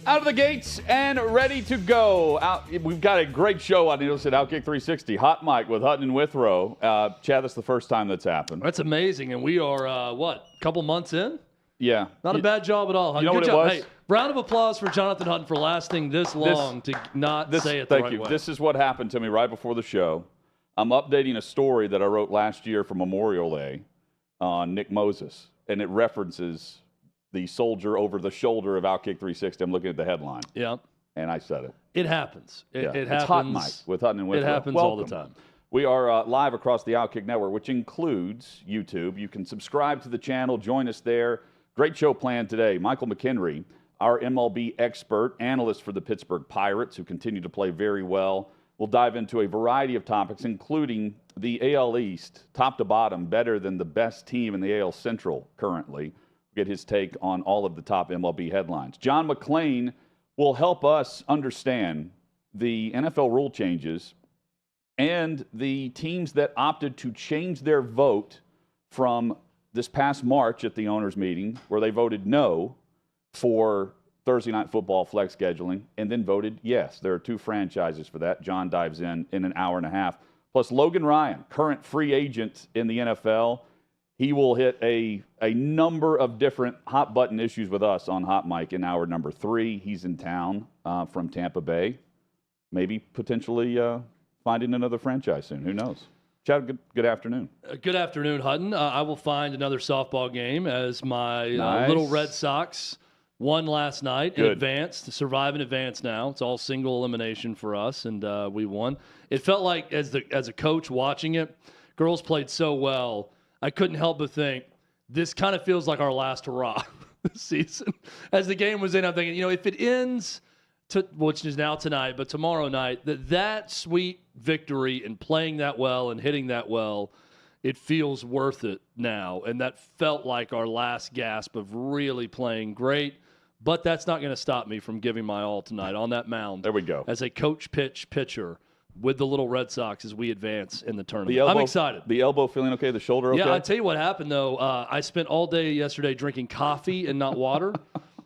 Out of the gates and ready to go. We've got a great show on Indulgence at OutKick 360. Hot mic with Hutton and Withrow. Chad, that's the first time that's happened. That's amazing. And we are, a couple months in? Yeah. Not a bad job at all, Hutton. You know Good what job. it was? Hey, round of applause for Jonathan Hutton for lasting this long to not say it the right way. This is what happened to me right before the show. I'm updating a story that I wrote last year for Memorial Day on Nick Moses, and it references the soldier over the shoulder of OutKick 360. I'm looking at the headline. Yeah. And I said it. It happens. It It's happens. Hot mic with Hutton and Withrow. It happens Welcome. all the time. We are live across the OutKick Network, which includes YouTube. You can subscribe to the channel. Join us there. Great show planned today. Michael McHenry, our MLB expert, analyst for the Pittsburgh Pirates, who continue to play very well. We'll dive into a variety of topics, including the AL East, top to bottom, better than the best team in the AL Central currently. Get his take on all of the top MLB headlines. John McClain will help us understand the NFL rule changes and the teams that opted to change their vote from this past March at the owners' meeting, where they voted no for Thursday Night Football flex scheduling, and then voted yes. There are two franchises for that. John dives in an hour and a half. Plus, Logan Ryan, current free agent in the NFL. He will hit a number of different hot-button issues with us on Hot Mic in hour number 3. He's in town from Tampa Bay. Maybe potentially finding another franchise soon. Who knows? Chad, good afternoon. Good afternoon, Hutton. I will find another softball game as my Nice. little Red Sox won last night in Good. advance, to survive in advance now. It's all single elimination for us, and we won. It felt like, as a coach watching it, girls played so well, I couldn't help but think, this kind of feels like our last hurrah this season. As the game was in, I'm thinking, if it ends, which is now tonight, but tomorrow night, that sweet victory and playing that well and hitting that well, it feels worth it now. And that felt like our last gasp of really playing great. But that's not going to stop me from giving my all tonight on that mound. There we go. As a coach pitcher with the little Red Sox as we advance in the tournament. I'm excited. The elbow feeling okay? The shoulder okay? Yeah, I'll tell you what happened, though. I spent all day yesterday drinking coffee and not water.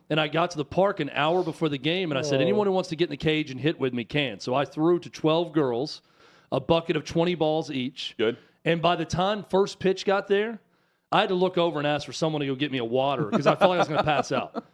And I got to the park an hour before the game, and I said, anyone who wants to get in the cage and hit with me can. So I threw to 12 girls, a bucket of 20 balls each. Good. And by the time first pitch got there, I had to look over and ask for someone to go get me a water because I felt like I was going to pass out.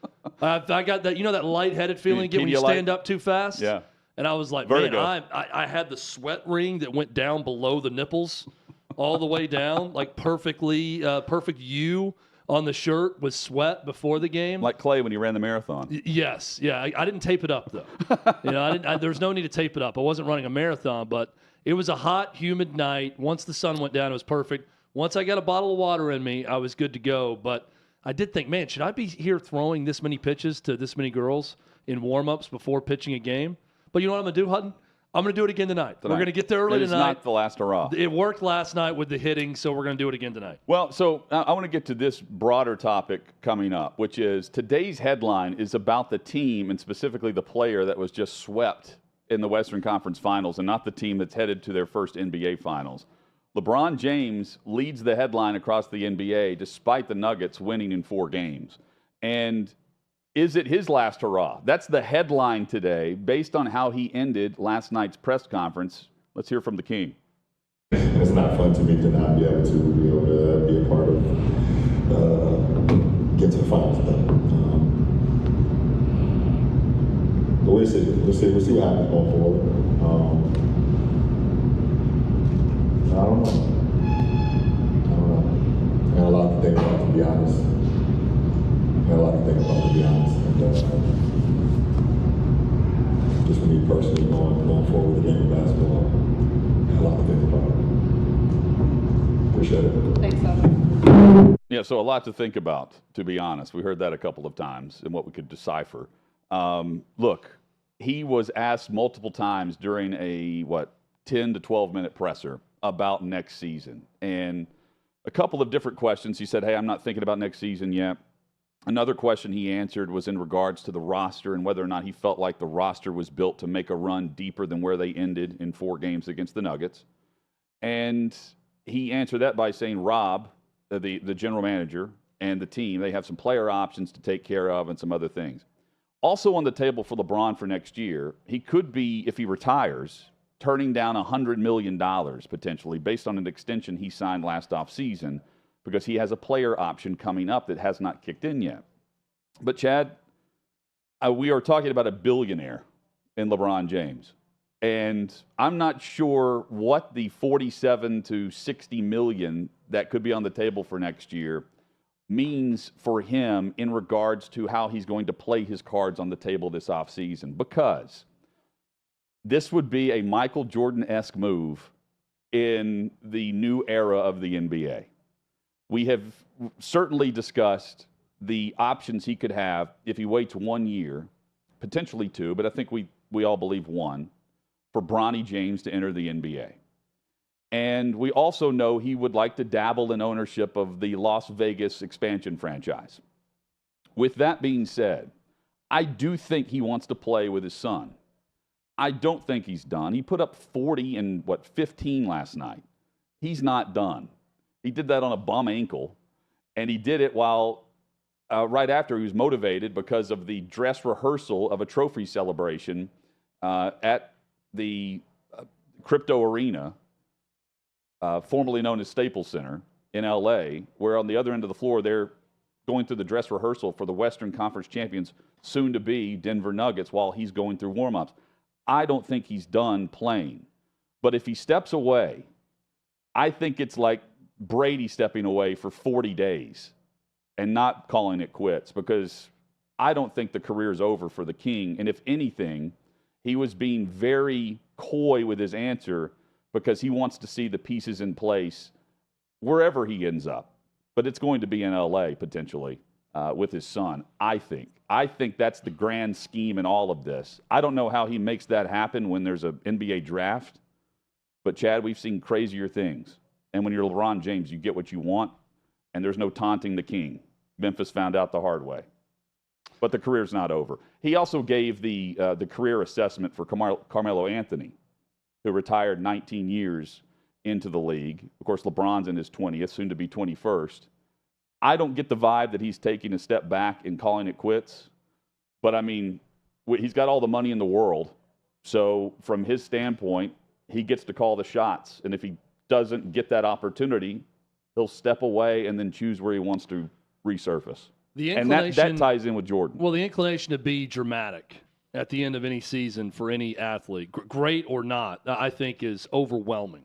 I got that, that lightheaded feeling you get when you stand up too fast? Yeah. And I was like, Vertigo. man, I had the sweat ring that went down below the nipples all the way down, like perfect U on the shirt with sweat before the game. Like Clay when he ran the marathon. Yes. Yeah. I didn't tape it up, though. There was no need to tape it up. I wasn't running a marathon, but it was a hot, humid night. Once the sun went down, it was perfect. Once I got a bottle of water in me, I was good to go. But I did think, man, should I be here throwing this many pitches to this many girls in warm-ups before pitching a game? But you know what I'm going to do, Hutton? I'm going to do it again tonight. We're going to get there early tonight. It's not the last hurrah. It worked last night with the hitting, so we're going to do it again tonight. Well, so I want to get to this broader topic coming up, which is today's headline is about the team and specifically the player that was just swept in the Western Conference Finals and not the team that's headed to their first NBA Finals. LeBron James leads the headline across the NBA despite the Nuggets winning in 4 games. And is it his last hurrah? That's the headline today based on how he ended last night's press conference. Let's hear from the King. It's not fun to me to not be able to be a part of get to the finals. But we'll see what happens going forward. I don't know. I got a lot to think about, to be honest. And just for me personally, going forward with the game of basketball, I got a lot to think about. Appreciate it. Thanks, Bubba. Yeah, so a lot to think about, to be honest. We heard that a couple of times and what we could decipher. Look, he was asked multiple times during a, 10 to 12-minute presser about next season. And a couple of different questions. He said, hey, I'm not thinking about next season yet. Another question he answered was in regards to the roster and whether or not he felt like the roster was built to make a run deeper than where they ended in 4 games against the Nuggets. And he answered that by saying Rob, the general manager, and the team, they have some player options to take care of and some other things. Also on the table for LeBron for next year, he could be, if he retires, turning down $100 million potentially based on an extension he signed last offseason because he has a player option coming up that has not kicked in yet. But, Chad, we are talking about a billionaire in LeBron James. And I'm not sure what the 47 to 60 million that could be on the table for next year means for him in regards to how he's going to play his cards on the table this offseason, because this would be a Michael Jordan-esque move in the new era of the NBA. We have certainly discussed the options he could have if he waits 1 year, potentially 2, but I think we all believe 1, for Bronny James to enter the NBA. And we also know he would like to dabble in ownership of the Las Vegas expansion franchise. With that being said, I do think he wants to play with his son. I don't think he's done. He put up 40 and 15 last night. He's not done. He did that on a bum ankle, and he did it while right after he was motivated because of the dress rehearsal of a trophy celebration at the Crypto Arena, formerly known as Staples Center in LA, where on the other end of the floor they're going through the dress rehearsal for the Western Conference champions, soon to be Denver Nuggets, while he's going through warm-ups. I don't think he's done playing. But if he steps away, I think it's like Brady stepping away for 40 days and not calling it quits, because I don't think the career is over for the King. And if anything, he was being very coy with his answer because he wants to see the pieces in place wherever he ends up. But it's going to be in LA potentially with his son, I think. I think that's the grand scheme in all of this. I don't know how he makes that happen when there's an NBA draft. But, Chad, we've seen crazier things. And when you're LeBron James, you get what you want, and there's no taunting the King. Memphis found out the hard way. But the career's not over. He also gave the career assessment for Carmelo Anthony, who retired 19 years into the league. Of course, LeBron's in his 20th, soon to be 21st. I don't get the vibe that he's taking a step back and calling it quits. But, I mean, he's got all the money in the world. So from his standpoint, he gets to call the shots. And if he doesn't get that opportunity, he'll step away and then choose where he wants to resurface. And that ties in with Jordan. Well, the inclination to be dramatic at the end of any season for any athlete, great or not, I think is overwhelming.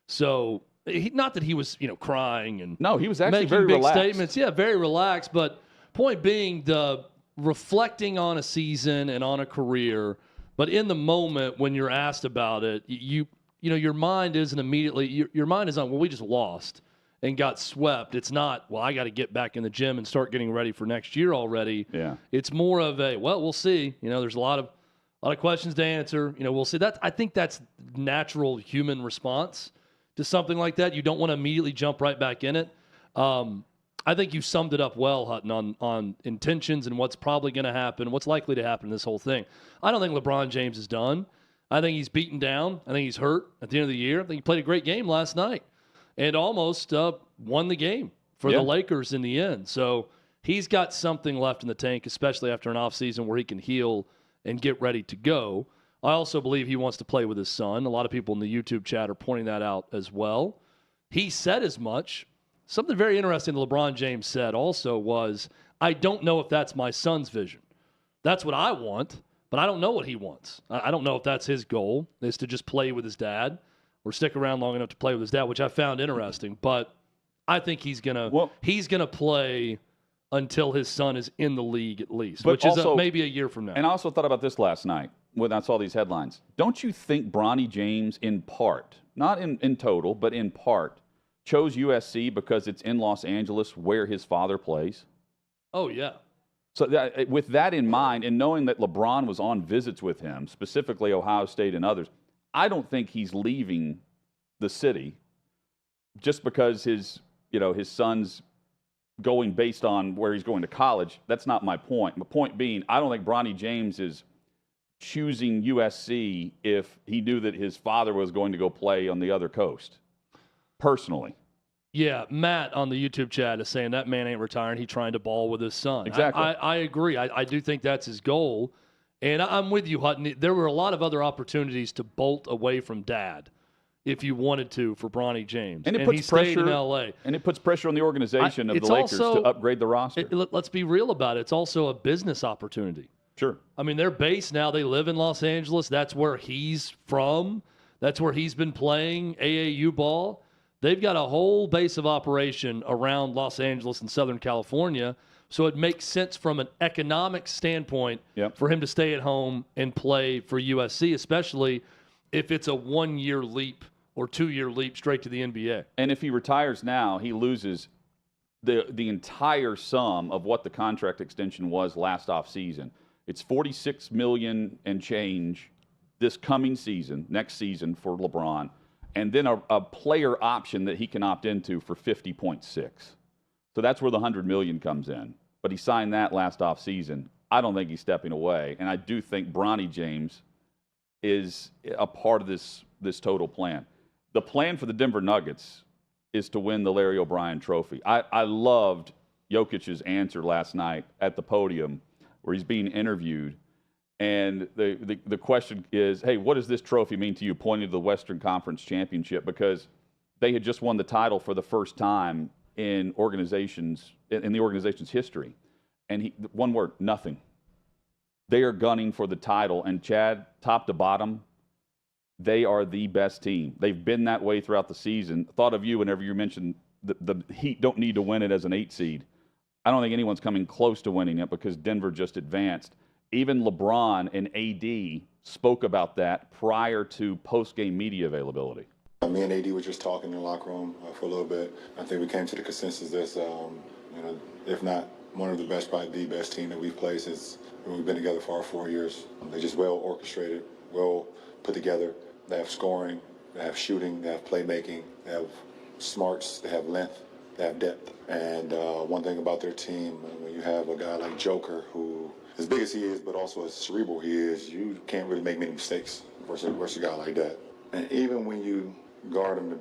So, not that he was, crying and no, he was actually making very big relaxed. statements. Yeah, very relaxed. But point being, the reflecting on a season and on a career. But in the moment when you're asked about it, your mind isn't immediately. Your mind is on, well, we just lost and got swept. It's not, well, I got to get back in the gym and start getting ready for next year already. Yeah. It's more of a, well, we'll see. There's a lot of questions to answer. We'll see. I think that's natural human response to something like that. You don't want to immediately jump right back in it. I think you summed it up well, Hutton, on intentions and what's probably going to happen, what's likely to happen in this whole thing. I don't think LeBron James is done. I think he's beaten down. I think he's hurt at the end of the year. I think he played a great game last night and almost won the game for the Lakers in the end. So he's got something left in the tank, especially after an offseason where he can heal and get ready to go. I also believe he wants to play with his son. A lot of people in the YouTube chat are pointing that out as well. He said as much. Something very interesting that LeBron James said also was, I don't know if that's my son's vision. That's what I want, but I don't know what he wants. I don't know if that's his goal, is to just play with his dad or stick around long enough to play with his dad, which I found interesting. But I think he's gonna play until his son is in the league at least, which is maybe a year from now. And I also thought about this last night when I saw these headlines. Don't you think Bronny James, in part, not in total, but in part, chose USC because it's in Los Angeles where his father plays? Oh, yeah. So with that in mind, and knowing that LeBron was on visits with him, specifically Ohio State and others, I don't think he's leaving the city just because his son's going based on where he's going to college. That's not my point. My point being, I don't think Bronny James is choosing USC if he knew that his father was going to go play on the other coast. Personally, Yeah, Matt on the YouTube chat is saying that man ain't retiring. He's trying to ball with his son. Exactly. I agree. I do think that's his goal. And I'm with you, Hutton. There were a lot of other opportunities to bolt away from dad if you wanted to for Bronny James. And he stayed in L.A. And it puts pressure on the organization of the Lakers to upgrade the roster. Let's be real about it. It's also a business opportunity. Sure. I mean, they're based now. They live in Los Angeles. That's where he's from. That's where he's been playing AAU ball. They've got a whole base of operation around Los Angeles and Southern California. So it makes sense from an economic standpoint for him to stay at home and play for USC, especially if it's a 1-year leap or 2-year leap straight to the NBA. And if he retires now, he loses the entire sum of what the contract extension was last offseason. It's $46 million and change this coming season, next season for LeBron, and then a player option that he can opt into for 50.6. So that's where the $100 million comes in. But he signed that last offseason. I don't think he's stepping away, and I do think Bronny James is a part of this total plan. The plan for the Denver Nuggets is to win the Larry O'Brien Trophy. I loved Jokic's answer last night at the podium where he's being interviewed, and the question is, hey, what does this trophy mean to you, pointing to the Western Conference Championship, because they had just won the title for the first time in the organization's history. And one word, nothing. They are gunning for the title, and Chad, top to bottom, they are the best team. They've been that way throughout the season. Thought of you whenever you mentioned the Heat don't need to win it as an 8 seed. I don't think anyone's coming close to winning it because Denver just advanced. Even LeBron and AD spoke about that prior to post-game media availability. Me and AD were just talking in the locker room for a little bit. I think we came to the consensus that, if not one of the best, probably the best team that we've played since we've been together for our 4 years. They're just well orchestrated, well put together. They have scoring, they have shooting, they have playmaking, they have smarts, they have length, they have depth. And one thing about their team, when you have a guy like Joker, who, as big as he is, but also as cerebral he is, you can't really make many mistakes versus a guy like that. And even when you guard him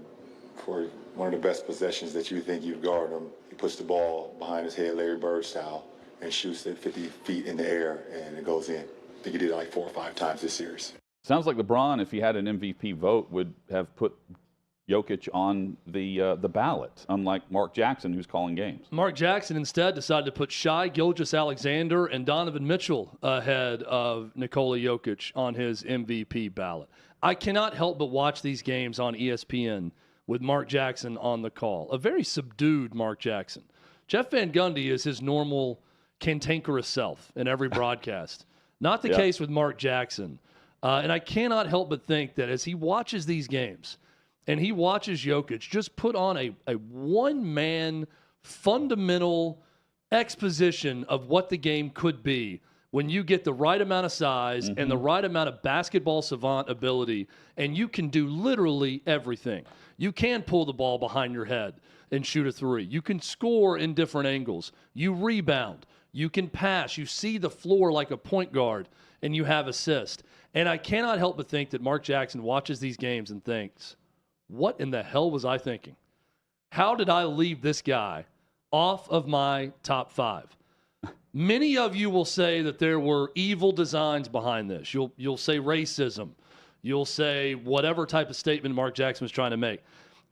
for one of the best possessions that you think you've guarded him, he puts the ball behind his head, Larry Bird style, and shoots it 50 feet in the air, and it goes in. I think he did it like 4 or 5 times this series. Sounds like LeBron, if he had an MVP vote, would have put Jokic on the ballot, unlike Mark Jackson, who's calling games. Mark Jackson instead decided to put Shai Gilgeous-Alexander and Donovan Mitchell ahead of Nikola Jokic on his MVP ballot. I cannot help but watch these games on ESPN with Mark Jackson on the call. A very subdued Mark Jackson. Jeff Van Gundy is his normal cantankerous self in every broadcast. Not the case with Mark Jackson. And I cannot help but think that as he watches these games and he watches Jokic just put on a one-man fundamental exposition of what the game could be when you get the right amount of size and the right amount of basketball savant ability, and you can do literally everything. You can pull the ball behind your head and shoot a 3. You can score in different angles. You rebound. You can pass. You see the floor like a point guard, and you have assist. And I cannot help but think that Mark Jackson watches these games and thinks, what in the hell was I thinking? How did I leave this guy off of my top 5? Many of you will say that there were evil designs behind this. You'll say racism. You'll say whatever type of statement Mark Jackson was trying to make.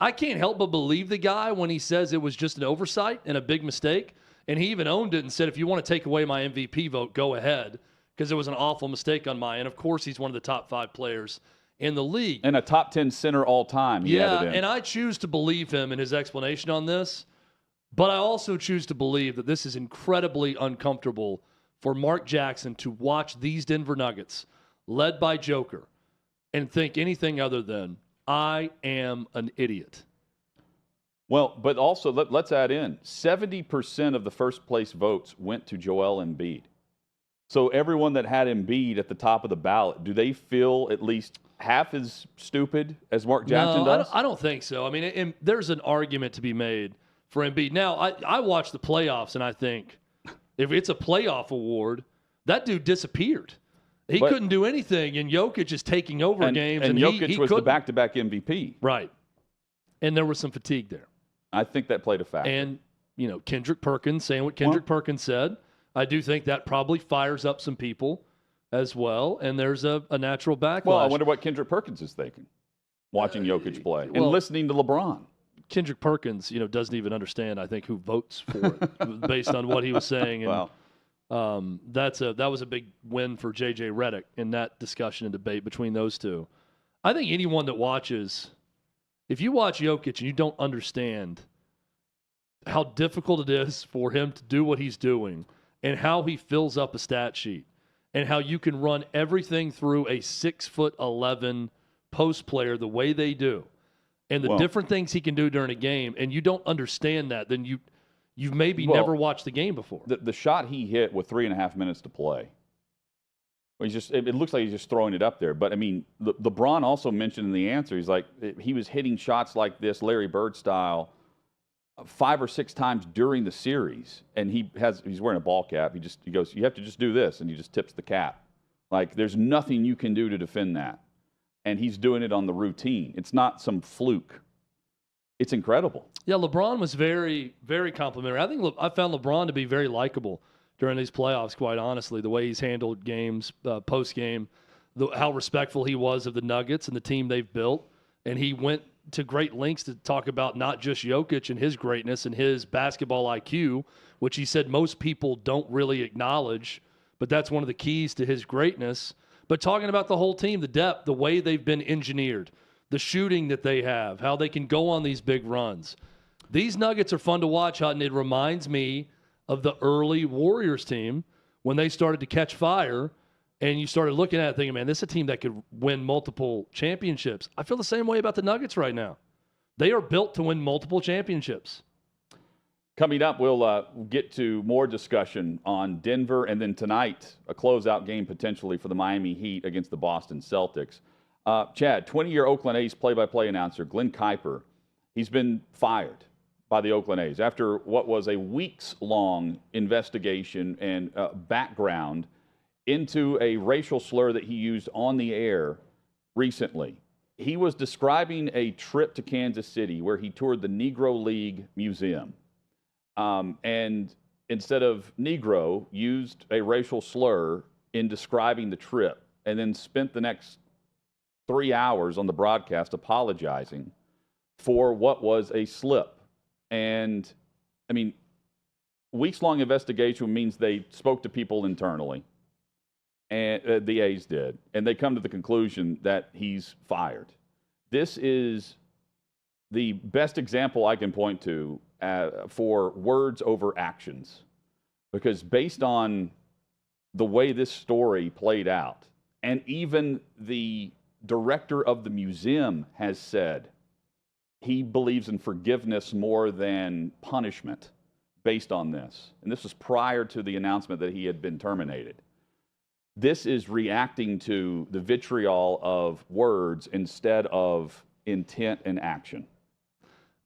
I can't help but believe the guy when he says it was just an oversight and a big mistake. And he even owned it and said, if you want to take away my MVP vote, go ahead, because it was an awful mistake on my end. Of course, he's one of the top 5 players in the league. And a top 10 center all time. And I choose to believe him in his explanation on this. But I also choose to believe that this is incredibly uncomfortable for Mark Jackson to watch these Denver Nuggets, led by Joker, and think anything other than, I am an idiot. Well, but also let's add in, 70% of the first place votes went to Joel Embiid. So everyone that had Embiid at the top of the ballot, do they feel at least half as stupid as Mark Jackson does? I don't think so. I mean, there's an argument to be made for Embiid. Now, I watch the playoffs, and I think if it's a playoff award, that dude disappeared. He couldn't do anything, and Jokic is taking over games. And Jokic was the back-to-back MVP. Right. And there was some fatigue there. I think that played a factor. And, Kendrick Perkins saying what Kendrick Perkins said, I do think that probably fires up some people as well, and there's a natural backlash. Well, I wonder what Kendrick Perkins is thinking, watching Jokic play and listening to LeBron. Kendrick Perkins, doesn't even understand, I think, who votes for it based on what he was saying. And that was a big win for J.J. Redick in that discussion and debate between those two. I think anyone that watches, if you watch Jokic and you don't understand how difficult it is for him to do what he's doing and how he fills up a stat sheet and how you can run everything through a 6'11" post player the way they do and the different things he can do during a game, and you don't understand that, then you've maybe never watched the game before. The shot he hit with 3.5 minutes to play, it looks like he's just throwing it up there. But, I mean, LeBron also mentioned in the answer, he's like, he was hitting shots like this, Larry Bird style, 5 or 6 times during the series, and he's wearing a ball cap. He goes, you have to just do this, and he just tips the cap. Like, there's nothing you can do to defend that. And he's doing it on the routine. It's not some fluke. It's incredible. Yeah, LeBron was very, very complimentary. I found LeBron to be very likable during these playoffs, quite honestly, the way he's handled games, post-game, how respectful he was of the Nuggets and the team they've built. And he went to great lengths to talk about not just Jokic and his greatness and his basketball IQ, which he said most people don't really acknowledge, but that's one of the keys to his greatness. But talking about the whole team, the depth, the way they've been engineered, the shooting that they have, how they can go on these big runs. These Nuggets are fun to watch, Hutton. It reminds me of the early Warriors team when they started to catch fire and you started looking at it thinking, man, this is a team that could win multiple championships. I feel the same way about the Nuggets right now. They are built to win multiple championships. Coming up, we'll get to more discussion on Denver, and then tonight, a closeout game potentially for the Miami Heat against the Boston Celtics. Chad, 20-year Oakland A's play-by-play announcer Glenn Kuiper, he's been fired by the Oakland A's after what was a weeks-long investigation and background into a racial slur that he used on the air recently. He was describing a trip to Kansas City where he toured the Negro League Museum. And instead of Negro, used a racial slur in describing the trip, and then spent the next 3 hours on the broadcast apologizing for what was a slip. And, I mean, weeks-long investigation means they spoke to people internally, and the A's did, and they come to the conclusion that he's fired. This is the best example I can point to for words over actions, because based on the way this story played out, and even the director of the museum has said he believes in forgiveness more than punishment based on this. And this was prior to the announcement that he had been terminated. This is reacting to the vitriol of words instead of intent and action.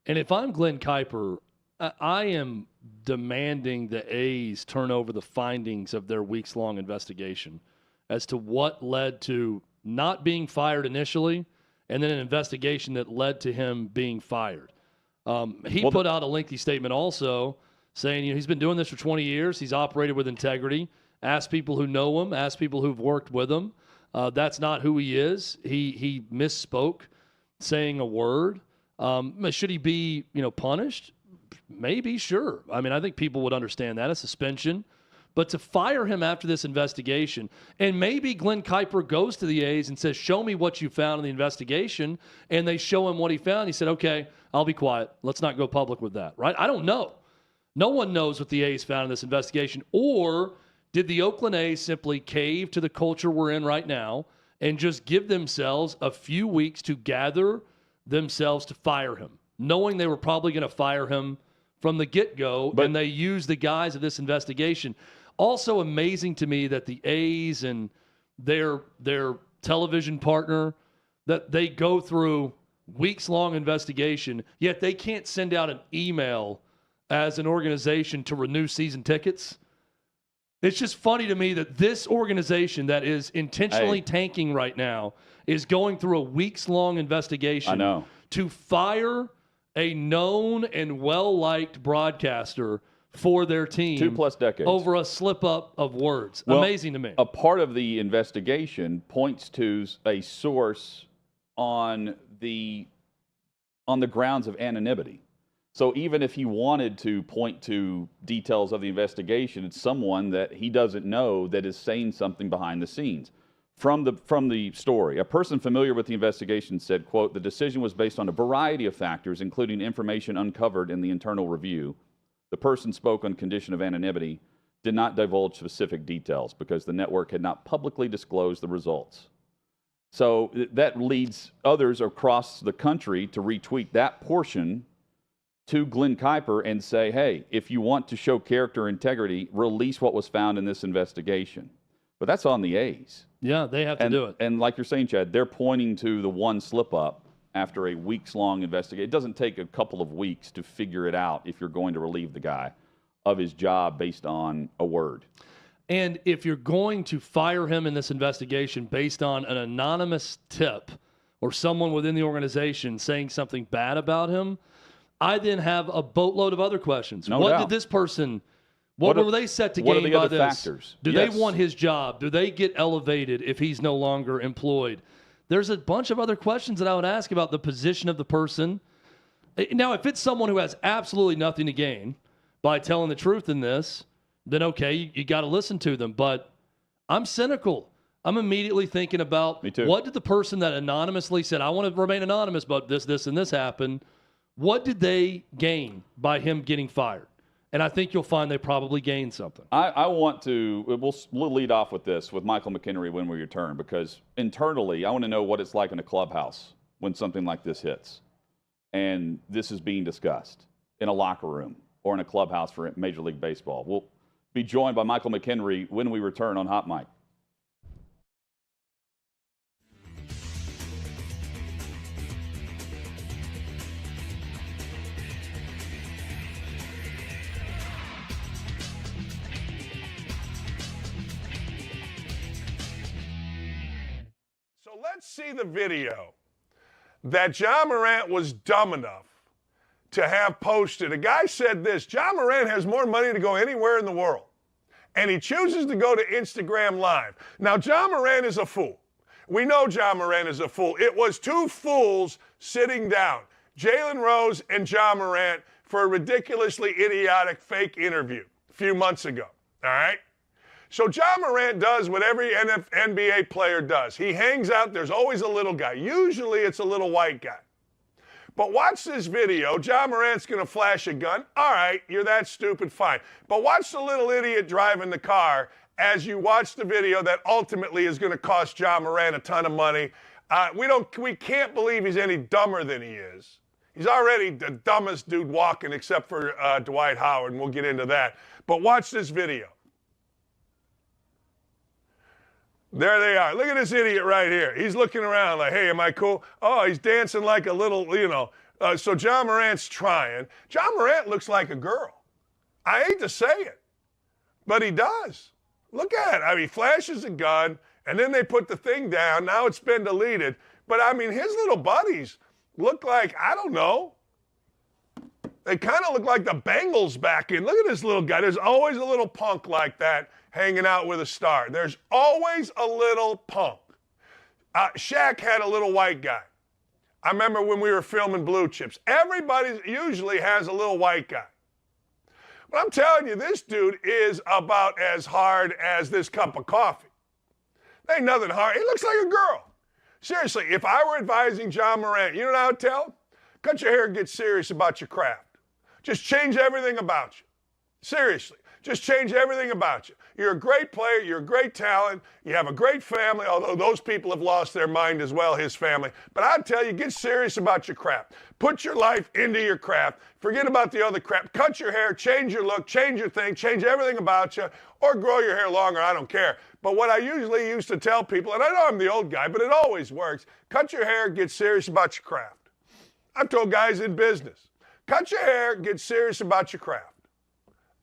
And if I'm Glenn Kuiper, I am demanding the A's turn over the findings of their weeks-long investigation as to what led to not being fired initially and then an investigation that led to him being fired. He put out a lengthy statement also saying he's been doing this for 20 years. He's operated with integrity, asked people who know him, asked people who've worked with him. That's not who he is. He misspoke saying a word. Should he be punished? Maybe, sure. I mean, I think people would understand that, a suspension. But to fire him after this investigation, and maybe Glenn Kuiper goes to the A's and says, show me what you found in the investigation, and they show him what he found. He said, okay, I'll be quiet. Let's not go public with that, right? I don't know. No one knows what the A's found in this investigation. Or did the Oakland A's simply cave to the culture we're in right now and just give themselves a few weeks to gather themselves to fire him, knowing they were probably going to fire him from the get-go, and they used the guise of this investigation. Also amazing to me that the A's and their television partner, that they go through weeks-long investigation, yet they can't send out an email as an organization to renew season tickets. It's just funny to me that this organization that is intentionally tanking right now is going through a weeks-long investigation to fire a known and well-liked broadcaster for their team 2+ decades over a slip-up of words. Well, amazing to me. A part of the investigation points to a source on the grounds of anonymity. So even if he wanted to point to details of the investigation, it's someone that he doesn't know that is saying something behind the scenes. From the story, a person familiar with the investigation said, quote, "The decision was based on a variety of factors, including information uncovered in the internal review. The person spoke on condition of anonymity, did not divulge specific details because the network had not publicly disclosed the results." So that leads others across the country to retweet that portion to Glenn Kuiper and say, hey, if you want to show character integrity, release what was found in this investigation. But that's on the A's. Yeah, they have to do it. And like you're saying, Chad, they're pointing to the one slip-up after a weeks-long investigation. It doesn't take a couple of weeks to figure it out if you're going to relieve the guy of his job based on a word. And if you're going to fire him in this investigation based on an anonymous tip or someone within the organization saying something bad about him, I then have a boatload of other questions. No what doubt. did this person, what were they set to gain by this? What are the other factors? Do Yes. they want his job? Do they get elevated if he's no longer employed? There's a bunch of other questions that I would ask about the position of the person. Now, if it's someone who has absolutely nothing to gain by telling the truth in this, then okay, you got to listen to them. But I'm cynical. I'm immediately thinking about what did the person that anonymously said, I want to remain anonymous, but this, and this happened. What did they gain by him getting fired? And I think you'll find they probably gained something. I want to, we'll lead off with this with Michael McHenry when we return, because internally, I want to know what it's like in a clubhouse when something like this hits. And this is being discussed in a locker room or in a clubhouse for Major League Baseball. We'll be joined by Michael McHenry when we return on Hot Mic. So let's see the video that Ja Morant was dumb enough to have posted. A guy said this: Ja Morant has more money to go anywhere in the world, and he chooses to go to Instagram Live. Now, Ja Morant is a fool. We know Ja Morant is a fool. It was two fools sitting down, Jalen Rose and Ja Morant, for a ridiculously idiotic fake interview a few months ago, all right? So Ja Morant does what every NBA player does. He hangs out. There's always a little guy. Usually it's a little white guy. But watch this video. Ja Morant's going to flash a gun. All right, you're that stupid, fine. But watch the little idiot driving the car as you watch the video that ultimately is going to cost Ja Morant a ton of money. We can't believe he's any dumber than he is. He's already the dumbest dude walking except for Dwight Howard, and we'll get into that. But watch this video. There they are. Look at this idiot right here. He's looking around like, hey, am I cool? Oh, he's dancing like a little, so Ja Morant's trying. Ja Morant looks like a girl. I hate to say it, but he does. Look at it. I mean, he flashes a gun, and then they put the thing down. Now it's been deleted. But, I mean, his little buddies look like, I don't know. They kind of look like the Bengals back in. Look at this little guy. There's always a little punk like that hanging out with a star. There's always a little punk. Shaq had a little white guy. I remember when we were filming Blue Chips. Everybody usually has a little white guy. But I'm telling you, this dude is about as hard as this cup of coffee. There ain't nothing hard. He looks like a girl. Seriously, if I were advising Ja Morant, you know what I would tell him? Cut your hair and get serious about your craft. Just change everything about you. Seriously. Just change everything about you. You're a great player. You're a great talent. You have a great family, although those people have lost their mind as well, his family. But I'd tell you, get serious about your craft. Put your life into your craft. Forget about the other crap. Cut your hair, change your look, change your thing, change everything about you, or grow your hair longer. I don't care. But what I usually used to tell people, and I know I'm the old guy, but it always works, cut your hair, get serious about your craft. I've told guys in business, cut your hair, get serious about your craft.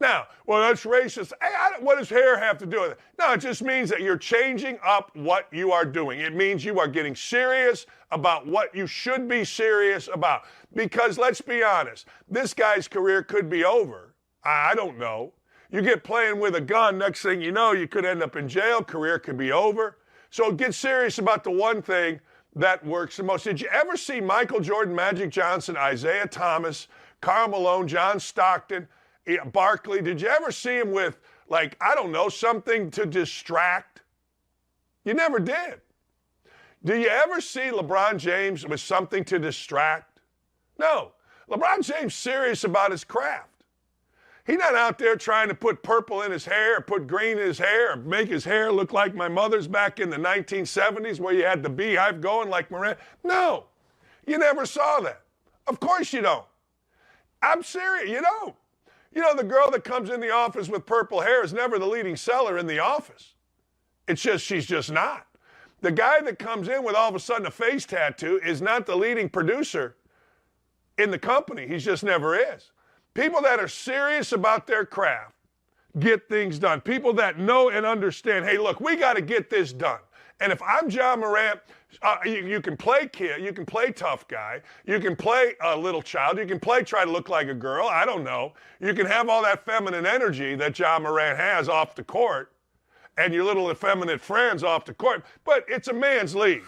Now, well, that's racist. Hey, what does hair have to do with it? No, it just means that you're changing up what you are doing. It means you are getting serious about what you should be serious about. Because let's be honest, this guy's career could be over. I don't know. You get playing with a gun, next thing you know, you could end up in jail. Career could be over. So get serious about the one thing that works the most. Did you ever see Michael Jordan, Magic Johnson, Isaiah Thomas, Karl Malone, John Stockton, Barkley? Did you ever see him with, like, I don't know, something to distract? You never did. Do you ever see LeBron James with something to distract? No. LeBron James serious about his craft. He's not out there trying to put purple in his hair or put green in his hair or make his hair look like my mother's back in the 1970s where you had the beehive going like Morant. No, you never saw that. Of course you don't. I'm serious, you don't. You know, the girl that comes in the office with purple hair is never the leading seller in the office. It's just, she's just not. The guy that comes in with all of a sudden a face tattoo is not the leading producer in the company. He just never is. People that are serious about their craft get things done. People that know and understand, hey, look, we got to get this done. And if I'm John Morant, you can play kid, you can play tough guy, you can play a little child, you can play try to look like a girl, I don't know. You can have all that feminine energy that John Morant has off the court and your little effeminate friends off the court, but it's a man's league.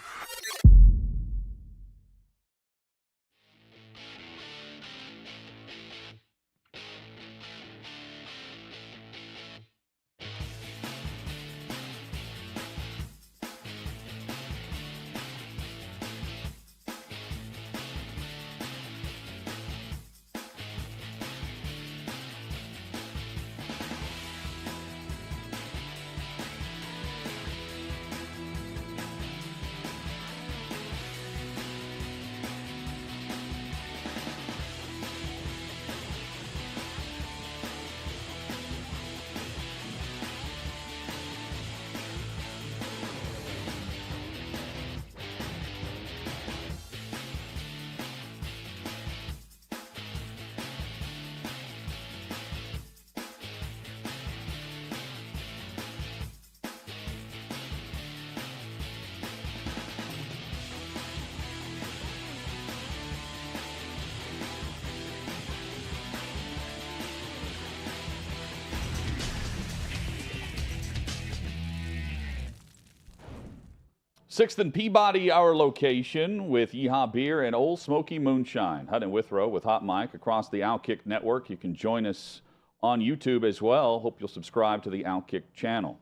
Sixth and Peabody, our location, with Yeehaw Beer and Old Smoky Moonshine. Hut and Withrow with Hot Mike across the OutKick network. You can join us on YouTube as well. Hope you'll subscribe to the OutKick channel.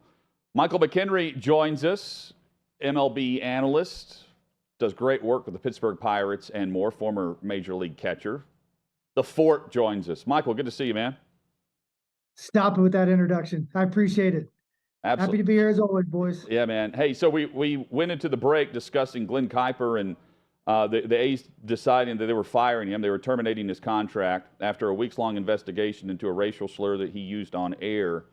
Michael McHenry joins us, MLB analyst, does great work with the Pittsburgh Pirates and more, former Major League catcher. The Fort joins us. Michael, good to see you, man. Stop it with that introduction. I appreciate it. Absolutely. Happy to be here as always, boys. Yeah, man. Hey, so we went into the break discussing Glenn Kuiper and the A's deciding that they were firing him. They were terminating his contract after a weeks-long investigation into a racial slur that he used on air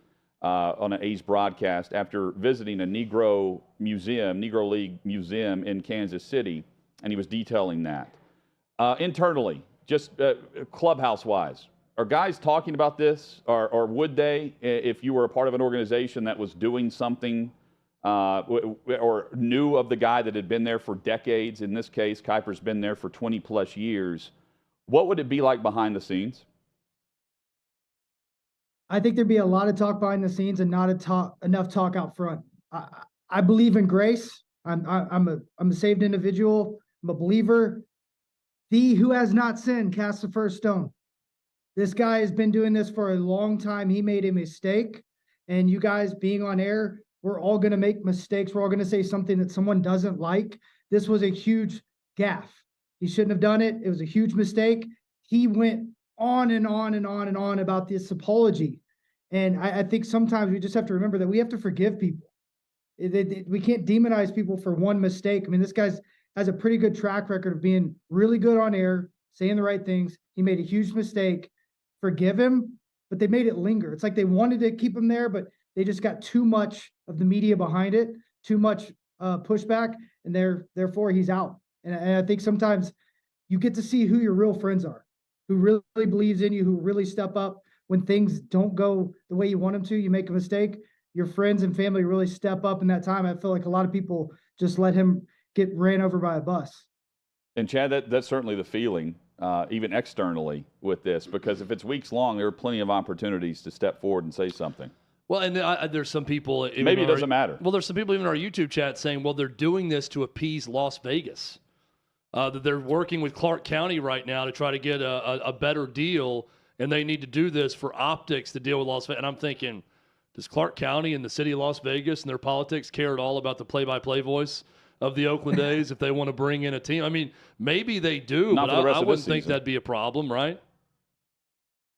on an A's broadcast after visiting a Negro League museum in Kansas City, and he was detailing that. Internally, just clubhouse-wise, are guys talking about this, or would they, if you were a part of an organization that was doing something or knew of the guy that had been there for decades? In this case, Kuiper's been there for 20-plus years. What would it be like behind the scenes? I think there'd be a lot of talk behind the scenes and not enough talk out front. I believe in grace. I'm a saved individual. I'm a believer. He who has not sinned casts the first stone. This guy has been doing this for a long time. He made a mistake. And you guys being on air, we're all going to make mistakes. We're all going to say something that someone doesn't like. This was a huge gaffe. He shouldn't have done it. It was a huge mistake. He went on and on and on and on about this apology. And I think sometimes we just have to remember that we have to forgive people. We can't demonize people for one mistake. I mean, this guy has a pretty good track record of being really good on air, saying the right things. He made a huge mistake. Forgive him, but they made it linger. It's like they wanted to keep him there, but they just got too much of the media behind it, too much pushback, and therefore he's out. And I think sometimes you get to see who your real friends are, who really believes in you, who really step up when things don't go the way you want them to, you make a mistake, your friends and family really step up in that time. I feel like a lot of people just let him get ran over by a bus. And Chad, that's certainly the feeling, even externally with this, because if it's weeks long, there are plenty of opportunities to step forward and say something. Well, and there's some people. Maybe it doesn't matter. Well, there's some people even in our YouTube chat saying, well, they're doing this to appease Las Vegas. That they're working with Clark County right now to try to get a better deal, and they need to do this for optics to deal with Las Vegas. And I'm thinking, does Clark County and the city of Las Vegas and their politics care at all about the play-by-play voice of the Oakland A's if they want to bring in a team? I mean, maybe they do, but I wouldn't think that'd be a problem, right?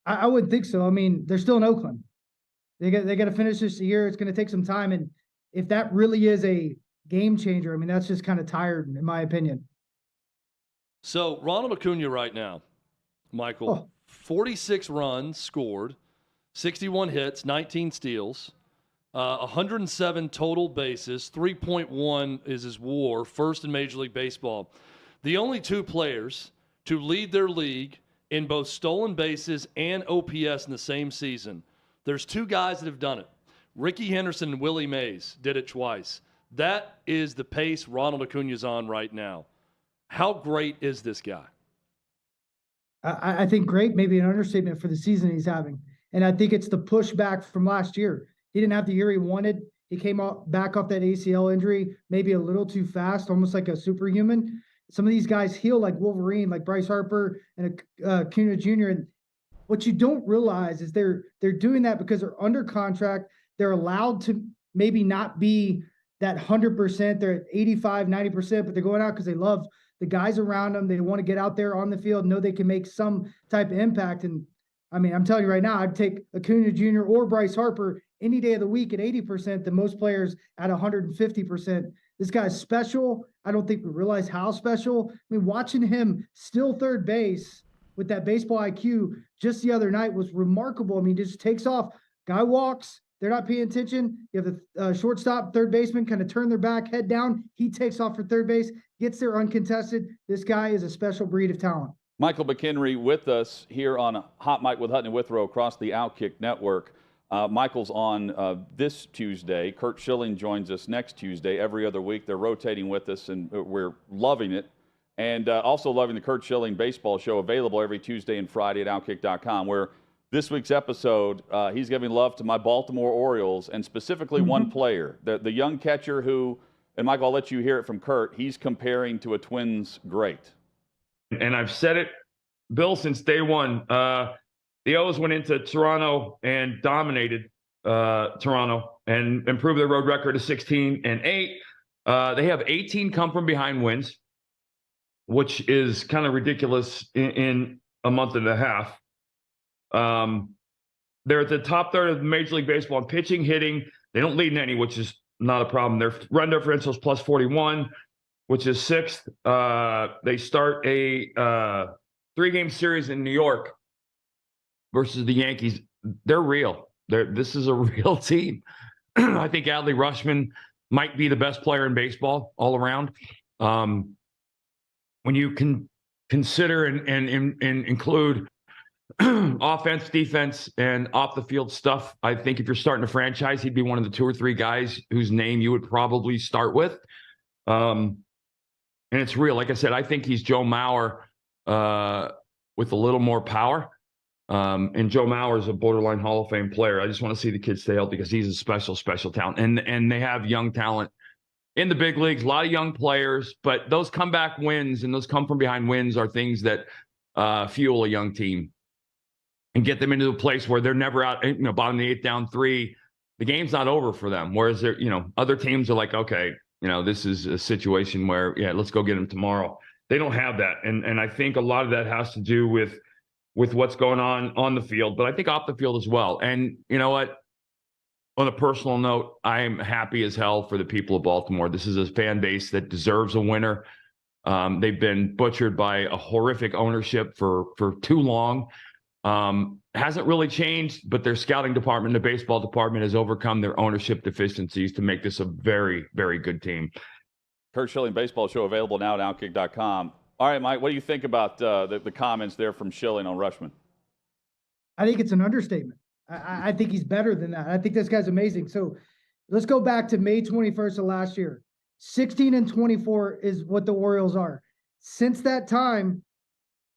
I wouldn't think so. I mean, they're still in Oakland. They got to finish this year. It's going to take some time. And if that really is a game changer, I mean, that's just kind of tired, in my opinion. So Ronald Acuna right now, Michael, 46 runs scored, 61 hits, 19 steals, 107 total bases, 3.1 is his WAR, first in Major League Baseball. The only two players to lead their league in both stolen bases and OPS in the same season. There's two guys that have done it. Ricky Henderson and Willie Mays did it twice. That is the pace Ronald Acuna's on right now. How great is this guy? I think great, maybe an understatement for the season he's having. And I think it's the pushback from last year. He didn't have the year he wanted. He came back off that ACL injury, maybe a little too fast, almost like a superhuman. Some of these guys heal like Wolverine, like Bryce Harper and Acuna Jr. And what you don't realize is they're doing that because they're under contract. They're allowed to maybe not be that 100%. They're at 85, 90%, but they're going out because they love the guys around them. They want to get out there on the field, know they can make some type of impact. And I mean, I'm telling you right now, I'd take Acuna Jr. or Bryce Harper any day of the week at 80% than most players at 150%. This guy's special. I don't think we realize how special. I mean, watching him still third base with that baseball IQ just the other night was remarkable. I mean, just takes off. Guy walks. They're not paying attention. You have the shortstop, third baseman kind of turn their back, head down. He takes off for third base, gets there uncontested. This guy is a special breed of talent. Michael McHenry with us here on Hot Mic with Hutton and Withrow across the OutKick network. Michael's on this Tuesday. Curt Schilling joins us next Tuesday. Every other week, they're rotating with us, and we're loving it. And also loving the Curt Schilling baseball show, available every Tuesday and Friday at OutKick.com, where this week's episode, he's giving love to my Baltimore Orioles, and specifically one player, the young catcher who, and Michael, I'll let you hear it from Curt, he's comparing to a Twins great. And I've said it, Bill, since day one. The O's went into Toronto and dominated Toronto and improved their road record to 16-8. They have 18 come from behind wins, which is kind of ridiculous in a month and a half. They're at the top third of Major League Baseball in pitching, hitting. They don't lead in any, which is not a problem. Their run differential is plus 41, which is sixth. They start a 3-game series in New York versus the Yankees. They're real. This is a real team. I think Adley Rushman might be the best player in baseball all around. When you can consider and include offense, defense, and off the field stuff, I think if you're starting a franchise, he'd be one of the 2 or 3 guys whose name you would probably start with. And it's real. Like I said, I think he's Joe Mauer with a little more power. And Joe Mauer is a borderline Hall of Fame player. I just want to see the kid stay healthy because he's a special, special talent. And they have young talent in the big leagues, a lot of young players, but those comeback wins and those come from behind wins are things that fuel a young team and get them into a place where they're never out, bottom of the 8th, down 3. The game's not over for them. Whereas they're, other teams are like, okay, this is a situation where, let's go get them tomorrow. They don't have that. And I think a lot of that has to do with what's going on the field, but I think off the field as well. And you know what? On a personal note, I'm happy as hell for the people of Baltimore. This is a fan base that deserves a winner. They've been butchered by a horrific ownership for too long. Hasn't really changed, but their scouting department, the baseball department, has overcome their ownership deficiencies to make this a very, very good team. Curt Schilling baseball show, available now at OutKick.com. All right, Mike, what do you think about the comments there from Schilling on Rushman? I think it's an understatement. I think he's better than that. I think this guy's amazing. So let's go back to May 21st of last year. 16-24 is what the Orioles are. Since that time,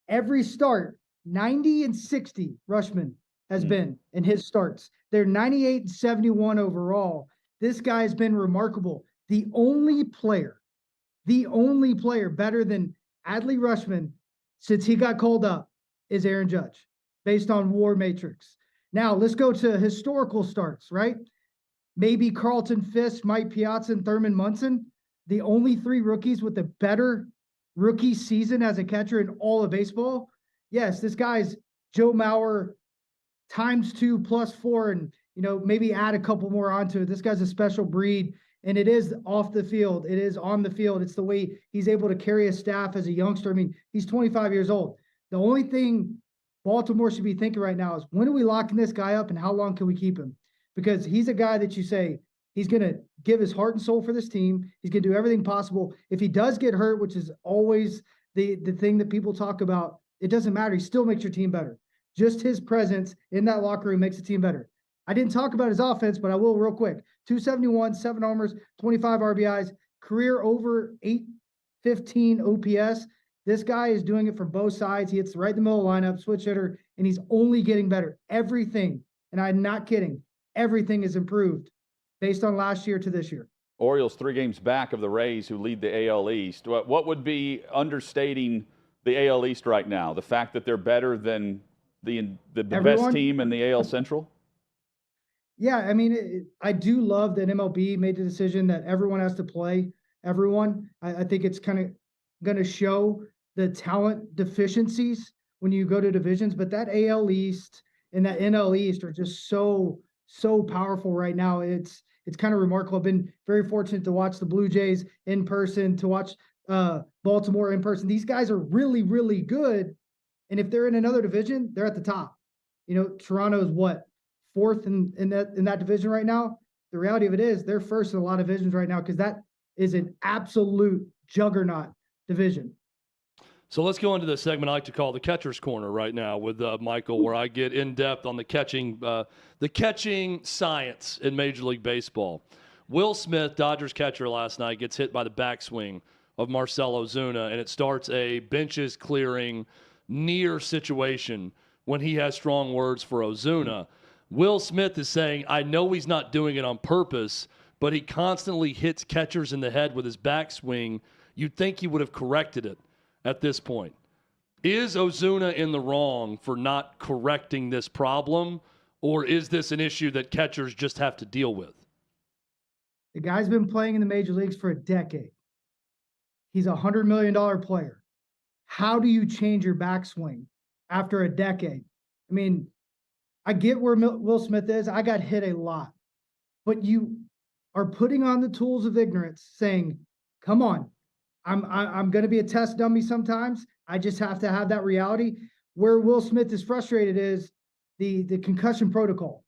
every start, 90-60, Rushman has been in his starts. They're 98-71 overall. This guy's been remarkable. The only player better than Adley Rushman since he got called up is Aaron Judge, based on WAR matrix. Now, let's go to historical starts, right? Maybe Carlton Fisk, Mike Piazza, and Thurman Munson, the only 3 rookies with a better rookie season as a catcher in all of baseball. Yes, this guy's Joe Mauer ×2 +4, and maybe add a couple more onto it. This guy's a special breed, and it is off the field. It is on the field. It's the way he's able to carry a staff as a youngster. I mean, he's 25 years old. The only thing Baltimore should be thinking right now is, when are we locking this guy up and how long can we keep him? Because he's a guy that you say he's going to give his heart and soul for this team. He's going to do everything possible. If he does get hurt, which is always the thing that people talk about, it doesn't matter. He still makes your team better. Just his presence in that locker room makes the team better. I didn't talk about his offense, but I will real quick. 271, 7 homers, 25 RBIs, career over 815 OPS. This guy is doing it from both sides. He hits right in the middle of the lineup, switch hitter, and he's only getting better. Everything, and I'm not kidding, everything is improved based on last year to this year. Orioles 3 games back of the Rays, who lead the AL East. What would be understating the AL East right now? The fact that they're better than the best team in the AL Central? Yeah, I mean, I do love that MLB made the decision that everyone has to play everyone. I think it's kind of going to show the talent deficiencies when you go to divisions, but that AL East and that NL East are just so powerful right now. It's kind of remarkable. I've been very fortunate to watch the Blue Jays in person, to watch Baltimore in person. These guys are really, really good. And if they're in another division, they're at the top. Toronto is what? 4th in that division right now. The reality of it is they're first in a lot of divisions right now, because that is an absolute juggernaut division. So let's go into the segment I like to call the Catcher's Corner right now with Michael, where I get in depth on the catching science in Major League Baseball. Will Smith, Dodgers catcher last night, gets hit by the backswing of Marcell Ozuna, and it starts a benches clearing near situation when he has strong words for Ozuna. Will Smith is saying, I know he's not doing it on purpose, but he constantly hits catchers in the head with his backswing. You'd think he would have corrected it at this point. Is Ozuna in the wrong for not correcting this problem, or is this an issue that catchers just have to deal with? The guy's been playing in the major leagues for a decade. He's a $100 million player. How do you change your backswing after a decade? I mean, I get where Will Smith is. I got hit a lot. But you are putting on the tools of ignorance, saying, come on, I'm going to be a test dummy sometimes. I just have to have that reality. Where Will Smith is frustrated is the concussion protocol.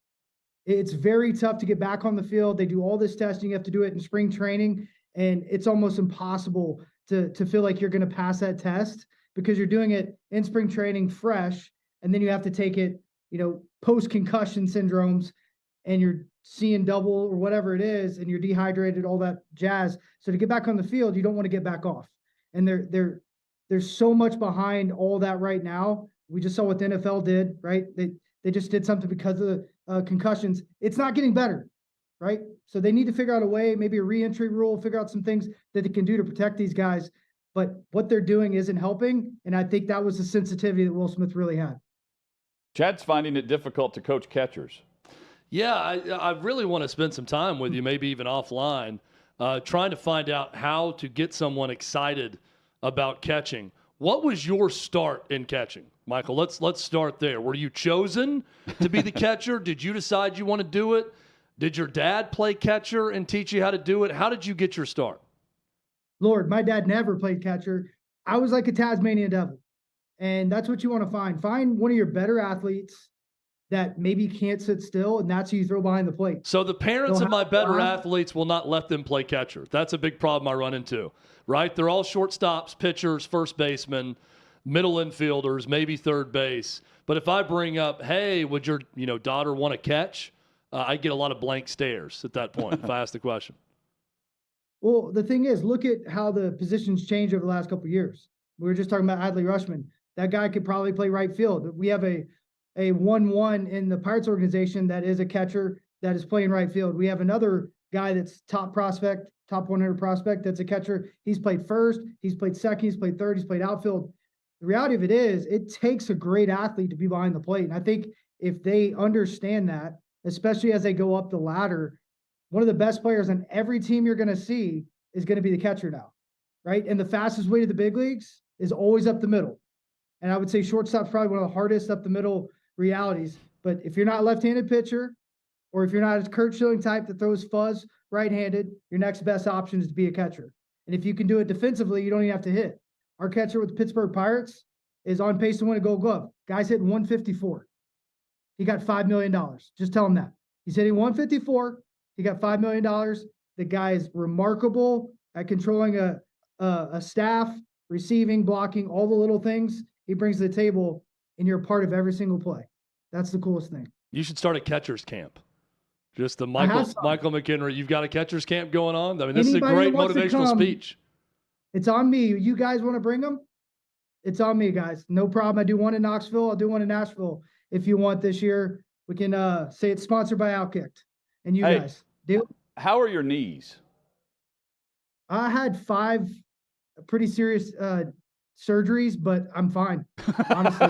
It's very tough to get back on the field. They do all this testing. You have to do it in spring training, and it's almost impossible to feel like you're going to pass that test, because you're doing it in spring training fresh, and then you have to take it, post-concussion syndromes, and you're seeing double or whatever it is, and you're dehydrated, all that jazz. So to get back on the field, you don't want to get back off. And there's so much behind all that right now. We just saw what the NFL did, right? They just did something because of the concussions. It's not getting better, right? So they need to figure out a way, maybe a re-entry rule, figure out some things that they can do to protect these guys. But what they're doing isn't helping, and I think that was the sensitivity that Will Smith really had. Chad's finding it difficult to coach catchers. Yeah, I really want to spend some time with you, maybe even offline, trying to find out how to get someone excited about catching. What was your start in catching, Michael? Let's start there. Were you chosen to be the catcher? Did you decide you want to do it? Did your dad play catcher and teach you how to do it? How did you get your start? Lord, my dad never played catcher. I was like a Tasmanian devil. And that's what you want to find. Find one of your better athletes that maybe can't sit still, and that's who you throw behind the plate. So the parents of my better athletes will not let them play catcher. That's a big problem I run into, right? They're all shortstops, pitchers, first basemen. middle infielders, maybe third base. But if I bring up, hey, would your daughter want to catch? I get a lot of blank stares at that point if I ask the question. Well, the thing is, look at how the positions changed over the last couple of years. We were just talking about Adley Rushman. That guy could probably play right field. We have a 1-1 in the Pirates organization that is a catcher that is playing right field. We have another guy that's top prospect, top 100 prospect that's a catcher. He's played first, he's played second, he's played third, he's played outfield. The reality of it is, it takes a great athlete to be behind the plate. And I think if they understand that, especially as they go up the ladder, one of the best players on every team you're going to see is going to be the catcher now, right? And the fastest way to the big leagues is always up the middle. And I would say shortstop's probably one of the hardest up the middle realities. But if you're not a left-handed pitcher, or if you're not a Curt Schilling type that throws fuzz right-handed, your next best option is to be a catcher. And if you can do it defensively, you don't even have to hit. Our catcher with the Pittsburgh Pirates is on pace to win a Gold Glove. Guy's hitting 154. He got $5 million. Just tell him that. He's hitting 154. He got $5 million. The guy is remarkable at controlling a staff, receiving, blocking, all the little things he brings to the table, and you're a part of every single play. That's the coolest thing. You should start a catcher's camp. Just the Michael McKenry. You've got a catcher's camp going on. I mean, this is a great motivational speech. It's on me. You guys want to bring them? It's on me, guys. No problem. I do one in Knoxville. I'll do one in Nashville if you want this year. We can say it's sponsored by OutKick. And you guys. Deal? How are your knees? I had 5 pretty serious surgeries, but I'm fine. Honestly,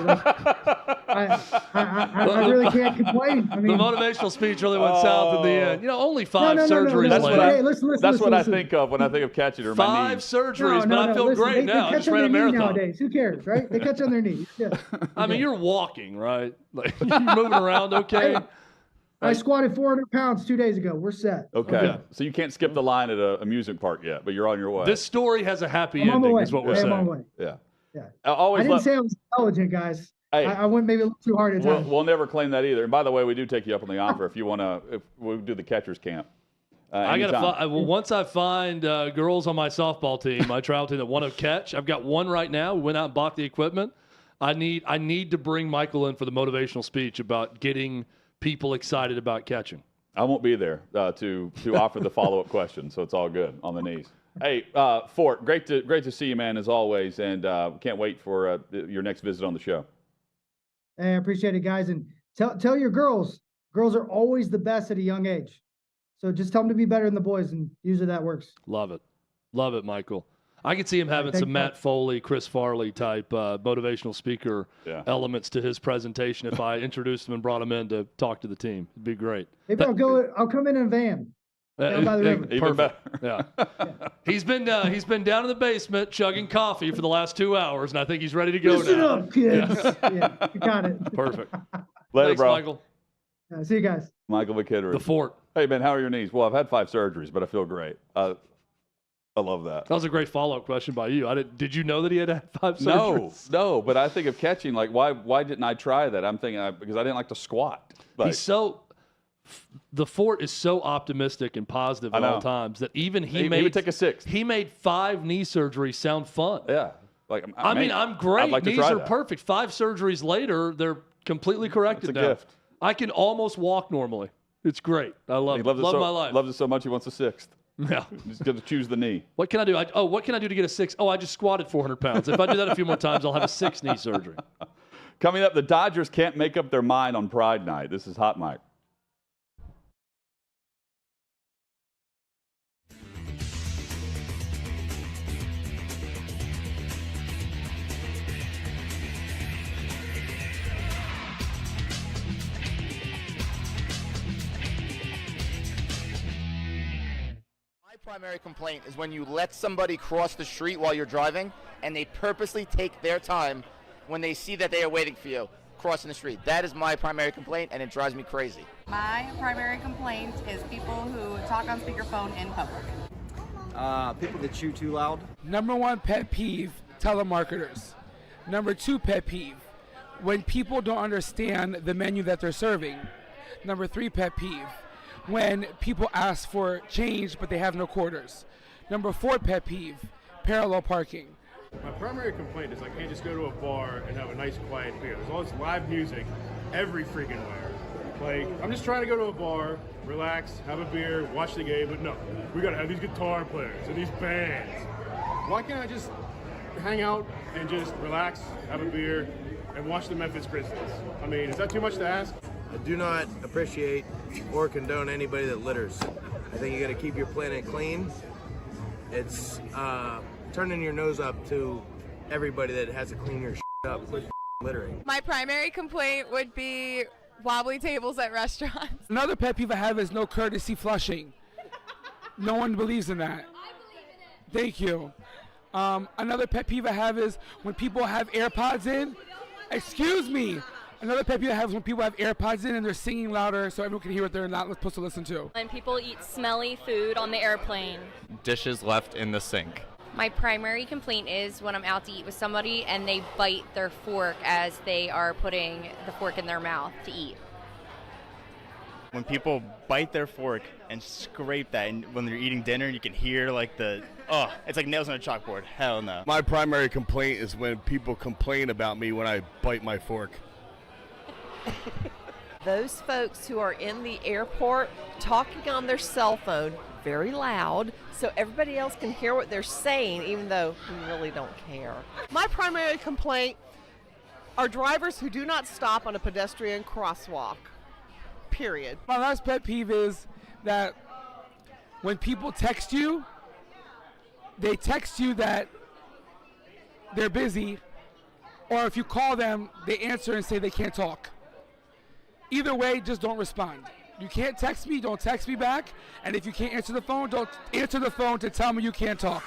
I really can't complain. I mean, the motivational speech really went south in the end. Only 5 surgeries. That's what I think of when I think of catching her. 5 surgeries, but I feel great now. They catch on their knee nowadays. Who cares, right? They catch on their knees. Yeah. I mean, you're walking, right? Like you're moving around, okay? I squatted 400 pounds 2 days ago. We're set. Okay. So you can't skip the line at an amusement park yet, but you're on your way. This story has a happy ending, is what we're saying. I'm on my way. Yeah. I didn't say I was intelligent, guys. Hey, I went maybe a little too hard at times. We'll never claim that either. And by the way, we do take you up on the offer if you want to. If we do the catcher's camp. Once I find girls on my softball team, my travel team that want to catch. I've got one right now. We went out and bought the equipment. I need to bring Michael in for the motivational speech about getting people excited about catching. I won't be there to offer the follow-up question, so it's all good on the knees. Hey, Fort, great to see you, man, as always, and can't wait for your next visit on the show. Hey, I appreciate it, guys, and tell your girls are always the best at a young age. So just tell them to be better than the boys, and usually that works. Love it, Michael. I could see him having some Matt Foley, Chris Farley type motivational speaker elements to his presentation if I introduced him and brought him in to talk to the team. It'd be great. Maybe I'll come in a van. Down by the river. Even better. Yeah. He's been down in the basement chugging coffee for the last 2 hours, and I think he's ready to go Listen now. up, kids. Yeah, you got it. Perfect. Later, Thanks, bro. Michael. See you guys. Michael McKenry. The Fort. Hey, man, how are your knees? Well, I've had 5 surgeries, but I feel great. I love that. That was a great follow-up question by you. Did you know that he had 5 surgeries? No, but I think of catching, like, why didn't I try that? I'm thinking because I didn't like to squat. Like, the Fort is so optimistic and positive at all times that even he would take a 6. He made 5 knee surgeries sound fun. Yeah. Like, I'm great. I'd like Knees to try are that. perfect. 5 surgeries later, they're completely corrected It's a now. gift. I can almost walk normally. It's great. I love it. Love my life. Loves it so much he wants a 6th. Yeah. He's going to choose the knee. What can I do? What can I do to get a 6? Oh, I just squatted 400 pounds. If I do that a few more times, I'll have a 6 knee surgery. Coming up, the Dodgers can't make up their mind on Pride Night. This is Hot Mike. Primary complaint is when you let somebody cross the street while you're driving and they purposely take their time when they see that they are waiting for you crossing the street. That is my primary complaint, and it drives me crazy. My primary complaint is people who talk on speakerphone in public. People that chew too loud. Number 1 pet peeve, telemarketers. Number 2 pet peeve, when people don't understand the menu that they're serving. Number 3 pet peeve, when people ask for change but they have no quarters. Number 4 pet peeve, parallel parking. My primary complaint is I can't just go to a bar and have a nice quiet beer. There's all this live music every freaking where. Like, I'm just trying to go to a bar, relax, have a beer, watch the game, but no, we gotta have these guitar players and these bands. Why can't I just hang out and just relax, have a beer, and watch the Memphis Grizzlies? I mean, is that too much to ask? I do not appreciate or condone anybody that litters. I think you got to keep your planet clean. It's turning your nose up to everybody that has to clean your up. Quit littering. My primary complaint would be wobbly tables at restaurants. Another pet peeve I have is no courtesy flushing. No one believes in that. I believe in it. Thank you. Another pet peeve I have is when people have AirPods in. Excuse me. Another pet peeve I have is when people have AirPods in and they're singing louder so everyone can hear what they're not supposed to listen to. And people eat smelly food on the airplane. Dishes left in the sink. My primary complaint is when I'm out to eat with somebody and they bite their fork as they are putting the fork in their mouth to eat. When people bite their fork and scrape that, and when they're eating dinner, you can hear like it's like nails on a chalkboard. Hell no. My primary complaint is when people complain about me when I bite my fork. Those folks who are in the airport talking on their cell phone very loud so everybody else can hear what they're saying even though we really don't care. My primary complaint are drivers who do not stop on a pedestrian crosswalk. Period. My last pet peeve is that when people text you, they text you that they're busy, or if you call them, they answer and say they can't talk. Either way, just don't respond. You can't text me, don't text me back, and if you can't answer the phone, don't answer the phone to tell me you can't talk.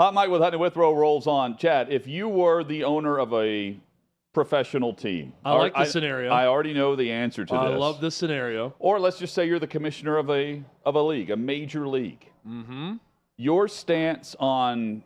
Hot Mike with Hutton and Withrow rolls on. Chad, if you were the owner of a professional team. I like the scenario. I already know the answer to this. I love this scenario. Or let's just say you're the commissioner of a league, a major league. Mm-hmm. Your stance on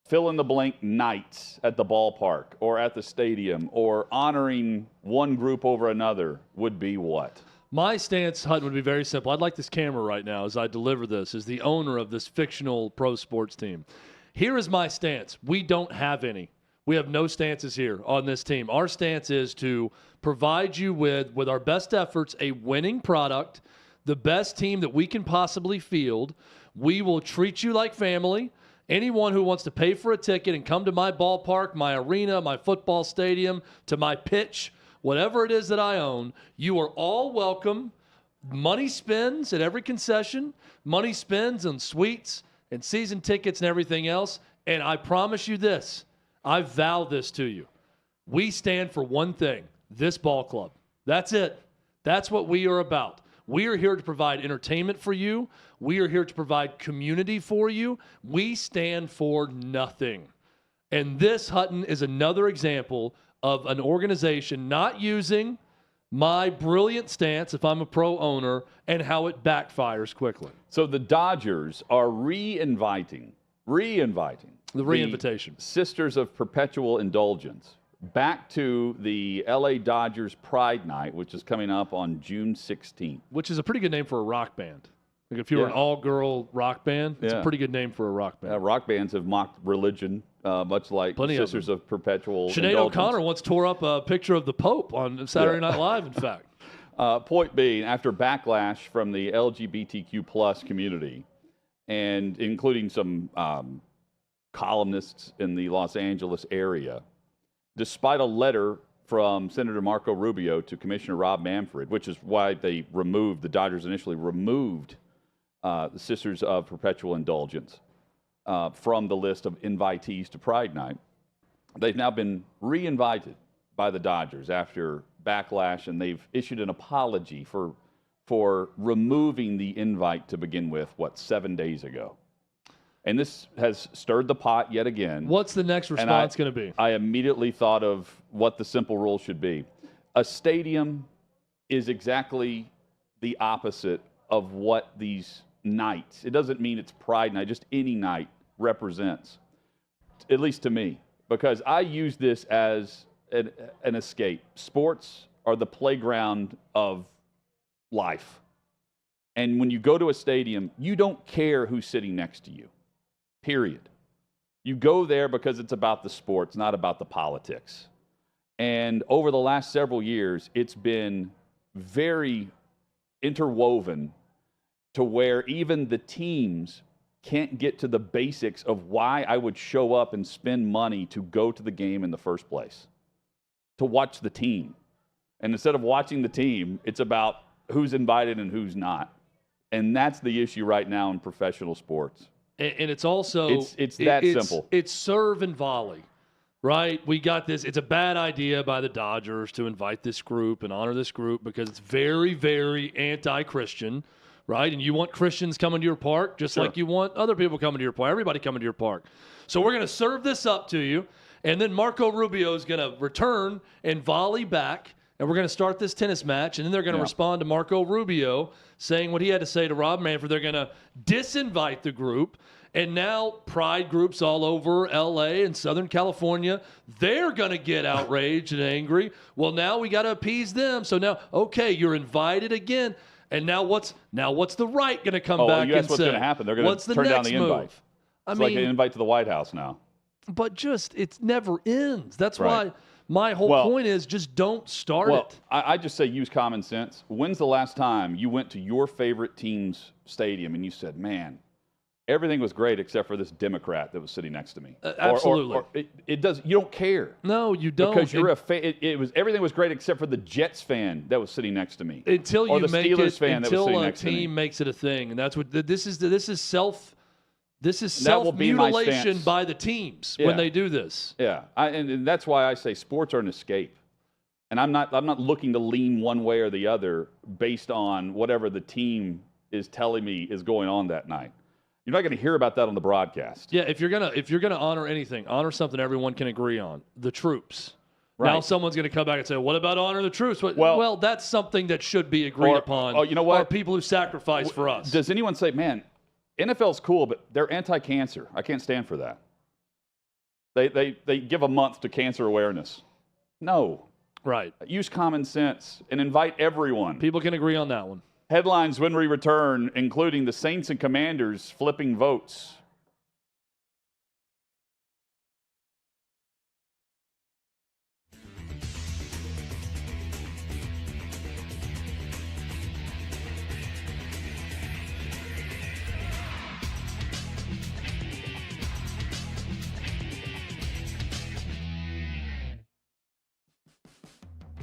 fill-in-the-blank nights at the ballpark or at the stadium or honoring one group over another would be what? My stance, Hutton, would be very simple. I'd like this camera right now as I deliver this as the owner of this fictional pro sports team. Here is my stance. We don't have any. We have no stances here on this team. Our stance is to provide you with our best efforts, a winning product, the best team that we can possibly field. We will treat you like family. Anyone who wants to pay for a ticket and come to my ballpark, my arena, my football stadium, to my pitch, whatever it is that I own, you are all welcome. Money spends at every concession. Money spends on suites and season tickets and everything else. And I promise you this. I vow this to you. We stand for one thing, this ball club. That's it. That's what we are about. We are here to provide entertainment for you. We are here to provide community for you. We stand for nothing. And this, Hutton, is another example of an organization not using my brilliant stance, if I'm a pro owner, and how it backfires quickly. So the Dodgers are re-inviting the re-invitation. Sisters of Perpetual Indulgence back to the LA Dodgers Pride Night, which is coming up on June 16th. Which is a pretty good name for a rock band. Like if you were an all-girl rock band, it's a pretty good name for a rock band. Rock bands have mocked religion, much like Sisters of Perpetual Sinead Indulgence. O'Connor once tore up a picture of the Pope on Saturday Night Live, in fact. Point being, after backlash from the LGBTQ plus community, and including some columnists in the Los Angeles area, despite a letter from Senator Marco Rubio to Commissioner Rob Manfred, which is why the Dodgers initially removed the Sisters of Perpetual Indulgence from the list of invitees to Pride Night. They've now been re-invited by the Dodgers after backlash, and they've issued an apology for removing the invite to begin with, 7 days ago. And this has stirred the pot yet again. What's the next response going to be? I immediately thought of what the simple rule should be. A stadium is exactly the opposite of what these nights, it doesn't mean it's Pride Night, just any night represents, at least to me, because I use this as an escape. Sports are the playground of life. And when you go to a stadium, you don't care who's sitting next to you. Period. You go there because it's about the sports, not about the politics. And over the last several years, it's been very interwoven to where even the teams can't get to the basics of why I would show up and spend money to go to the game in the first place, to watch the team. And instead of watching the team, it's about who's invited and who's not. And that's the issue right now in professional sports. And it's also it's that simple. It's serve and volley, right? We got this. It's a bad idea by the Dodgers to invite this group and honor this group because it's very, very anti-Christian, right? And you want Christians coming to your park just like you want other people coming to your park, everybody coming to your park. So we're going to serve this up to you, and then Marco Rubio is going to return and volley back, and we're going to start this tennis match, and then they're going to respond to Marco Rubio saying what he had to say to Rob Manfred. They're going to disinvite the group, and now pride groups all over L.A. and Southern California, they're going to get outraged and angry. Well, now we got to appease them. So now, okay, you're invited again, and now what's the right going to come back and say? What's going to happen? They're going to turn down the invite. It's like an invite to the White House now. But it never ends. That's why my whole point is just don't start it. I just say use common sense. When's the last time you went to your favorite team's stadium and you said, man, everything was great except for this Democrat that was sitting next to me? Absolutely. Or it does. You don't care. No, you don't. Because you're everything was great except for the Jets fan that was sitting next to me. Until or you the make Steelers it, fan that was sitting until a next to me. team makes it a thing, and that's what this is. This is That self-mutilation by the teams when they do this. Yeah, and that's why I say sports are an escape. And I'm not looking to lean one way or the other based on whatever the team is telling me is going on that night. You're not going to hear about that on the broadcast. Yeah, if you're gonna honor anything, honor something everyone can agree on. The troops. Right. Now someone's going to come back and say, "What about honor the troops?" Well, that's something that should be agreed upon. Oh, you know what? Or people who sacrifice for us. Does anyone say, "Man, NFL's cool, but they're anti-cancer"? I can't stand for that. They give a month to cancer awareness. No. Right. Use common sense and invite everyone. People can agree on that one. Headlines when we return, including the Saints and Commanders flipping votes.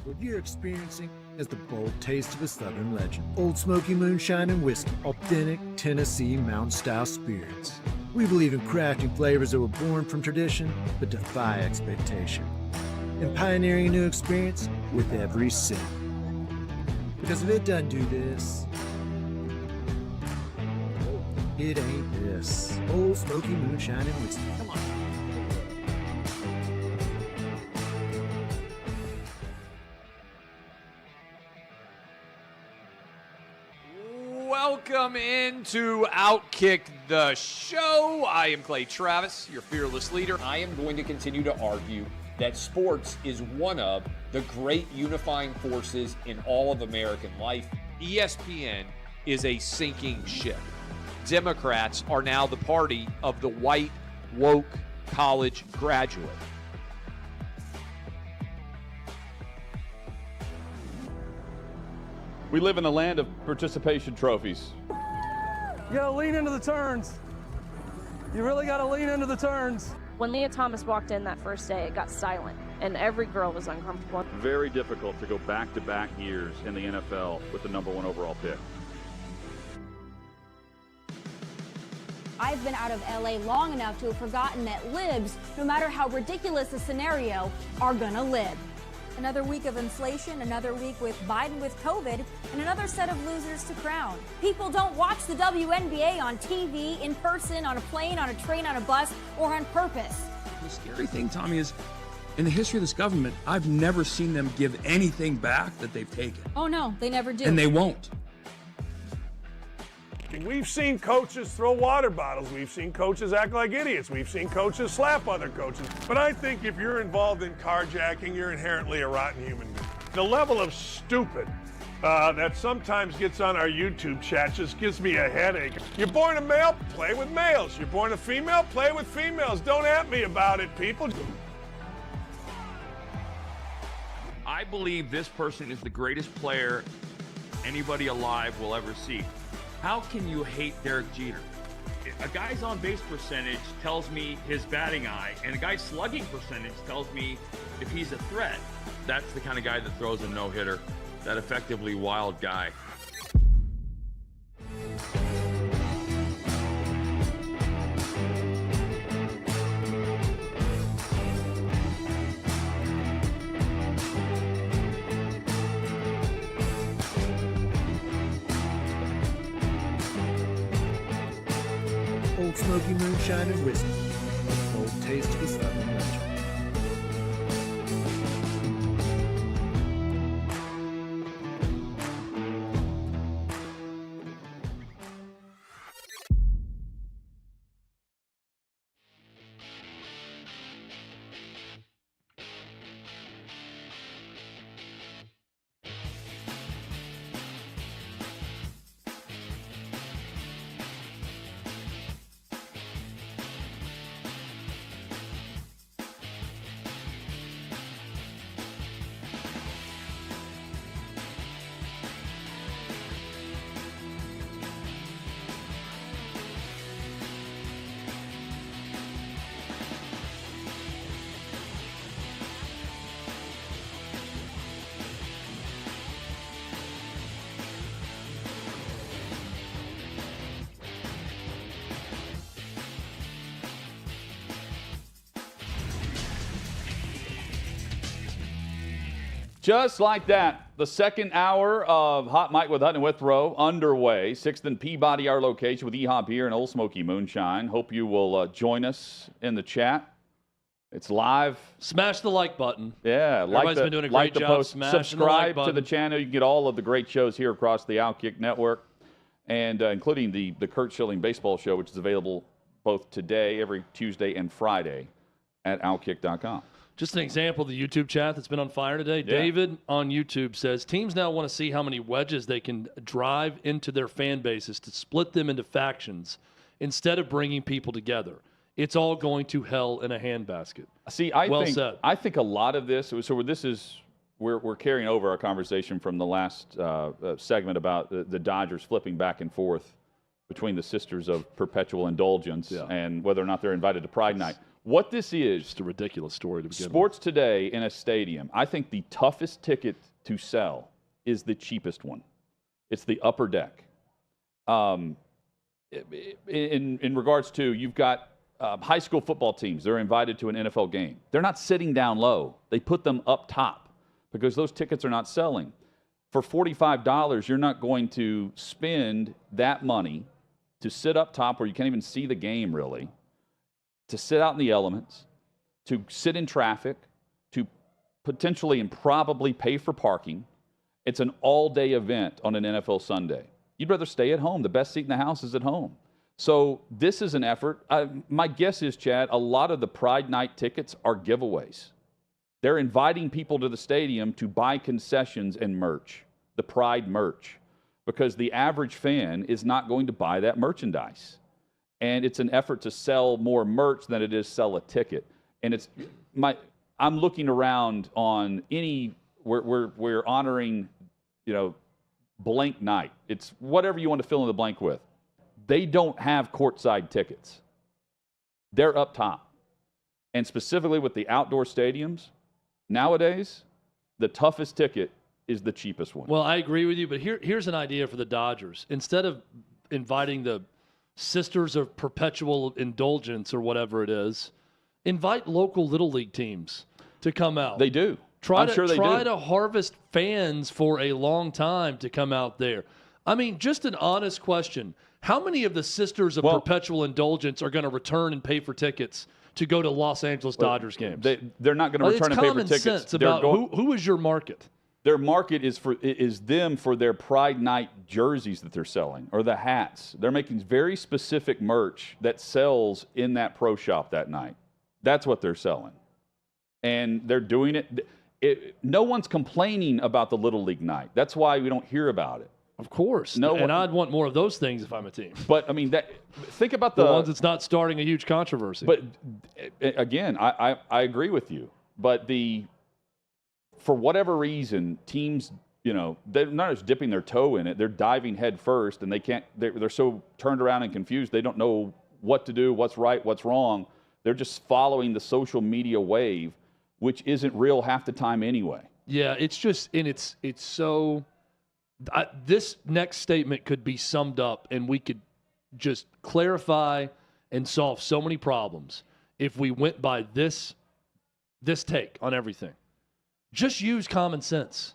What you're experiencing is the bold taste of a Southern legend. Old Smoky Moonshine and Whiskey, authentic Tennessee mountain-style spirits. We believe in crafting flavors that were born from tradition but defy expectation, and pioneering a new experience with every sip. Because if it doesn't do this, it ain't this. Old Smoky Moonshine and Whiskey. Come on. Welcome into OutKick the show. I am Clay Travis, your fearless leader. I am going to continue to argue that sports is one of the great unifying forces in all of American life. ESPN is a sinking ship. Democrats are now the party of the white, woke college graduate. We live in a land of participation trophies. You gotta lean into the turns. You really gotta lean into the turns. When Leah Thomas walked in that first day, it got silent, and every girl was uncomfortable. Very difficult to go back-to-back years in the NFL with the #1 overall pick. I've been out of LA long enough to have forgotten that libs, no matter how ridiculous the scenario, are gonna live. Another week of inflation, another week with Biden with COVID, and another set of losers to crown. People don't watch the WNBA on TV, in person, on a plane, on a train, on a bus, or on purpose. The scary thing, Tommy, is in the history of this government, I've never seen them give anything back that they've taken. Oh no, they never do. And they won't. We've seen coaches throw water bottles. We've seen coaches act like idiots. We've seen coaches slap other coaches. But I think if you're involved in carjacking, you're inherently a rotten human being. The level of stupid that sometimes gets on our YouTube chat just gives me a headache. You're born a male, play with males. You're born a female, play with females. Don't at me about it, people. I believe this person is the greatest player anybody alive will ever see. How can you hate Derek Jeter? A guy's on-base percentage tells me his batting eye, and a guy's slugging percentage tells me if he's a threat. That's the kind of guy that throws a no-hitter, that effectively wild guy. Old Smoky Moonshine and Whiskey, a bold taste of a Southern legend. Just like that, The second hour of Hot Mic with Hutton and Withrow underway. 6th and Peabody, our location, with E-Hop here and Old Smoky Moonshine. Hope you will join us in the chat. It's live. Smash the like button. Yeah, Everybody's been doing a great job post. smashing Subscribe the like to the channel. You can get all of the great shows here across the OutKick network, and including the Curt Schilling Baseball Show, which is available both today, every Tuesday, and Friday at OutKick.com. Just an example of the YouTube chat that's been on fire today. Yeah. David on YouTube says, teams now want to see how many wedges they can drive into their fan bases to split them into factions instead of bringing people together. It's all going to hell in a handbasket. See, I think a lot of this, so this is, we're carrying over our conversation from the last segment about the Dodgers flipping back and forth between the Sisters of Perpetual Indulgence and whether or not they're invited to Pride Night. What this is, just a ridiculous story to begin sports today in a stadium, I think the toughest ticket to sell is the cheapest one. It's the upper deck. In regards to, you've got high school football teams, they're invited to an NFL game. They're not sitting down low. They put them up top because those tickets are not selling. For $45, you're not going to spend that money to sit up top where you can't even see the game really, to sit out in the elements, to sit in traffic, to potentially and probably pay for parking. It's an all-day event on an NFL Sunday. You'd rather stay at home. The best seat in the house is at home. So this is an effort. My guess is, Chad, a lot of the Pride Night tickets are giveaways. They're inviting people to the stadium to buy concessions and merch, the Pride merch, because the average fan is not going to buy that merchandise. And it's an effort to sell more merch than it is sell a ticket. And I'm looking around on we're honoring, blank night. It's whatever you want to fill in the blank with. They don't have courtside tickets. They're up top. And specifically with the outdoor stadiums, nowadays, the toughest ticket is the cheapest one. Well, I agree with you, but here's an idea for the Dodgers. Instead of inviting the Sisters of Perpetual Indulgence or whatever it is, invite local Little League teams to come out. They do. Try to harvest fans for a long time to come out there. I mean, just an honest question. How many of the Sisters of Perpetual Indulgence are going to return and pay for tickets to go to Los Angeles Dodgers games? They're not going to return and pay for tickets. It's common sense about who is your market. Their market is them for their Pride Night jerseys that they're selling or the hats. They're making very specific merch that sells in that pro shop that night. That's what they're selling. And they're doing it. No one's complaining about the Little League night. That's why we don't hear about it. Of course. I'd want more of those things if I'm a team. But, I mean, think about the ones that's not starting a huge controversy. But, again, I agree with you. But for whatever reason, teams, they're not just dipping their toe in it. They're diving head first, and they're so turned around and confused, they don't know what to do, what's right, what's wrong. They're just following the social media wave, which isn't real half the time anyway. Yeah, it's just, and it's so... this next statement could be summed up, and we could just clarify and solve so many problems if we went by this take on everything. Just use common sense.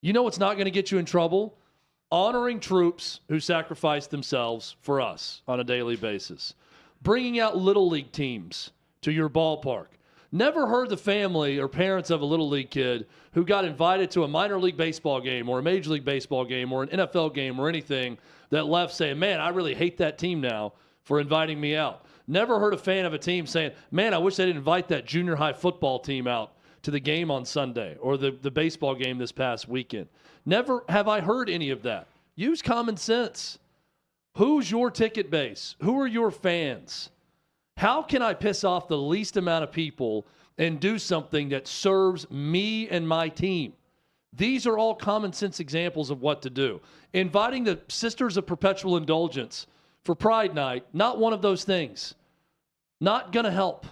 You know what's not going to get you in trouble? Honoring troops who sacrifice themselves for us on a daily basis. Bringing out Little League teams to your ballpark. Never heard the family or parents of a Little League kid who got invited to a minor league baseball game or a major league baseball game or an NFL game or anything that left saying, man, I really hate that team now for inviting me out. Never heard a fan of a team saying, man, I wish they didn't invite that junior high football team out to the game on Sunday or the baseball game this past weekend. Never have I heard any of that. Use common sense. Who's your ticket base? Who are your fans? How can I piss off the least amount of people and do something that serves me and my team? These are all common sense examples of what to do. Inviting the Sisters of Perpetual Indulgence for Pride Night, not one of those things. Not going to help.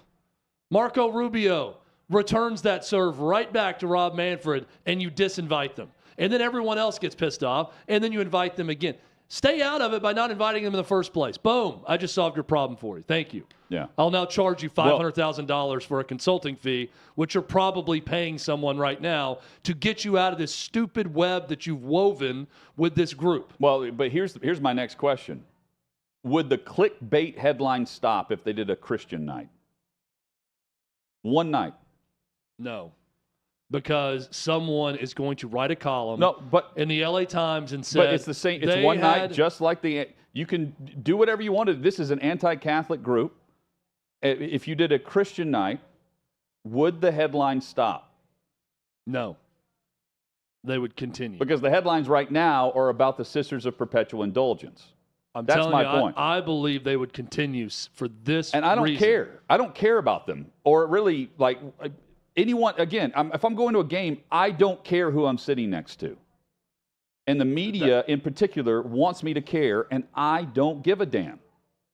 Marco Rubio returns that serve right back to Rob Manfred, and you disinvite them. And then everyone else gets pissed off, and then you invite them again. Stay out of it by not inviting them in the first place. Boom. I just solved your problem for you. Thank you. Yeah. I'll now charge you $500,000 for a consulting fee, which you're probably paying someone right now to get you out of this stupid web that you've woven with this group. Well, but here's my next question. Would the clickbait headline stop if they did a Christian night? One night. No. Because someone is going to write a column in the LA Times and say, but it's the same. It's one night, just like you can do whatever you wanted. This is an anti-Catholic group. If you did a Christian night, would the headline stop? No. They would continue. Because the headlines right now are about the Sisters of Perpetual Indulgence. That's my point. I believe they would continue for this and I don't reason. care. I don't care about them. Or really, like, anyone, again, if I'm going to a game, I don't care who I'm sitting next to. And the media in particular wants me to care, and I don't give a damn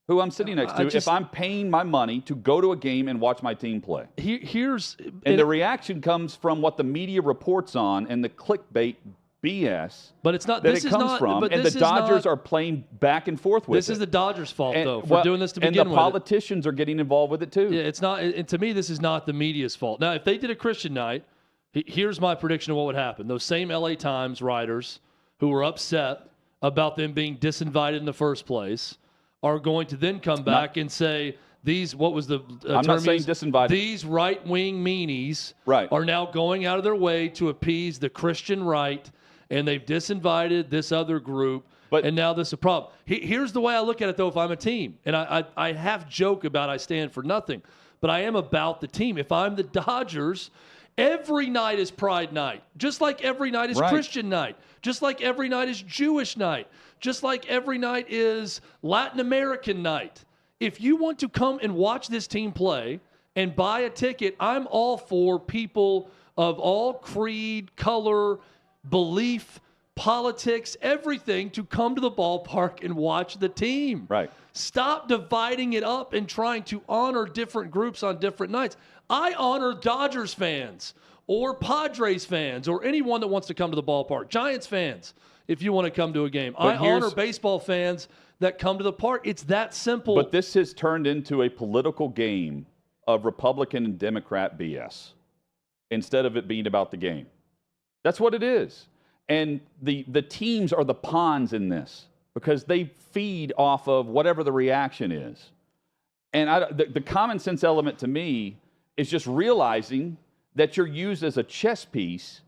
who I'm sitting next to if I'm paying my money to go to a game and watch my team play. And the reaction comes from what the media reports on and the clickbait BS but it's not, that this it is comes not, from, but and this the is Dodgers not, are playing back and forth with this it. is the Dodgers' fault, though, for doing this to begin with. And the politicians are getting involved with it, too. Yeah, it's not, and to me, this is not the media's fault. Now, if they did a Christian night, here's my prediction of what would happen. Those same LA Times writers who were upset about them being disinvited in the first place are going to then come back and say, these, what was the I'm term not saying used? disinvited. These right-wing meanies are now going out of their way to appease the Christian right, and they've disinvited this other group, and now this is a problem. Here's the way I look at it, though, if I'm a team. And I half joke about I stand for nothing, but I am about the team. If I'm the Dodgers, every night is Pride Night, just like every night is Christian night, just like every night is Jewish night, just like every night is Latin American night. If you want to come and watch this team play and buy a ticket, I'm all for people of all creed, color, belief, politics, everything to come to the ballpark and watch the team. Right. Stop dividing it up and trying to honor different groups on different nights. I honor Dodgers fans or Padres fans or anyone that wants to come to the ballpark. Giants fans, if you want to come to a game. I honor baseball fans that come to the park. It's that simple. But this has turned into a political game of Republican and Democrat BS instead of it being about the game. That's what it is. And the teams are the pawns in this because they feed off of whatever the reaction is. And the common sense element to me is just realizing that you're used as a chess piece,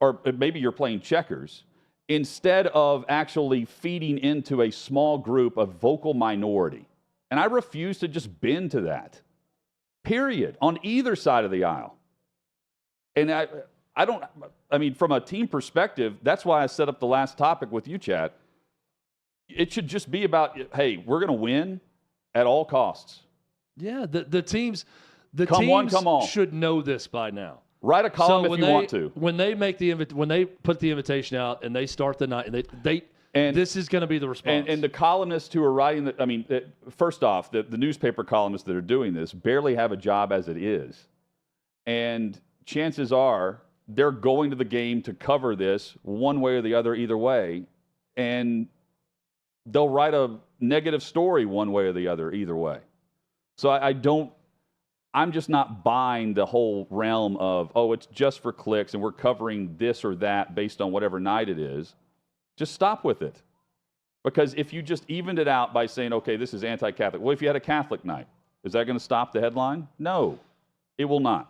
or maybe you're playing checkers, instead of actually feeding into a small group of vocal minority. And I refuse to just bend to that, period, on either side of the aisle. And I mean, from a team perspective, that's why I set up the last topic with you, Chad. It should just be about, hey, we're going to win at all costs. Yeah, the teams should know this by now. Write a column if you want to. When they make when they put the invitation out and they start the night, and this is going to be the response. And the columnists who are writing first off, the newspaper columnists that are doing this barely have a job as it is, and chances are they're going to the game to cover this one way or the other, either way, and they'll write a negative story one way or the other, either way. So I'm just not buying the whole realm of, it's just for clicks and we're covering this or that based on whatever night it is. Just stop with it. Because if you just evened it out by saying, okay, this is anti-Catholic. Well, if you had a Catholic night, is that going to stop the headline? No, it will not.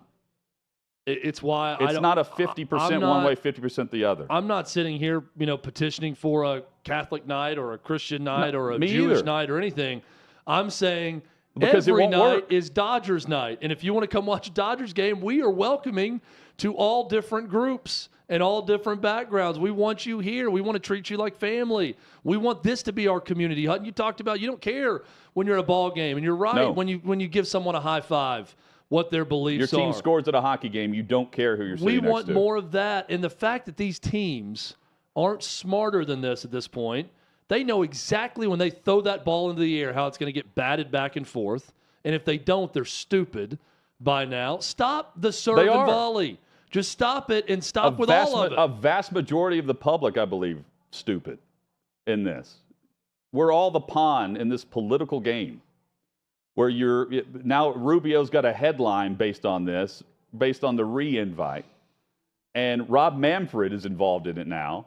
It's why it's not a 50% one way, 50% the other. I'm not sitting here, petitioning for a Catholic night or a Christian night or a Jewish night or anything. I'm saying because every night is Dodgers night. And if you want to come watch a Dodgers game, we are welcoming to all different groups and all different backgrounds. We want you here. We want to treat you like family. We want this to be our community. Hutton, you talked about you don't care when you're at a ball game. And you're right, no. when you give someone a high five, what their beliefs are. Your team scores at a hockey game. You don't care who you're sitting next to. We want more of that. And the fact that these teams aren't smarter than this at this point, they know exactly when they throw that ball into the air how it's going to get batted back and forth. And if they don't, they're stupid by now. Stop the serve and volley. Just stop it and stop with all of it. A vast majority of the public, I believe, stupid in this. we're all the pawn in this political game where now Rubio's got a headline based on this, based on the re-invite. And Rob Manfred is involved in it now.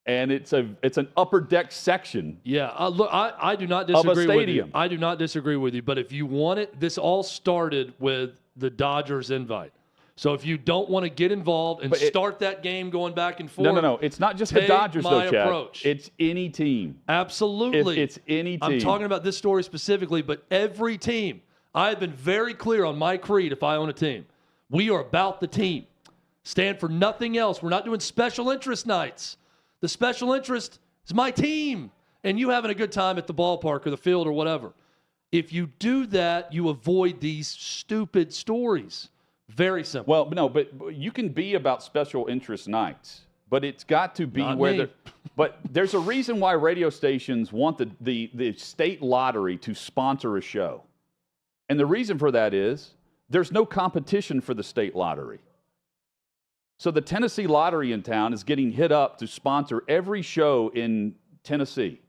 And it's an upper deck section. Yeah, look, I do not disagree of a stadium. with you. I do not disagree with you. But if you want it, this all started with the Dodgers invite. So if you don't want to get involved and start that game going back and forth. No. It's not just the Dodgers, though, Chad. Approach. It's any team. Absolutely. It's any team. I'm talking about this story specifically, but every team. I have been very clear on my creed if I own a team. We are about the team. Stand for nothing else. We're not doing special interest nights. The special interest is my team and you having a good time at the ballpark or the field or whatever. If you do that, you avoid these stupid stories. Very simple. Well, no, but you can be about special interest nights, but it's got to be but there's a reason why radio stations want the state lottery to sponsor a show. And the reason for that is there's no competition for the state lottery. So the Tennessee Lottery in town is getting hit up to sponsor every show in Tennessee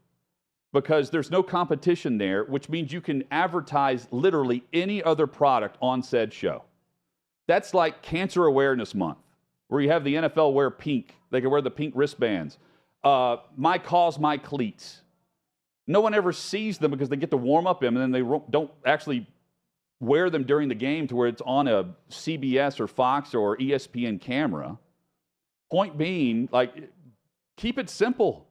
because there's no competition there, which means you can advertise literally any other product on said show. That's like Cancer Awareness Month, where you have the NFL wear pink. They can wear the pink wristbands. My Cause, My Cleats. No one ever sees them because they get to warm up them, and then they don't actually wear them during the game to where it's on a CBS or Fox or ESPN camera. Point being, keep it simple.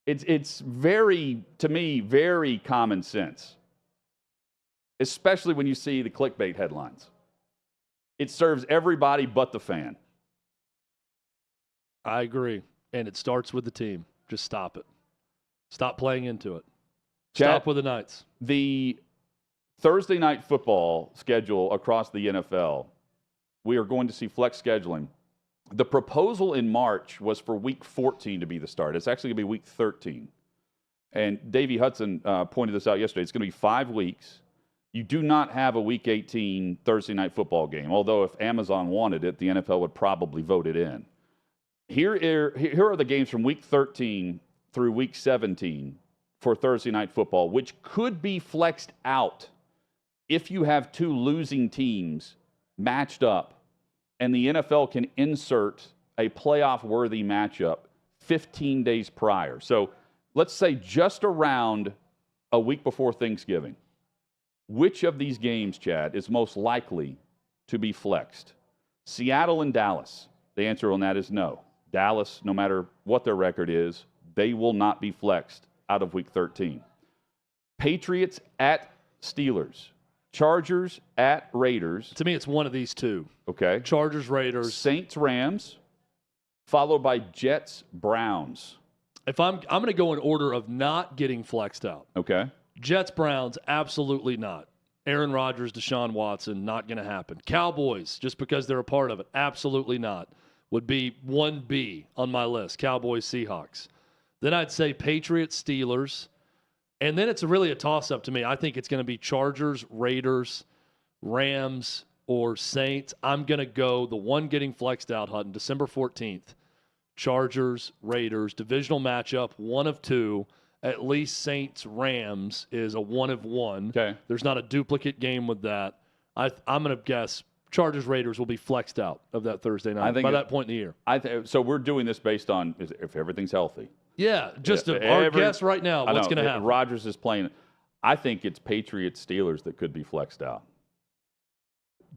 It's very, to me, very common sense, especially when you see the clickbait headlines. It serves everybody but the fan. I agree. And it starts with the team. Just stop it. Stop playing into it. Stop with the Knights. The Thursday night football schedule across the NFL, we are going to see flex scheduling. The proposal in March was for week 14 to be the start. It's actually going to be week 13. And Davey Hudson pointed this out yesterday. It's going to be 5 weeks. You do not have a week 18 Thursday night football game, although if Amazon wanted it, the NFL would probably vote it in. Here are the games from week 13 through week 17 for Thursday night football, which could be flexed out if you have 2 losing teams matched up and the NFL can insert a playoff-worthy matchup 15 days prior. So let's say just around a week before Thanksgiving. Which of these games, Chad, is most likely to be flexed? Seattle and Dallas. The answer on that is no. Dallas, no matter what their record is, they will not be flexed out of week 13. Patriots at Steelers. Chargers at Raiders. To me, it's one of these two. Okay. Chargers, Raiders. Saints, Rams, followed by Jets, Browns. If I'm going to go in order of not getting flexed out. Okay. Jets, Browns, absolutely not. Aaron Rodgers, Deshaun Watson, not going to happen. Cowboys, just because they're a part of it, absolutely not. Would be 1B on my list. Cowboys, Seahawks. Then I'd say Patriots, Steelers. And then it's really a toss-up to me. I think it's going to be Chargers, Raiders, Rams, or Saints. I'm going to go the one getting flexed out, Hutton, December 14th. Chargers, Raiders, divisional matchup, 1 of 2. At least Saints, Rams is a 1 of 1. Okay. There's not a duplicate game with that. I'm going to guess Chargers, Raiders will be flexed out of that Thursday night by that point in the year. So we're doing this based on if everything's healthy. Yeah, just our guess right now, what's going to happen. Rodgers is playing. I think it's Patriots, Steelers that could be flexed out.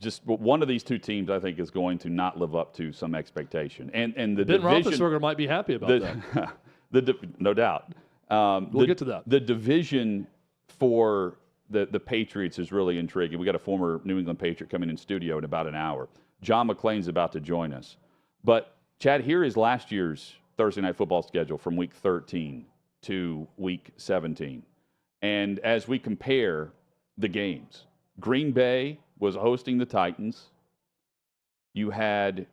Just one of these two teams, I think, is going to not live up to some expectation. And the Ben division, Roethlisberger might be happy about that. No doubt. We'll get to that. The division for the Patriots is really intriguing. We got a former New England Patriot coming in studio in about an hour. John McClain's about to join us. But, Chad, here is last year's Thursday night football schedule from week 13 to week 17. And as we compare the games, Green Bay was hosting the Titans. You had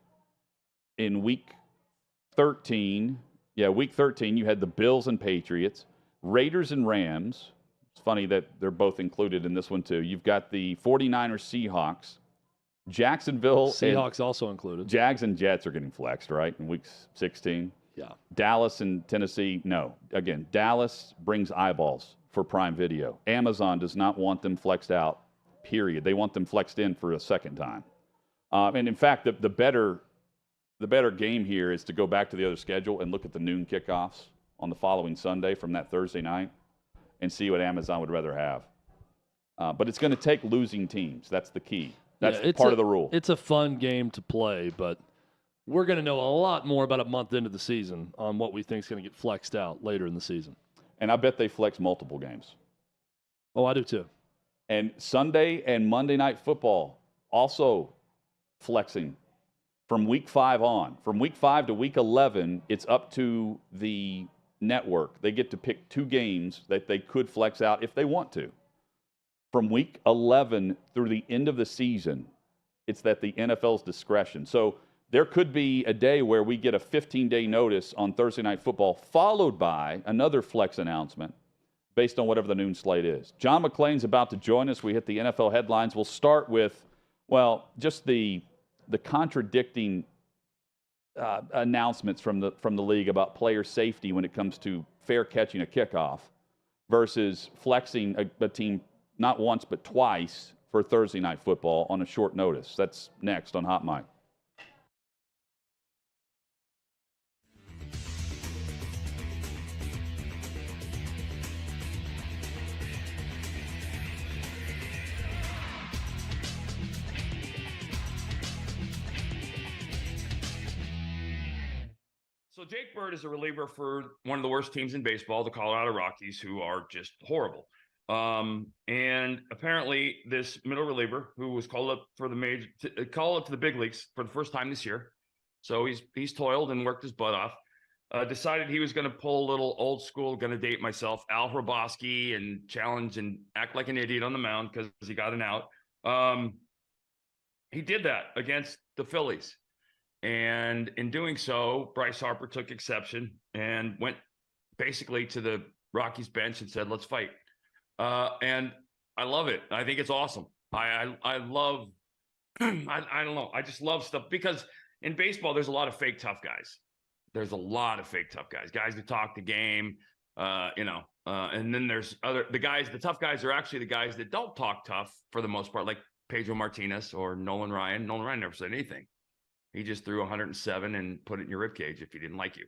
in week 13, you had the Bills and Patriots, Raiders and Rams. It's funny that they're both included in this one too. You've got the 49ers, Seahawks, Jacksonville. Seahawks also included. Jags and Jets are getting flexed, right, in week 16. Yeah. Dallas and Tennessee, no. Again, Dallas brings eyeballs for Prime Video. Amazon does not want them flexed out, period. They want them flexed in for a second time. And in fact, the better game here is to go back to the other schedule and look at the noon kickoffs on the following Sunday from that Thursday night and see what Amazon would rather have. But it's going to take losing teams. That's the key. That's part of the rule. It's a fun game to play, but we're going to know a lot more about a month into the season on what we think is going to get flexed out later in the season. And I bet they flex multiple games. Oh, I do too. And Sunday and Monday Night Football also flexing from week 5 on. From week 5 to week 11, it's up to the network. They get to pick 2 games that they could flex out if they want to. From week 11 through the end of the season, it's at the NFL's discretion. So there could be a day where we get a 15-day notice on Thursday Night Football, followed by another flex announcement based on whatever the noon slate is. John McClain's about to join us. We hit the NFL headlines. We'll start with, well, just the contradicting announcements from the league about player safety when it comes to fair catching a kickoff versus flexing a team not once but twice for Thursday Night Football on a short notice. That's next on Hot Mic. So Jake Bird is a reliever for one of the worst teams in baseball, the Colorado Rockies, who are just horrible. And apparently this middle reliever who was called up for the call up to the big leagues for the first time this year. So he's toiled and worked his butt off. Decided he was going to pull a little old school, going to date myself, Al Hrabosky, and challenge and act like an idiot on the mound because he got an out. He did that against the Phillies. And in doing so, Bryce Harper took exception and went basically to the Rockies bench and said, let's fight. And I love it. I think it's awesome. I love, I don't know. I just love stuff because in baseball, there's a lot of fake tough guys. There's a lot of fake tough guys who talk the game, and then there's the tough guys are actually the guys that don't talk tough for the most part, like Pedro Martinez or Nolan Ryan. Nolan Ryan never said anything. He just threw 107 and put it in your ribcage if he didn't like you.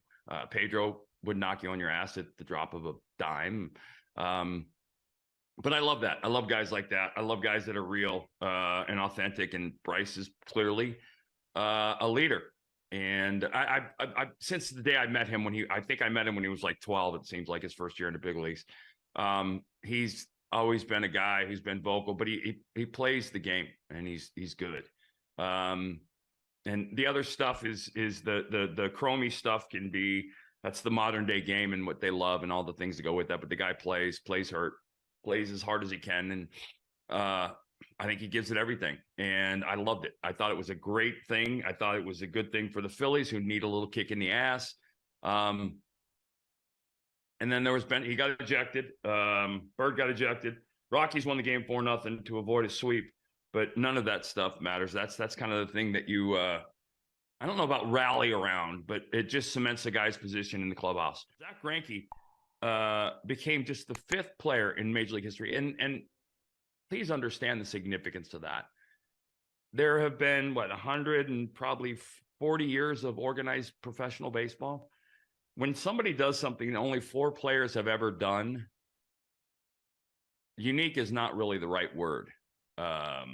Pedro would knock you on your ass at the drop of a dime. But I love that. I love guys like that. I love guys that are real and authentic. And Bryce is clearly a leader. And I since the day I met him I think I met him when he was like 12. It seems like his first year in the big leagues. He's always been a guy who's been vocal, but he plays the game and he's good. And the other stuff is the chromey stuff that's the modern day game and what they love and all the things that go with that. But the guy plays as hard as he can. And I think he gives it everything. And I loved it. I thought it was a great thing. I thought it was a good thing for the Phillies who need a little kick in the ass. And then there was he got ejected. Bird got ejected. Rockies won the game 4-0 to avoid a sweep. But none of that stuff matters. That's kind of the thing that you, I don't know about rally around, but it just cements a guy's position in the clubhouse. Zach Greinke became just the 5th player in Major League history. And please understand the significance of that. There have been, 100 and probably 40 years of organized professional baseball. When somebody does something that only 4 players have ever done, unique is not really the right word. I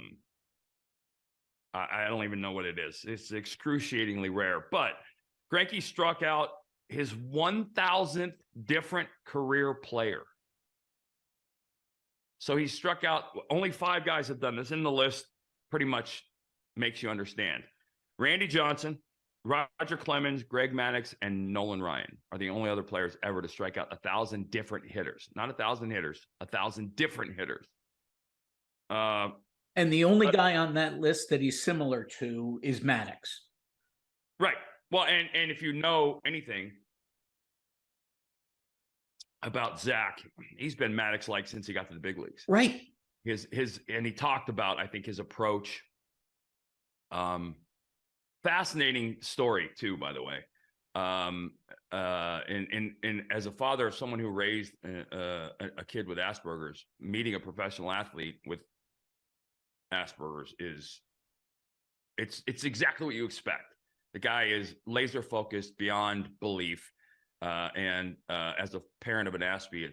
don't even know what it is. It's excruciatingly rare. But Greinke struck out his 1,000th different career player. So he struck out, only 5 guys have done this. In the list pretty much makes you understand. Randy Johnson, Roger Clemens, Greg Maddux, and Nolan Ryan are the only other players ever to strike out 1,000 different hitters. Not 1,000 hitters, 1,000 different hitters. And the only guy on that list that he's similar to is Maddux. Right. Well, and if you know anything about Zach, he's been Maddux-like since he got to the big leagues. Right. And he talked about, I think, his approach. Fascinating story too, by the way. And as a father of someone who raised a kid with Asperger's, meeting a professional athlete with Asperger's it's exactly what you expect. The guy is laser focused beyond belief. And as a parent of an Aspie,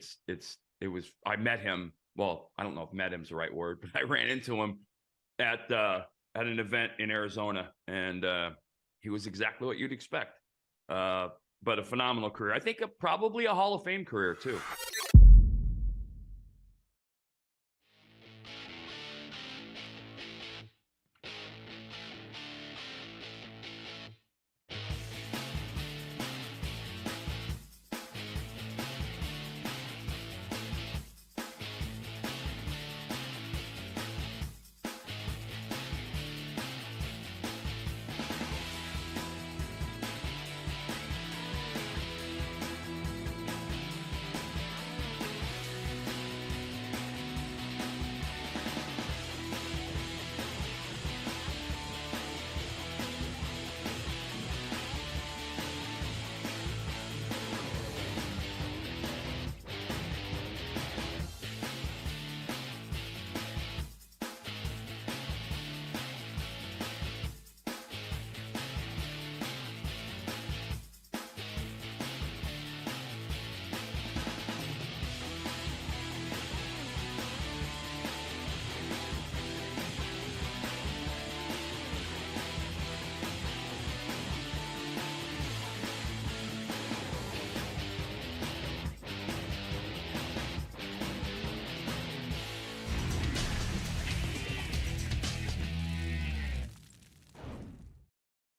I met him. Well, I don't know if met him's the right word, but I ran into him at an event in Arizona, and he was exactly what you'd expect. But a phenomenal career. I think probably a Hall of Fame career too.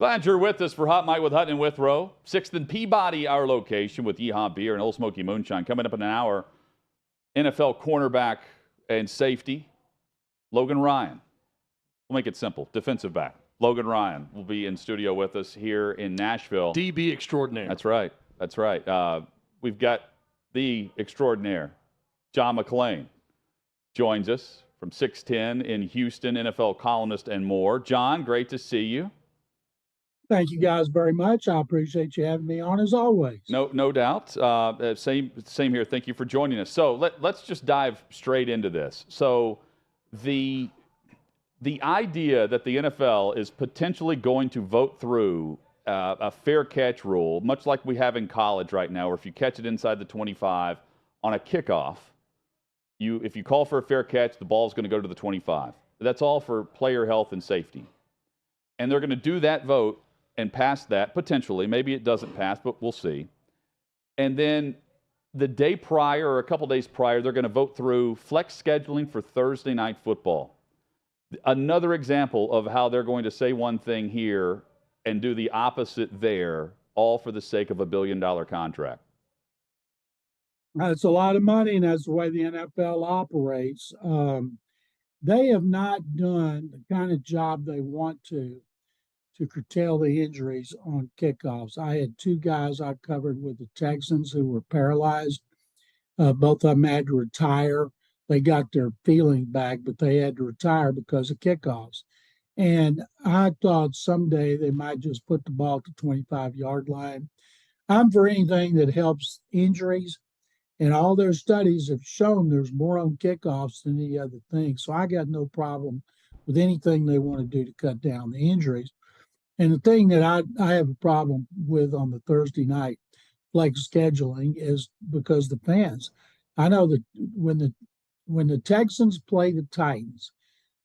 Glad you're with us for Hot Mike with Hutton and Withrow. 6th and Peabody, our location, with Yeehaw Beer and Old Smoky Moonshine. Coming up in an hour, NFL cornerback and safety, Logan Ryan. We'll make it simple. Defensive back. Logan Ryan will be in studio with us here in Nashville. DB extraordinaire. That's right. That's right. We've got the extraordinaire, John McClain, joins us from 610 in Houston, NFL columnist and more. John, great to see you. Thank you guys very much. I appreciate you having me on as always. No doubt. Same here. Thank you for joining us. So let's just dive straight into this. So the idea that the NFL is potentially going to vote through a fair catch rule, much like we have in college right now, where if you catch it inside the 25 on a kickoff, if you call for a fair catch, the ball's going to go to the 25. That's all for player health and safety. And they're going to do that vote and pass that, potentially. Maybe it doesn't pass, but we'll see. And then the day prior or a couple days prior, they're going to vote through flex scheduling for Thursday night football. Another example of how they're going to say one thing here and do the opposite there, all for the sake of $1 billion contract. It's a lot of money, and that's the way the NFL operates. They have not done the kind of job they want to curtail the injuries on kickoffs. I had two guys I covered with the Texans who were paralyzed. Both of them had to retire. They got their feeling back, but they had to retire because of kickoffs. And I thought someday they might just put the ball at the 25-yard line. I'm for anything that helps injuries, and all their studies have shown there's more on kickoffs than any other thing. So I got no problem with anything they want to do to cut down the injuries. And the thing that I have a problem with on the Thursday night flex scheduling is because the fans. I know that when the Texans play the Titans,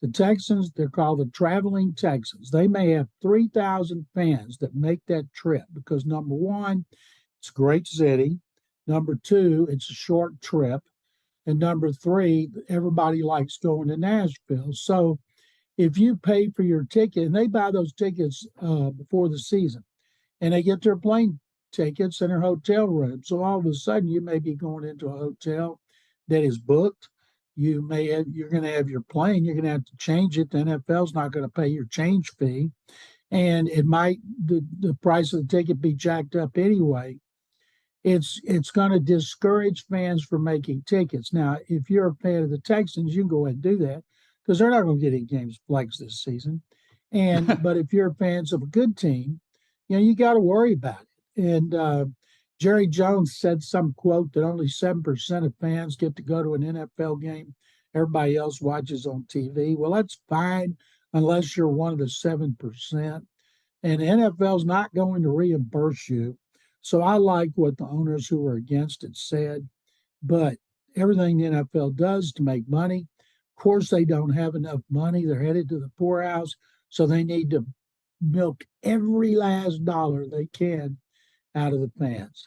they're called the traveling Texans. They may have 3,000 fans that make that trip because, number one, it's a great city. Number two, it's a short trip. And number three, everybody likes going to Nashville. So if you pay for your ticket, and they buy those tickets before the season, and they get their plane tickets and their hotel room. So all of a sudden, you may be going into a hotel that is booked. You're going to have your plane. You're going to have to change it. The NFL's not going to pay your change fee, and it might the price of the ticket be jacked up anyway. It's going to discourage fans from making tickets. Now, if you're a fan of the Texans, you can go ahead and do that, because they're not going to get any games flex this season. But if you're fans of a good team, you got to worry about it. And Jerry Jones said some quote that only 7% of fans get to go to an NFL game. Everybody else watches on TV. Well, that's fine unless you're one of the 7%. And the NFL's not going to reimburse you. So I like what the owners who are against it said. But everything the NFL does to make money, of course, they don't have enough money. They're headed to the poorhouse. So they need to milk every last dollar they can out of the fans.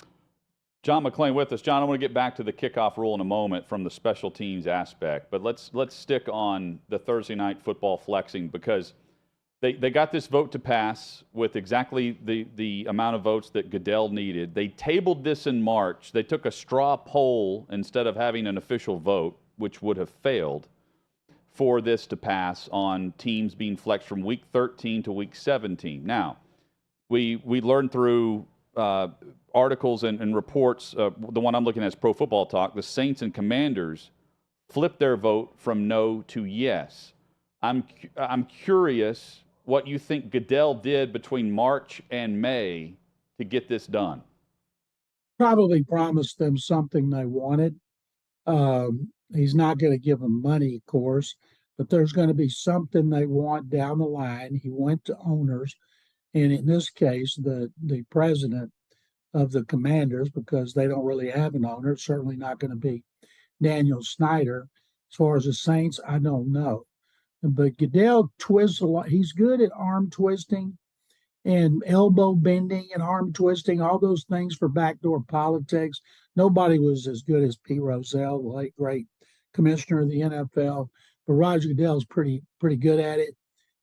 John McClain with us. John, I want to get back to the kickoff rule in a moment from the special teams aspect, but let's stick on the Thursday night football flexing, because they got this vote to pass with exactly the amount of votes that Goodell needed. They tabled this in March. They took a straw poll instead of having an official vote, which would have failed, for this to pass on teams being flexed from week 13 to week 17. Now, we learned through articles and reports, the one I'm looking at is Pro Football Talk, the Saints and Commanders flipped their vote from no to yes. I'm curious what you think Goodell did between March and May to get this done. Probably promised them something they wanted. He's not going to give them money, of course, but there's going to be something they want down the line. He went to owners, and in this case, the president of the Commanders, because they don't really have an owner. It's certainly not going to be Daniel Snyder. As far as the Saints, I don't know. But Goodell twists a lot. He's good at arm twisting and elbow bending and arm twisting, all those things for backdoor politics. Nobody was as good as Pete Rozelle, the late great commissioner of the NFL. But Roger Goodell's pretty good at it.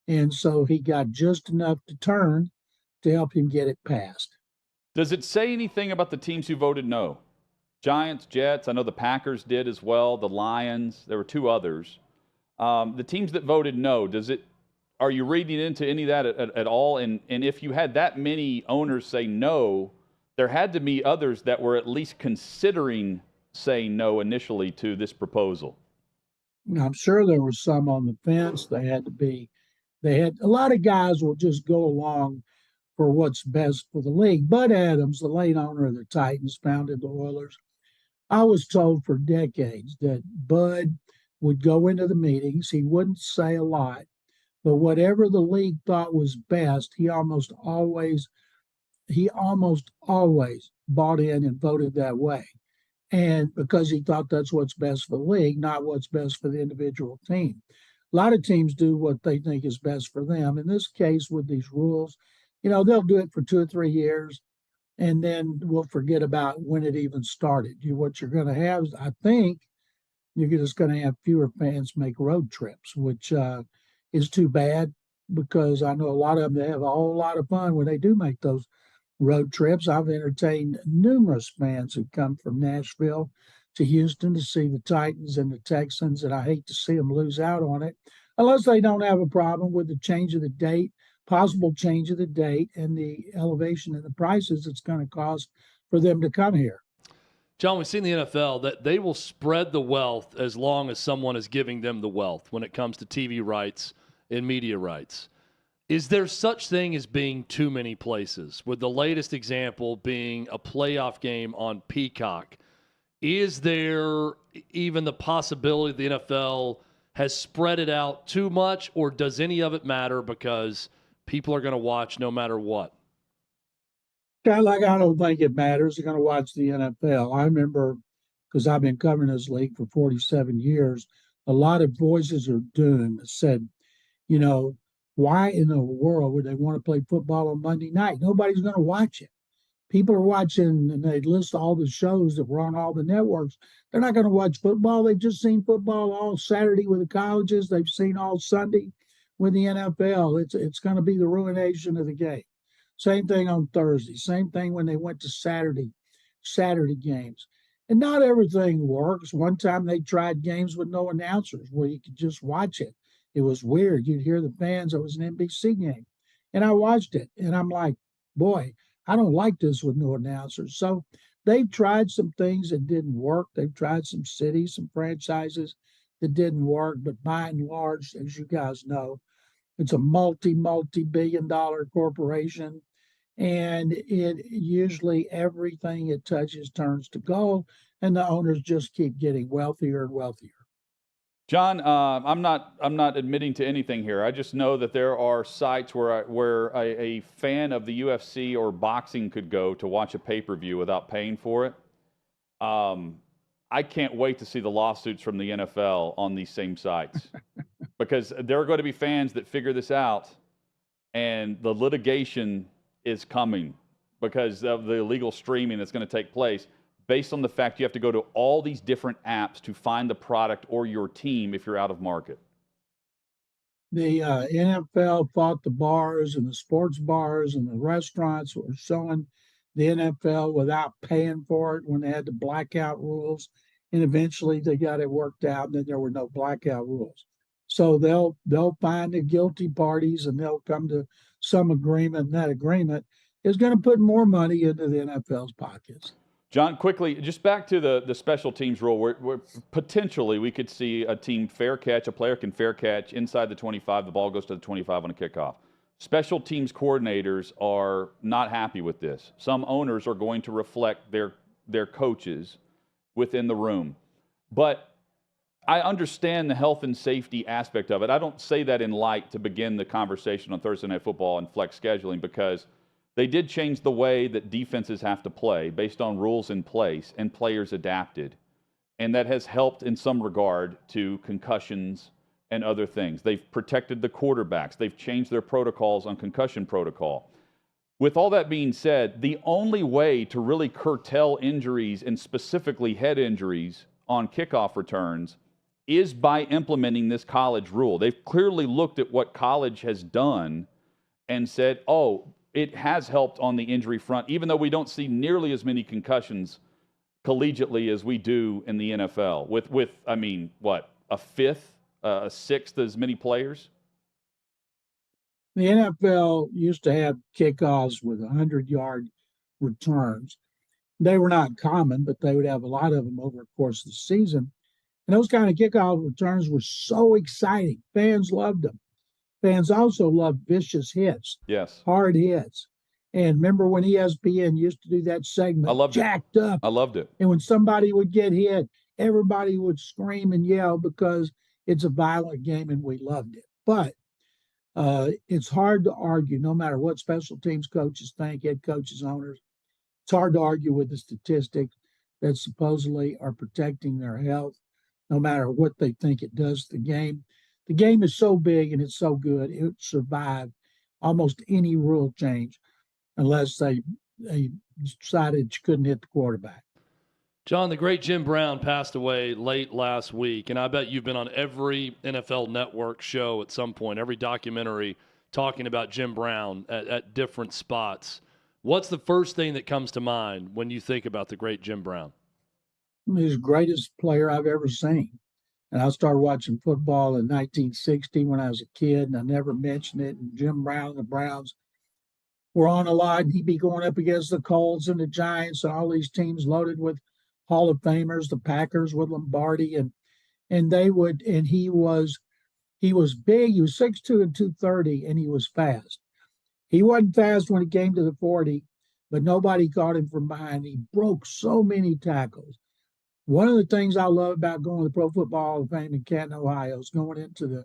And so he got just enough to turn to help him get it passed. Does it say anything about the teams who voted no? Giants, Jets, I know the Packers did as well, the Lions, there were two others. The teams that voted no, are you reading into any of that at all? And if you had that many owners say no, there had to be others that were at least considering saying no initially to this proposal. I'm sure there were some on the fence. They had a lot of guys will just go along for what's best for the league. Bud Adams, the late owner of the Titans, founded the Oilers. I was told for decades that Bud would go into the meetings. He wouldn't say a lot, but whatever the league thought was best, he almost always bought in and voted that way. And because he thought that's what's best for the league, not what's best for the individual team. A lot of teams do what they think is best for them. In this case, with these rules, they'll do it for 2 or 3 years, and then we'll forget about when it even started. What you're going to have is, I think, you're just going to have fewer fans make road trips, which is too bad, because I know a lot of them, they have a whole lot of fun when they do make those road trips. I've entertained numerous fans who come from Nashville to Houston to see the Titans and the Texans, and I hate to see them lose out on it, unless they don't have a problem with the change of the date, possible change of the date, and the elevation in the prices it's going to cost for them to come here. John, we've seen in the NFL that they will spread the wealth as long as someone is giving them the wealth when it comes to TV rights and media rights. Is there such thing as being too many places, with the latest example being a playoff game on Peacock? Is there even the possibility the NFL has spread it out too much, or does any of it matter because people are going to watch no matter what? I don't think it matters. They're going to watch the NFL. I remember, because I've been covering this league for 47 years, a lot of voices are doom that said, why in the world would they want to play football on Monday night? Nobody's going to watch it. People are watching, and they list all the shows that were on all the networks. They're not going to watch football. They've just seen football all Saturday with the colleges. They've seen all Sunday with the NFL. It's going to be the ruination of the game. Same thing on Thursday. Same thing when they went to Saturday games. And not everything works. One time they tried games with no announcers where you could just watch it. It was weird. You'd hear the fans. It was an NBC game. And I watched it. And I'm like, boy, I don't like this with no announcers. So they've tried some things that didn't work. They've tried some cities, some franchises that didn't work. But by and large, as you guys know, it's a multi-billion-dollar corporation. and it usually everything it touches turns to gold, and the owners just keep getting wealthier and wealthier. John, I'm not admitting to anything here. I just know that there are sites where a fan of the UFC or boxing could go to watch a pay-per-view without paying for it. I can't wait to see the lawsuits from the NFL on these same sites because there are going to be fans that figure this out, and the litigation is coming because of the illegal streaming that's going to take place, based on the fact you have to go to all these different apps to find the product or your team if you're out of market. The NFL fought the bars and the sports bars and the restaurants were showing the NFL without paying for it when they had the blackout rules. And eventually they got it worked out, and then there were no blackout rules. So they'll find the guilty parties and they'll come to some agreement, and that agreement is going to put more money into the NFL's pockets. John, quickly, just back to the special teams rule, where potentially we could see a team fair catch, a player can fair catch inside the 25, the ball goes to the 25 on a kickoff. Special teams coordinators are not happy with this. Some owners are going to reflect their coaches within the room. But I understand the health and safety aspect of it. I don't say that in light to begin the conversation on Thursday Night Football and flex scheduling, because they did change the way that defenses have to play based on rules in place, and players adapted. And that has helped in some regard to concussions and other things. They've protected the quarterbacks. They've changed their protocols on concussion protocol. With all that being said, the only way to really curtail injuries, and specifically head injuries on kickoff returns, is by implementing this college rule. They've clearly looked at what college has done and said, oh, it has helped on the injury front, even though we don't see nearly as many concussions collegiately as we do in the NFL. With I mean, what, a fifth, a sixth as many players? The NFL used to have kickoffs with 100-yard returns. They were not common, but they would have a lot of them over the course of the season. And those kind of kickoff returns were so exciting. Fans loved them. Fans also loved vicious hits. Yes. Hard hits. And remember when ESPN used to do that segment? I loved Jacked it. Up. I loved it. And when somebody would get hit, everybody would scream and yell because it's a violent game and we loved it. But it's hard to argue, no matter what special teams coaches think, head coaches, owners, it's hard to argue with the statistics that supposedly are protecting their health, no matter what they think it does to the game. The game is so big and it's so good, it would survive almost any rule change unless they decided you couldn't hit the quarterback. John, the great Jim Brown passed away late last week, and I bet you've been on every NFL Network show at some point, every documentary talking about Jim Brown at different spots. What's the first thing that comes to mind when you think about the great Jim Brown? He's the greatest player I've ever seen. And I started watching football in 1960 when I was a kid, and I never mentioned it. And Jim Brown and the Browns were on a lot, and he'd be going up against the Colts and the Giants and all these teams loaded with Hall of Famers, the Packers with Lombardi, and they would, and he was big. He was 6'2" and 230, and he was fast. He wasn't fast when it came to the 40, but nobody caught him from behind. He broke so many tackles. One of the things I love about going to the Pro Football Hall of Fame in Canton, Ohio, is going into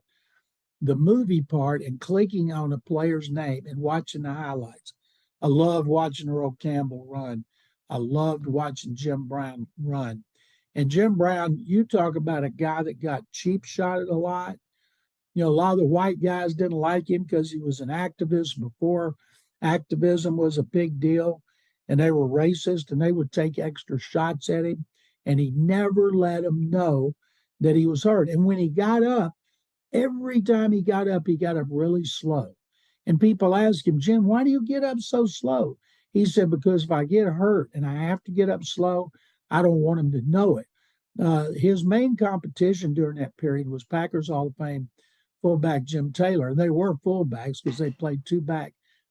the movie part and clicking on a player's name and watching the highlights. I loved watching Earl Campbell run. I loved watching Jim Brown run. And Jim Brown, you talk about a guy that got cheap shotted a lot. You know, a lot of the white guys didn't like him because he was an activist before activism was a big deal, and they were racist, and they would take extra shots at him. And he never let them know that he was hurt. And when he got up, every time he got up really slow. And people asked him, Jim, why do you get up so slow? He said, because if I get hurt and I have to get up slow, I don't want him to know it. His main competition during that period was Packers Hall of Fame fullback Jim Taylor. And they were fullbacks because they played two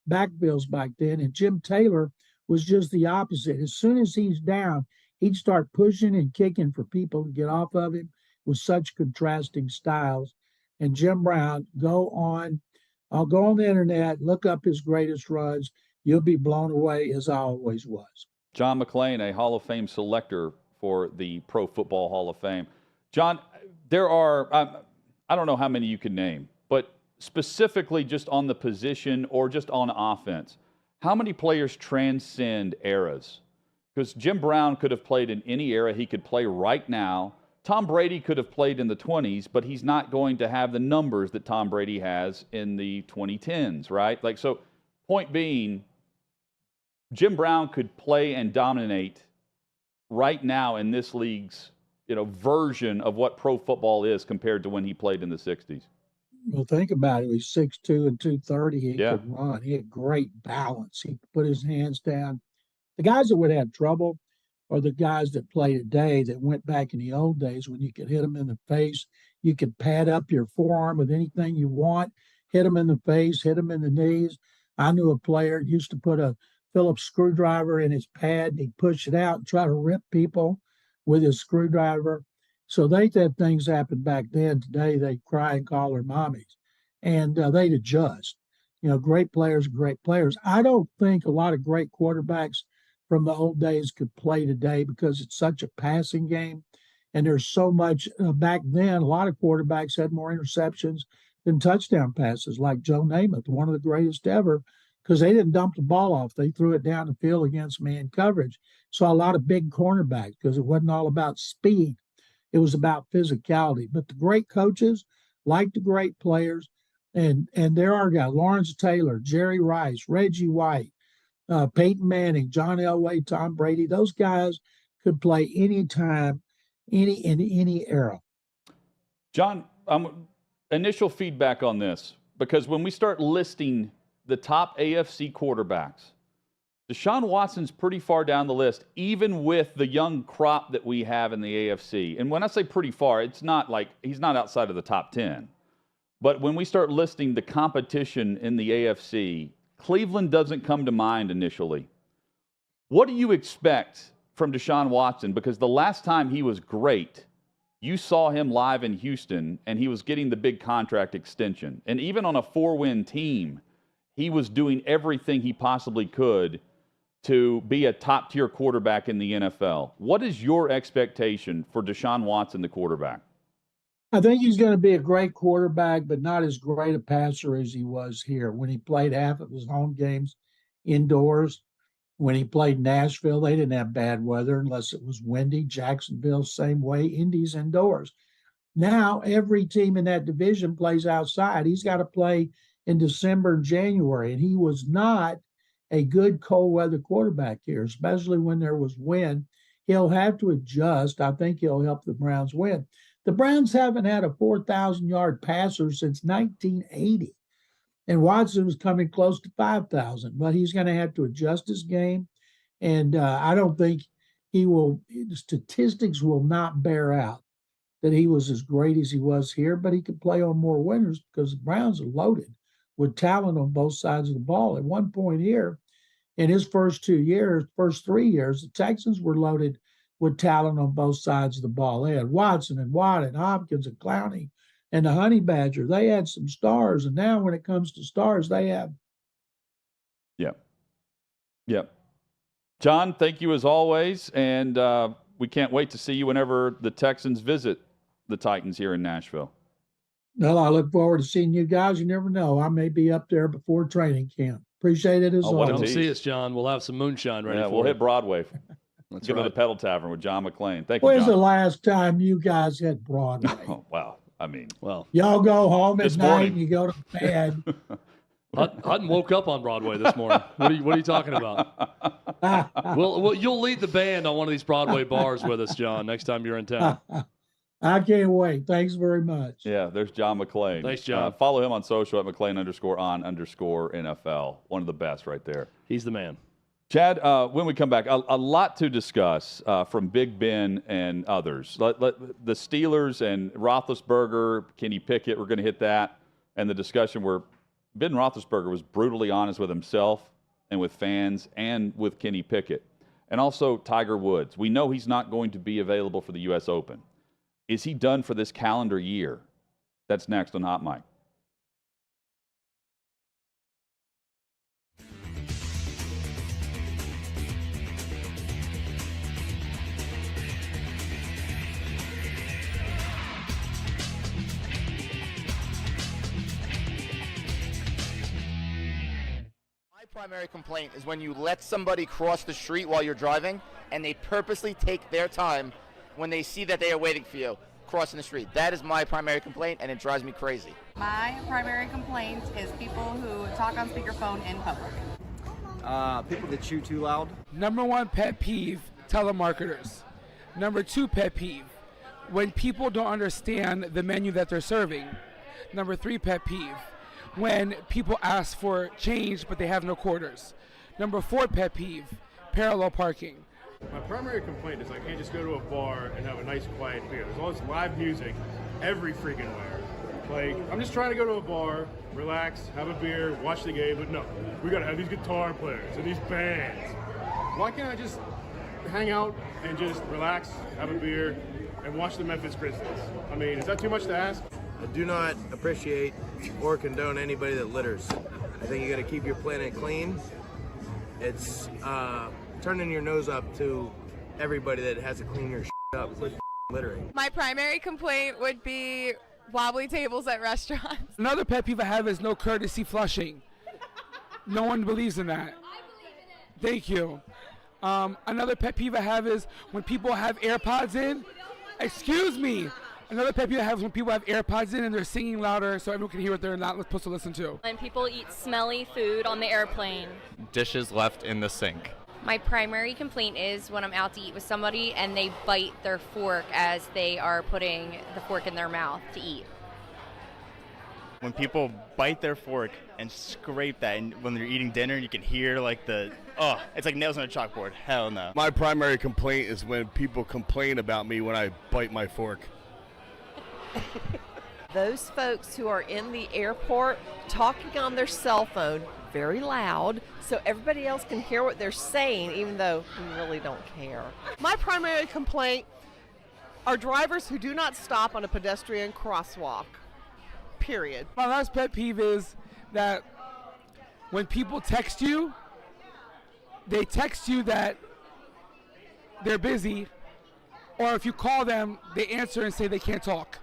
backfields back then. And Jim Taylor was just the opposite. As soon as he's down, he'd start pushing and kicking for people to get off of him with such contrasting styles. And Jim Brown, I'll go on the internet, look up his greatest runs. you'll be blown away as I always was. John McClain, a Hall of Fame selector for the Pro Football Hall of Fame. John, there are, I don't know how many you can name, but specifically just on the position or just on offense, how many players transcend eras? Because Jim Brown could have played in any era he could play right now. Tom Brady could have played in the 20s, but he's not going to have the numbers that Tom Brady has in the 2010s, right? Like, so point being, Jim Brown could play and dominate right now in this league's, version of what pro football is compared to when he played in the 60s. Well, think about it. He's 6'2" and 230. He could run. He had great balance. He could put his hands down. The guys that would have trouble are the guys that play today that went back in the old days when you could hit them in the face. You could pad up your forearm with anything you want, hit them in the face, hit them in the knees. I knew a player used to put a Phillips screwdriver in his pad, and he'd push it out and try to rip people with his screwdriver. So they had things happen back then. Today they cry and call their mommies, and they'd adjust. Great players, great players. I don't think a lot of great quarterbacks from the old days could play today because it's such a passing game, and there's so much. Back then, a lot of quarterbacks had more interceptions than touchdown passes, like Joe Namath, one of the greatest ever, because they didn't dump the ball off. They threw it down the field against man coverage. So a lot of big cornerbacks because it wasn't all about speed. It was about physicality. But the great coaches, like the great players, and there are guys, Lawrence Taylor, Jerry Rice, Reggie White, Peyton Manning, John Elway, Tom Brady, those guys could play any time, in any era. John, initial feedback on this, because when we start listing the top AFC quarterbacks, Deshaun Watson's pretty far down the list, even with the young crop that we have in the AFC. And when I say pretty far, it's not like he's not outside of the top 10. But when we start listing the competition in the AFC, Cleveland doesn't come to mind initially. What do you expect from Deshaun Watson? Because the last time he was great, you saw him live in Houston, and he was getting the big contract extension. And even on a 4-win team, he was doing everything he possibly could to be a top-tier quarterback in the NFL. What is your expectation for Deshaun Watson, the quarterback? I think he's going to be a great quarterback, but not as great a passer as he was here. When he played half of his home games indoors, when he played Nashville, they didn't have bad weather unless it was windy. Jacksonville, same way. Indy's indoors. Now, every team in that division plays outside. He's got to play in December and January, and he was not a good cold weather quarterback here, especially when there was wind. He'll have to adjust. I think he'll help the Browns win. The Browns haven't had a 4,000-yard passer since 1980, and Watson was coming close to 5,000, but he's going to have to adjust his game, and I don't think he will. Statistics will not bear out that he was as great as he was here, but he could play on more winners because the Browns are loaded with talent on both sides of the ball. At one point here, in his first 3 years, the Texans were loaded with talent on both sides of the ball. They had Watson and Watt and Hopkins and Clowney and the Honey Badger. They had some stars, and now when it comes to stars, they have. Yep. John, thank you as always, and we can't wait to see you whenever the Texans visit the Titans here in Nashville. Well, I look forward to seeing you guys. You never know. I may be up there before training camp. Appreciate it as always. Come see us, John. We'll have some moonshine ready for we'll you. hit Broadway. That's Get right. to the Pedal Tavern with John McClain. Thank you, When's John. the last time you guys had Broadway? Oh, wow. I mean, Y'all go home at This night morning. and you go to bed. Hutton woke up on Broadway this morning. What are you talking about? Well, you'll lead the band on one of these Broadway bars with us, John, next time you're in town. I can't wait. Thanks very much. Yeah, there's John McClain. Thanks, John. Follow him on social at McClain_on_NFL. One of the best right there. He's the man. Chad, when we come back, a lot to discuss from Big Ben and others. The Steelers and Roethlisberger, Kenny Pickett, we're going to hit that. And the discussion where Ben Roethlisberger was brutally honest with himself and with fans and with Kenny Pickett. And also Tiger Woods. We know he's not going to be available for the U.S. Open. Is he done for this calendar year? That's next on Hot Mic. primary complaint is when you let somebody cross the street while you're driving and they purposely take their time when they see that they are waiting for you crossing the street. That is my primary complaint, and it drives me crazy. My primary complaint is people who talk on speakerphone in public. People that chew too loud. Number 1 pet peeve, telemarketers. Number 2 pet peeve, when people don't understand the menu that they're serving. Number 3 pet peeve, when people ask for change but they have no quarters. Number 4 pet peeve, parallel parking. My primary complaint is I can't just go to a bar and have a nice quiet beer. There's all this live music every freaking where. Like, I'm just trying to go to a bar, relax, have a beer, watch the game, but no, we gotta have these guitar players and these bands. Why can't I just hang out and just relax, have a beer, and watch the Memphis Grizzlies? I mean, is that too much to ask? I do not appreciate or condone anybody that litters. I think you gotta keep your planet clean. It's turning your nose up to everybody that has to clean your up with littering. My primary complaint would be wobbly tables at restaurants. Another pet peeve I have is no courtesy flushing. No one believes in that. I believe in it. Thank you. Another pet peeve I have is when people have AirPods in. Excuse me. Another pet peeve I have is when people have AirPods in and they're singing louder so everyone can hear what they're not supposed to listen to. And people eat smelly food on the airplane. Dishes left in the sink. My primary complaint is when I'm out to eat with somebody and they bite their fork as they are putting the fork in their mouth to eat. When people bite their fork and scrape that, and when they're eating dinner, you can hear like it's like nails on a chalkboard. Hell no. My primary complaint is when people complain about me when I bite my fork. Those folks who are in the airport talking on their cell phone very loud so everybody else can hear what they're saying even though we really don't care. My primary complaint are drivers who do not stop on a pedestrian crosswalk. Period. My last pet peeve is that when people text you, they text you that they're busy, or if you call them, they answer and say they can't talk.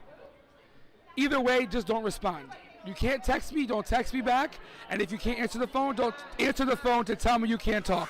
Either way, just don't respond. You can't text me, don't text me back. And if you can't answer the phone, don't answer the phone to tell me you can't talk.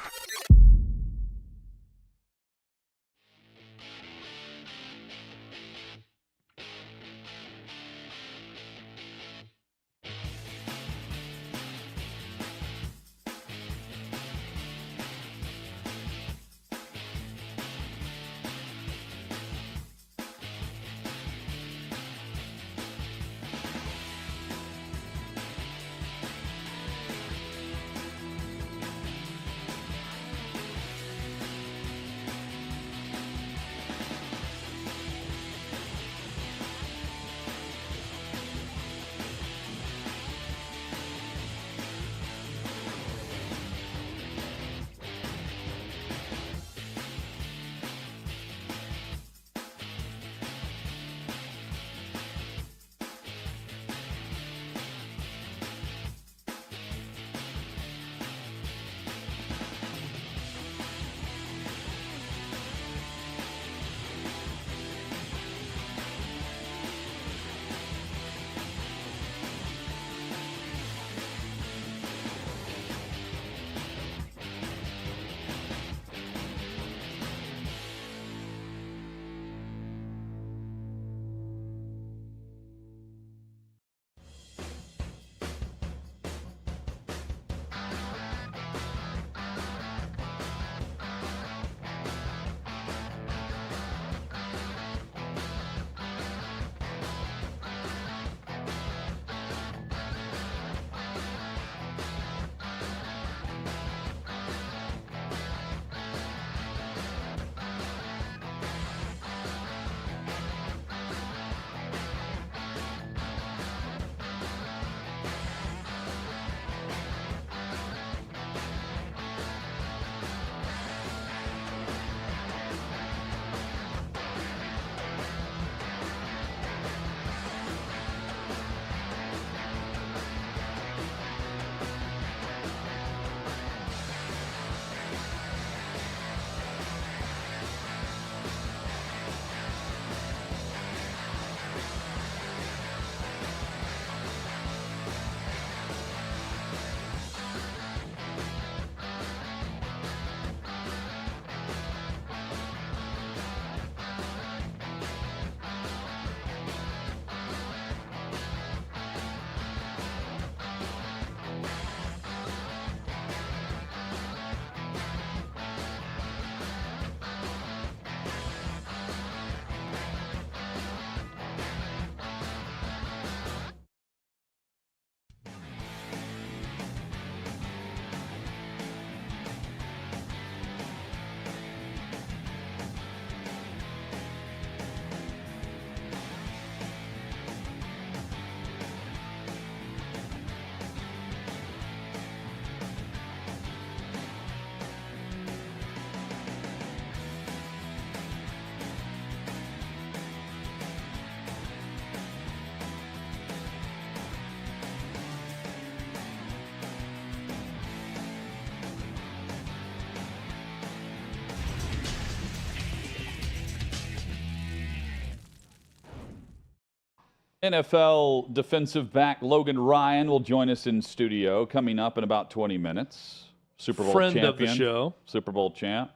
NFL defensive back Logan Ryan will join us in studio coming up in about 20 minutes. Super Bowl friend champion, of the show, Super Bowl champ,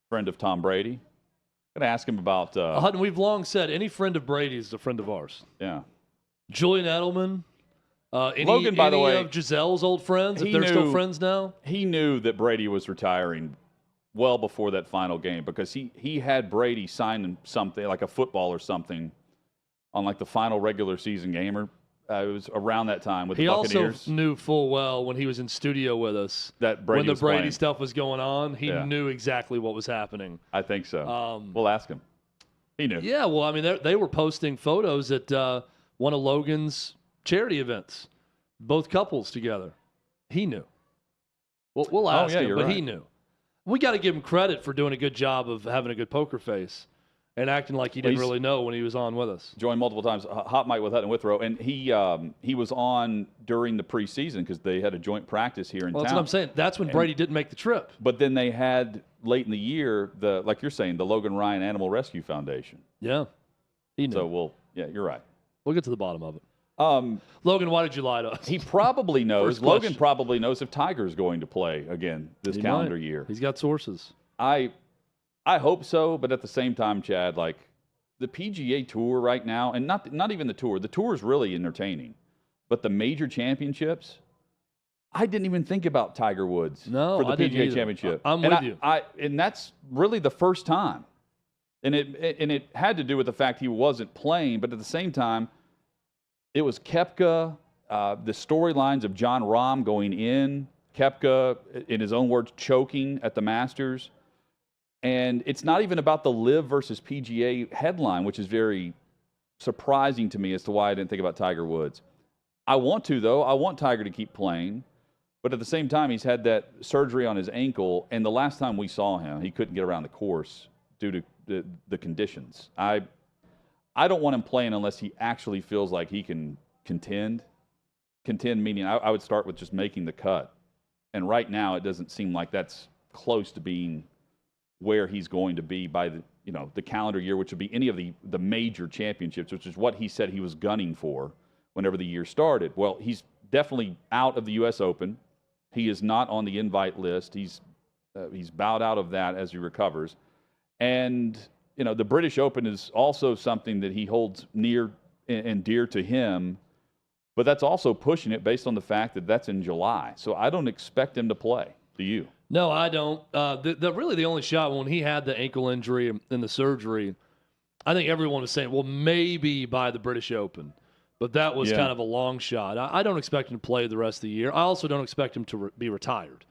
friend of Tom Brady. Going to ask him about. Hutton, we've long said any friend of Brady's is a friend of ours. Yeah. Julian Edelman. Logan, by the way, of Giselle's old friends, if they're still friends now. He knew that Brady was retiring well before that final game because he had Brady sign something like a football or something on like the final regular season game, or it was around that time with the Buccaneers. Also knew full well when he was in studio with us that Brady when the was Brady playing. stuff was going on. He knew exactly what was happening. I think so. We'll ask him. He knew. Yeah, well, I mean, they were posting photos at one of Logan's charity events, both couples together. He knew. We'll ask him, but he knew. We got to give him credit for doing a good job of having a good poker face and acting like he didn't really know when he was on with us. Joined multiple times, Hot Mike with Hutton and Withrow, and he was on during the preseason because they had a joint practice here in town. That's what I'm saying. That's when Brady didn't make the trip. But then they had, late in the year, like you're saying, the Logan Ryan Animal Rescue Foundation. Yeah. He knew. So you're right. We'll get to the bottom of it. Logan, why did you lie to us? He probably knows. Logan probably knows if Tiger's going to play again this calendar year. He's got sources. I hope so, but at the same time, Chad, like the PGA Tour right now, and not even the Tour. The Tour is really entertaining, but the major championships, I didn't even think about Tiger Woods for the PGA Championship. I'm with you. And that's really the first time, and it had to do with the fact he wasn't playing, but at the same time, it was Koepka, the storylines of John Rahm going in, Koepka, in his own words, choking at the Masters. And it's not even about the LIV versus PGA headline, which is very surprising to me as to why I didn't think about Tiger Woods. I want to, though. I want Tiger to keep playing. But at the same time, he's had that surgery on his ankle. And the last time we saw him, he couldn't get around the course due to the conditions. I don't want him playing unless he actually feels like he can contend. Contend meaning I would start with just making the cut. And right now, it doesn't seem like that's close to being where he's going to be by the calendar year, which would be any of the major championships, which is what he said he was gunning for whenever the year started. Well, he's definitely out of the U.S. Open. He is not on the invite list. He's bowed out of that as he recovers. And the British Open is also something that he holds near and dear to him, but that's also pushing it based on the fact that that's in July. So I don't expect him to play. Do you? No, I don't. Really the only shot when he had the ankle injury and the surgery, I think everyone was saying, well, maybe by the British Open. But that was kind of a long shot. I don't expect him to play the rest of the year. I also don't expect him to be retired.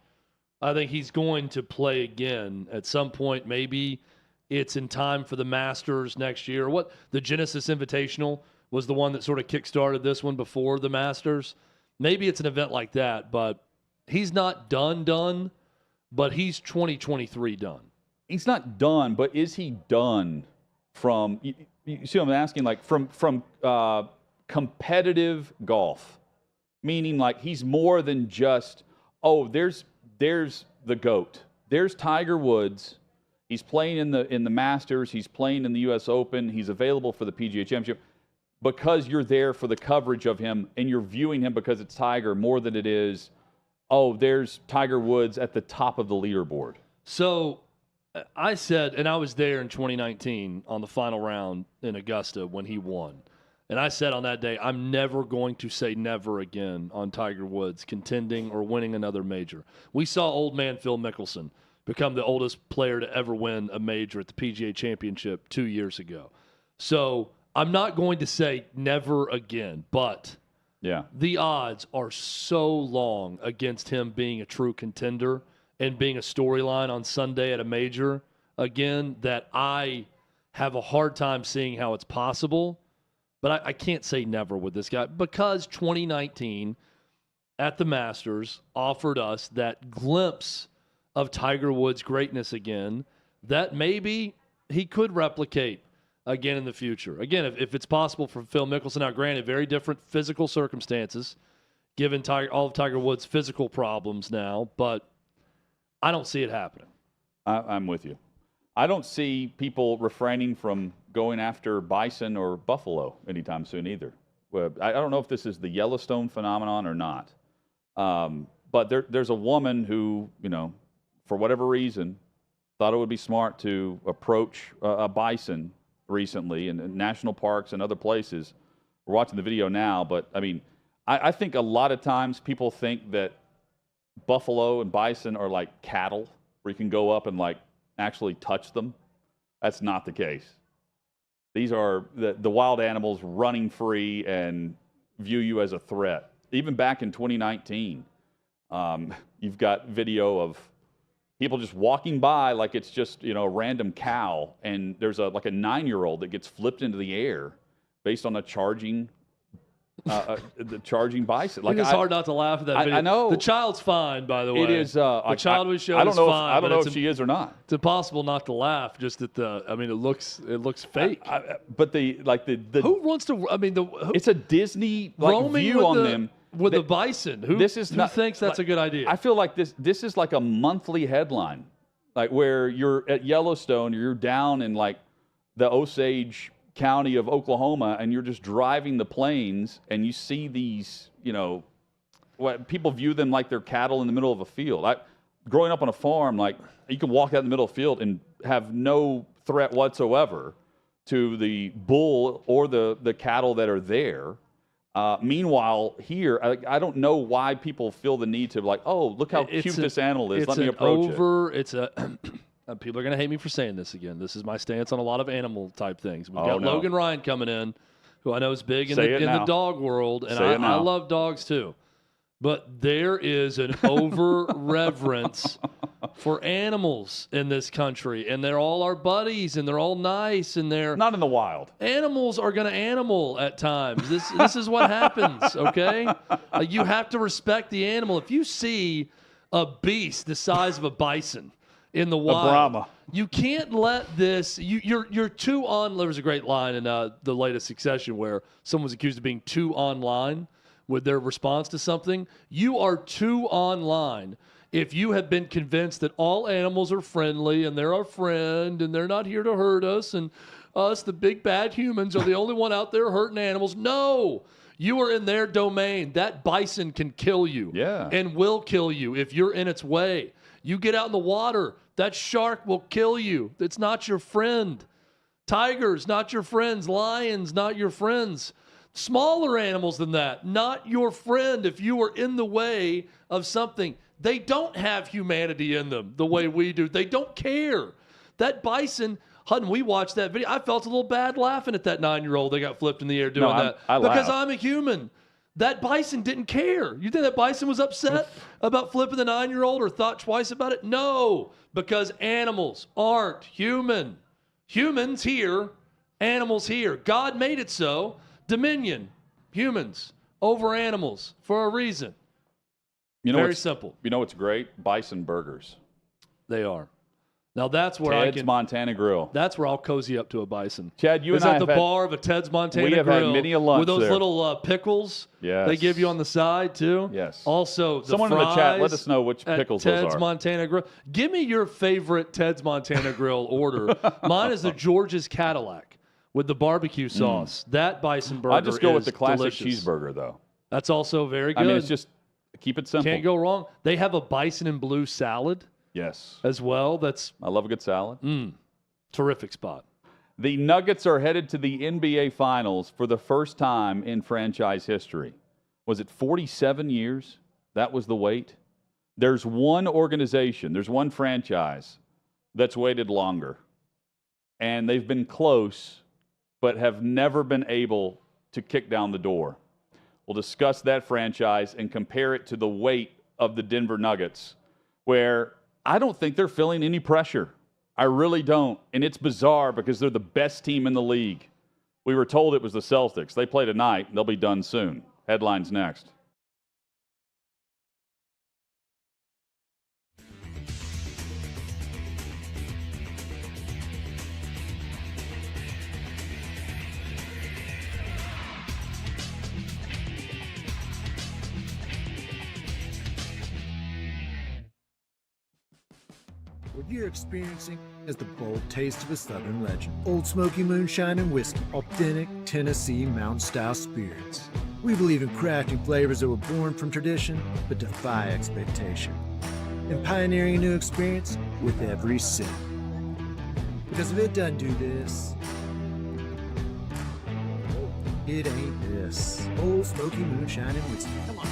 I think he's going to play again at some point. Maybe it's in time for the Masters next year. The Genesis Invitational was the one that sort of kickstarted this one before the Masters. Maybe it's an event like that, but he's not done, but he's 2023 done. He's not done, but is he done from, you see what I'm asking, like from competitive golf? Meaning like he's more than just, there's the GOAT. There's Tiger Woods. He's playing in the Masters. He's playing in the U.S. Open. He's available for the PGA Championship. Because you're there for the coverage of him and you're viewing him because it's Tiger more than it is, there's Tiger Woods at the top of the leaderboard. So I said, and I was there in 2019 on the final round in Augusta when he won. And I said on that day, I'm never going to say never again on Tiger Woods contending or winning another major. We saw old man Phil Mickelson become the oldest player to ever win a major at the PGA Championship 2 years ago. So I'm not going to say never again, but the odds are so long against him being a true contender and being a storyline on Sunday at a major again that I have a hard time seeing how it's possible. But I can't say never with this guy because 2019 at the Masters offered us that glimpse of Tiger Woods' greatness again that maybe he could replicate again in the future. Again, if it's possible for Phil Mickelson, now granted, very different physical circumstances, given all of Tiger Woods' physical problems now, but I don't see it happening. I'm with you. I don't see people refraining from going after Bison or Buffalo anytime soon either. I don't know if this is the Yellowstone phenomenon or not, but there's a woman who, for whatever reason, thought it would be smart to approach a bison recently in national parks and other places. We're watching the video now, but I mean, I think a lot of times people think that buffalo and bison are like cattle, where you can go up and like actually touch them. That's not the case. These are the wild animals running free and view you as a threat. Even back in 2019, you've got video of people just walking by like it's just, a random cow, and there's like a 9-year-old that gets flipped into the air based on a charging the charging bison. Like, it's hard not to laugh at that video. I know. The child's fine, by the way. It is. The child we showed I don't is know fine. I don't know if she is or not. It's impossible not to laugh. Just at it looks fake. But the who wants to? It's a Disney view on them with the bison. Who thinks that's a good idea? I feel like this is like a monthly headline, like where you're at Yellowstone, you're down in like the Osage County of Oklahoma, and you're just driving the plains, and you see these, what people view them like they're cattle in the middle of a field. Growing up on a farm, like you can walk out in the middle of the field and have no threat whatsoever to the bull or the cattle that are there. Meanwhile, here, I don't know why people feel the need to look how cute this animal is. Let me approach it. People are going to hate me for saying this again. This is my stance on a lot of animal type things. We've got Logan Ryan coming in, who I know is big in the dog world, and I love dogs too. But there is an over-reverence for animals in this country, and they're all our buddies, and they're all nice, and they're not in the wild. Animals are going to animal at times. This is what happens, okay? You have to respect the animal. If you see a beast the size of a bison in the wild, Brahma, you can't let this. You're too on. There was a great line in the latest Succession where someone was accused of being too online with their response to something. You are too online if you have been convinced that all animals are friendly and they're our friend and they're not here to hurt us, and us, the big bad humans, are the only one out there hurting animals. No, you are in their domain. That bison can kill you, and will kill you if you're in its way. You get out in the water, that shark will kill you. It's not your friend. Tigers, not your friends. Lions, not your friends. Smaller animals than that, not your friend if you are in the way of something. They don't have humanity in them the way we do. They don't care. That bison, Hutton, we watched that video. I felt a little bad laughing at that 9-year-old that got flipped in the air doing that. Because I'm a human. That bison didn't care. You think that bison was upset about flipping the 9-year-old or thought twice about it? No, because animals aren't human. Humans here, animals here. God made it so. Dominion, humans over animals for a reason. Very simple. You know what's great? Bison burgers. They are. Now that's where Ted's Montana Grill. That's where I'll cozy up to a bison. Chad, you and I at the bar of a Ted's Montana Grill. We have had many a lunch with those there. little pickles. Yes. They give you on the side too. Yes. Also, someone in the chat, let us know which pickles those are. Ted's Montana Grill. Give me your favorite Ted's Montana Grill order. Mine is the George's Cadillac with the barbecue sauce. That bison burger. I just go with the classic delicious. cheeseburger though. That's also very good. I mean, it's just keep it simple. Can't go wrong. They have a bison and blue salad. Yes. As well. I love a good salad. Terrific spot. The Nuggets are headed to the NBA Finals for the first time in franchise history. Was it 47 years? That was the wait. There's one organization, there's one franchise that's waited longer. And they've been close, but have never been able to kick down the door. We'll discuss that franchise and compare it to the wait of the Denver Nuggets, where I don't think they're feeling any pressure. I really don't. And it's bizarre because they're the best team in the league. We were told it was the Celtics. They play tonight. They'll be done soon. Headlines next. What you're experiencing is the bold taste of a Southern legend. Old Smoky Moonshine and Whiskey, authentic Tennessee mountain-style spirits. We believe in crafting flavors that were born from tradition but defy expectation, and pioneering a new experience with every sip. Because if it doesn't do this, it ain't this. Old Smoky Moonshine and Whiskey. Come on.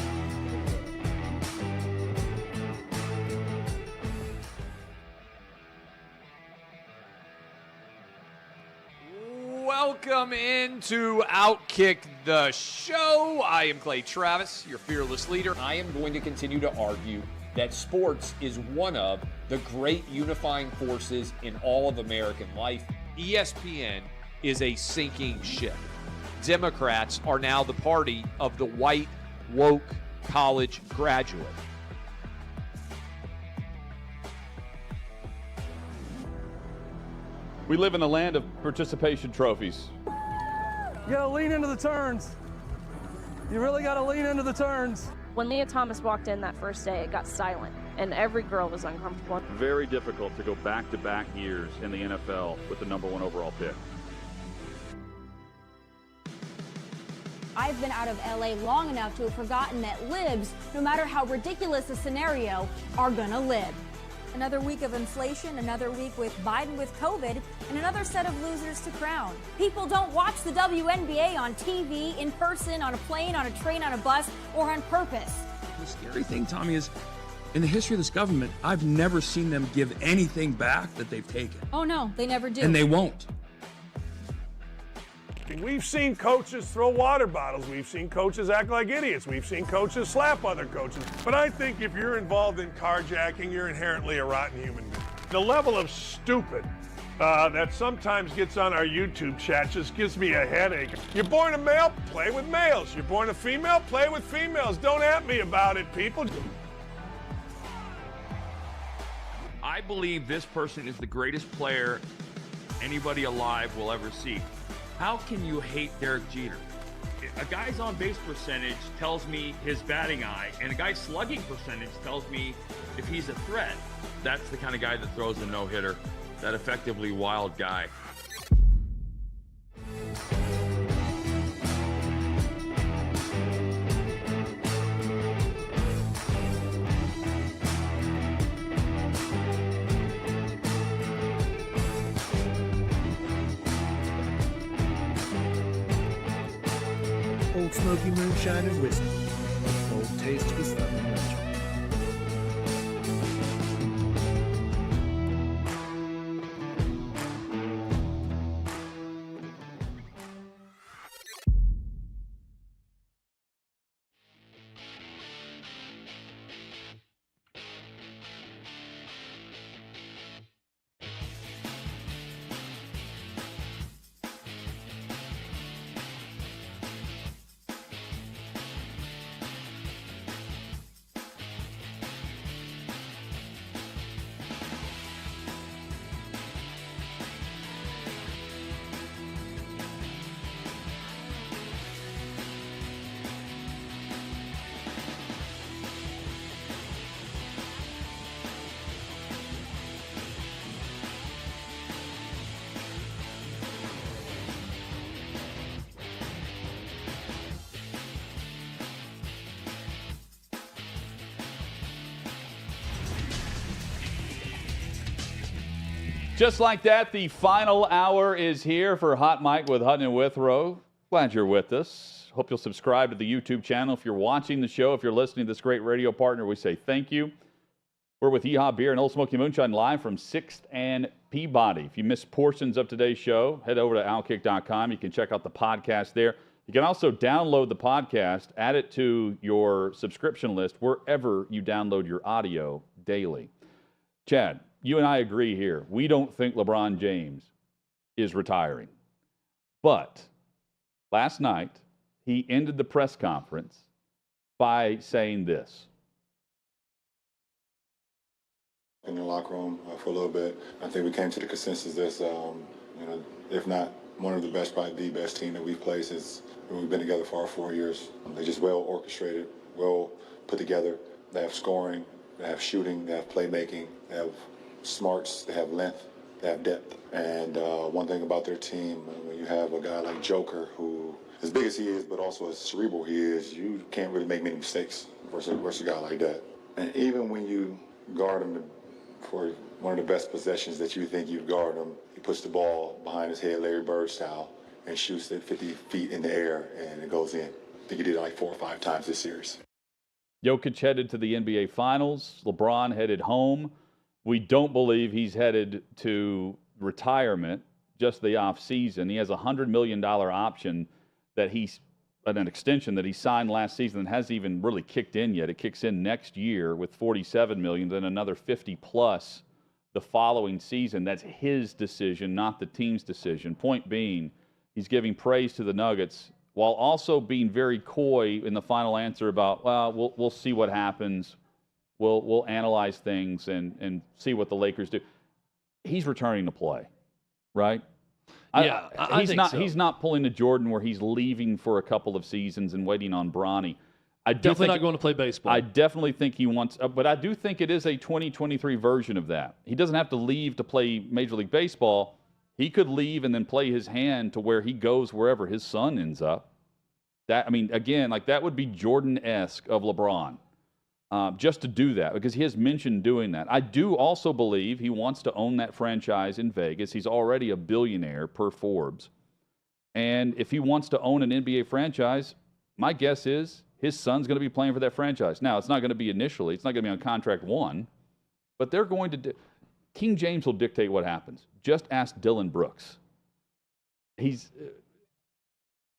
Welcome into OutKick the show. I am Clay Travis, your fearless leader. I am going to continue to argue that sports is one of the great unifying forces in all of American life. ESPN is a sinking ship. Democrats are now the party of the white, woke college graduate. We live in a land of participation trophies. You gotta lean into the turns. You really gotta lean into the turns. When Leah Thomas walked in that first day, it got silent, and every girl was uncomfortable. Very difficult to go back-to-back years in the NFL with the #1 overall pick. I've been out of LA long enough to have forgotten that libs, no matter how ridiculous the scenario, are gonna live. Another week of inflation, another week with Biden with COVID, and another set of losers to crown. People don't watch the WNBA on TV, in person, on a plane, on a train, on a bus, or on purpose. The scary thing, Tommy, is in the history of this government, I've never seen them give anything back that they've taken. Oh no, they never do. And they won't. We've seen coaches throw water bottles. We've seen coaches act like idiots. We've seen coaches slap other coaches. But I think if you're involved in carjacking, you're inherently a rotten human being. The level of stupid that sometimes gets on our YouTube chat just gives me a headache. You're born a male, play with males. You're born a female, play with females. Don't at me about it, people. I believe this person is the greatest player anybody alive will ever see. How can you hate Derek Jeter? A guy's on-base percentage tells me his batting eye, and a guy's slugging percentage tells me if he's a threat. That's the kind of guy that throws a no-hitter, that effectively wild guy. Old Smoky Moonshine and Whiskey, a bold taste of a Southern legend. Just like that, the final hour is here for Hot Mic with Hutton and Withrow. Glad you're with us. Hope you'll subscribe to the YouTube channel. If you're watching the show, if you're listening to this great radio partner, we say thank you. We're with Yeehaw Beer and Old Smoky Moonshine live from 6th and Peabody. If you missed portions of today's show, head over to OutKick.com. You can check out the podcast there. You can also download the podcast, add it to your subscription list wherever you download your audio daily. Chad, you and I agree here. We don't think LeBron James is retiring. But last night, he ended the press conference by saying this. In the locker room for a little bit, I think we came to the consensus that's, if not one of the best, probably the best team that we've played since we've been together for our 4 years. They're just well orchestrated, well put together. They have scoring, they have shooting, they have playmaking, they have smarts, they have length, they have depth. And one thing about their team, when you have a guy like Joker, who, as big as he is, but also as cerebral he is, you can't really make many mistakes versus a guy like that. And even when you guard him for one of the best possessions that you think you've guarded him, he puts the ball behind his head, Larry Bird style, and shoots it 50 feet in the air, and it goes in. I think he did it like 4 or 5 times this series. Jokic headed to the NBA Finals. LeBron headed home. We don't believe he's headed to retirement, just the offseason. He has a $100 million option that an extension that he signed last season that hasn't even really kicked in yet. It kicks in next year with $47 million, then another 50 plus the following season. That's his decision, not the team's decision. Point being, he's giving praise to the Nuggets while also being very coy in the final answer about, well, we'll see what happens. We'll analyze things and see what the Lakers do. He's returning to play, right? Yeah, I think so. He's not pulling a Jordan where he's leaving for a couple of seasons and waiting on Bronny. Definitely not going to play baseball. I definitely think he wants, but I do think it is a 2023 version of that. He doesn't have to leave to play Major League Baseball. He could leave and then play his hand to where he goes wherever his son ends up. That, I mean, again, like that would be Jordan-esque of LeBron, just to do that, because he has mentioned doing that. I do also believe he wants to own that franchise in Vegas. He's already a billionaire per Forbes. And if he wants to own an NBA franchise, my guess is his son's going to be playing for that franchise. Now, it's not going to be initially. It's not going to be on contract 1. But they're going to King James will dictate what happens. Just ask Dylan Brooks.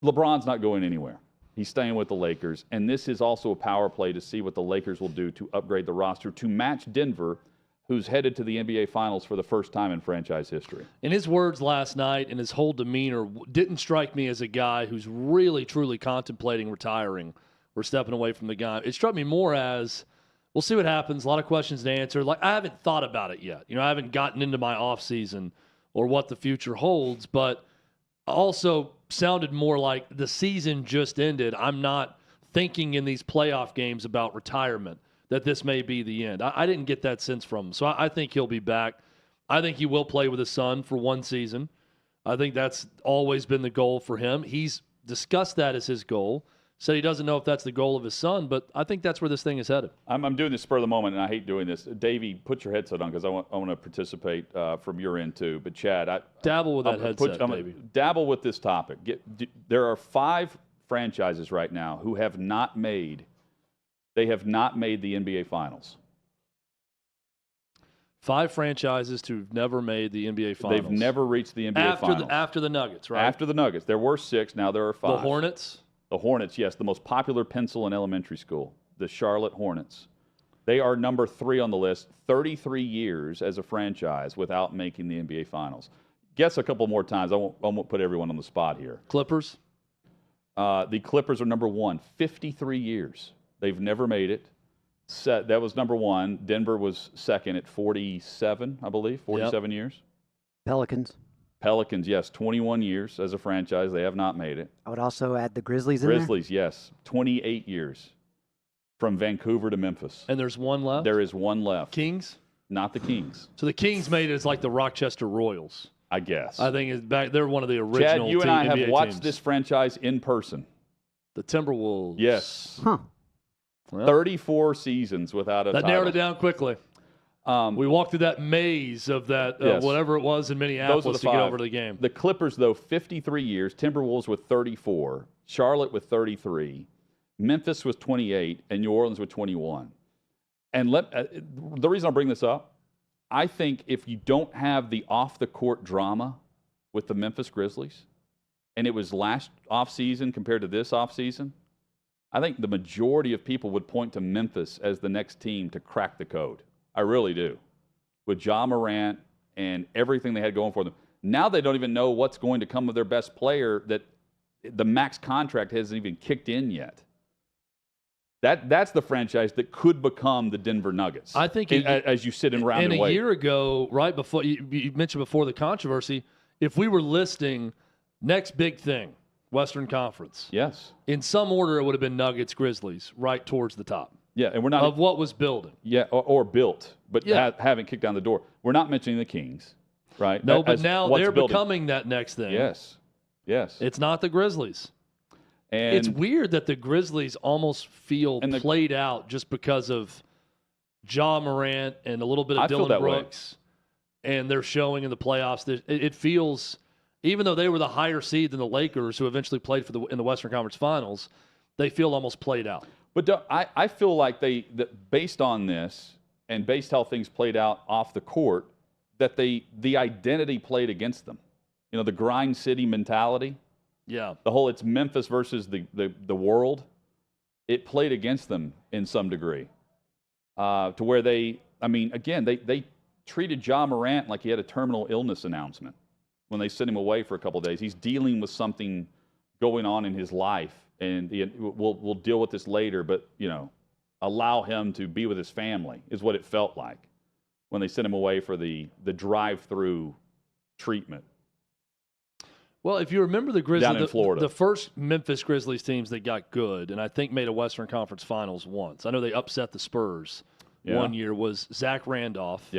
LeBron's not going anywhere. He's staying with the Lakers. And this is also a power play to see what the Lakers will do to upgrade the roster to match Denver, who's headed to the NBA Finals for the first time in franchise history. In his words last night and his whole demeanor didn't strike me as a guy who's really, truly contemplating retiring or stepping away from the game. It struck me more as, we'll see what happens. A lot of questions to answer. Like, I haven't thought about it yet. I haven't gotten into my offseason or what the future holds, but also sounded more like the season just ended. I'm not thinking in these playoff games about retirement, that this may be the end. I didn't get that sense from him. So I think he'll be back. I think he will play with his son for one season. I think that's always been the goal for him. He's discussed that as his goal. Said he doesn't know if that's the goal of his son, but I think that's where this thing is headed. I'm doing this spur of the moment, and I hate doing this. Davey, put your headset on because I want to participate from your end too. But Chad, dabble with that headset, Davey. Dabble with this topic. There are 5 franchises right now who have not made the NBA Finals. 5 franchises who've never made the NBA Finals. They've never reached the NBA Finals. After the Nuggets, right? After the Nuggets. There were 6, now there are 5. The Hornets? The Hornets, yes, the most popular pencil in elementary school, the Charlotte Hornets. They are number 3 on the list, 33 years as a franchise without making the NBA Finals. Guess a couple more times. I won't put everyone on the spot here. Clippers? The Clippers are number 1, 53 years. They've never made it. That was number 1. Denver was second at 47, I believe, 47 years. Pelicans, yes, 21 years as a franchise. They have not made it. I would also add the Grizzlies in there. Grizzlies, yes, 28 years from Vancouver to Memphis. And there's one left? There is one left. Kings? Not the Kings. So the Kings made it as like the Rochester Royals. I guess. I think it's back. They're one of the original Chad, you and I NBA have watched teams. this franchise in person. The Timberwolves. Yes. Huh. Well, 34 seasons without a title. That narrowed it down quickly. We walked through that maze of that, yes. whatever it was in Minneapolis to get over to the game. The Clippers, though, 53 years. Timberwolves with 34. Charlotte with 33. Memphis with 28. And New Orleans with 21. And the reason I bring this up, I think if you don't have the off-the-court drama with the Memphis Grizzlies, and it was last offseason compared to this offseason, I think the majority of people would point to Memphis as the next team to crack the code. I really do. With Ja Morant and everything they had going for them. Now they don't even know what's going to come of their best player, that the max contract hasn't even kicked in yet. That's the franchise that could become the Denver Nuggets. I think as you sit in round and wait. A year ago, right before you mentioned before the controversy, if we were listing next big thing, Western Conference. Yes. In some order, it would have been Nuggets, Grizzlies, right towards the top. Yeah, and we're not of what was building. Yeah, or built, but Yeah. haven't kicked down the door. We're not mentioning the Kings, right? No, but As now what's they're building. becoming that next thing. Yes. It's not the Grizzlies. And it's weird that the Grizzlies almost feel played out just because of Ja Morant and a little bit of I feel Dillon that way. Brooks, and they're showing in the playoffs. It feels, even though they were the higher seed than the Lakers, who eventually played in the Western Conference Finals, they feel almost played out. But I feel like that based on this and based how things played out off the court, that the identity played against them. You know, the grind city mentality. Yeah. The whole it's Memphis versus the world. It played against them in some degree. To where they treated Ja Morant like he had a terminal illness announcement when they sent him away for a couple of days. He's dealing with something going on in his life, and we'll deal with this later, but, you know, allow him to be with his family is what it felt like when they sent him away for the drive-through treatment. Well, if you remember the Grizzlies, Down in Florida. the first Memphis Grizzlies teams that got good, and I think made a Western Conference Finals once. I know they upset the Spurs one year, was Zach Randolph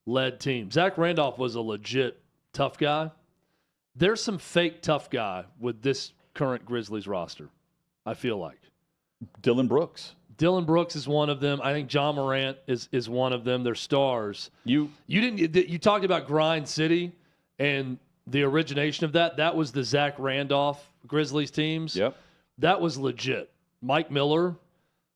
led team. Zach Randolph was a legit tough guy. There's some fake tough guy with this current Grizzlies roster, I feel like. Dillon Brooks. Dillon Brooks is one of them. I think Ja Morant is one of them. They're stars. You talked about Grind City and the origination of that. That was the Zach Randolph Grizzlies teams. Yep. That was legit. Mike Miller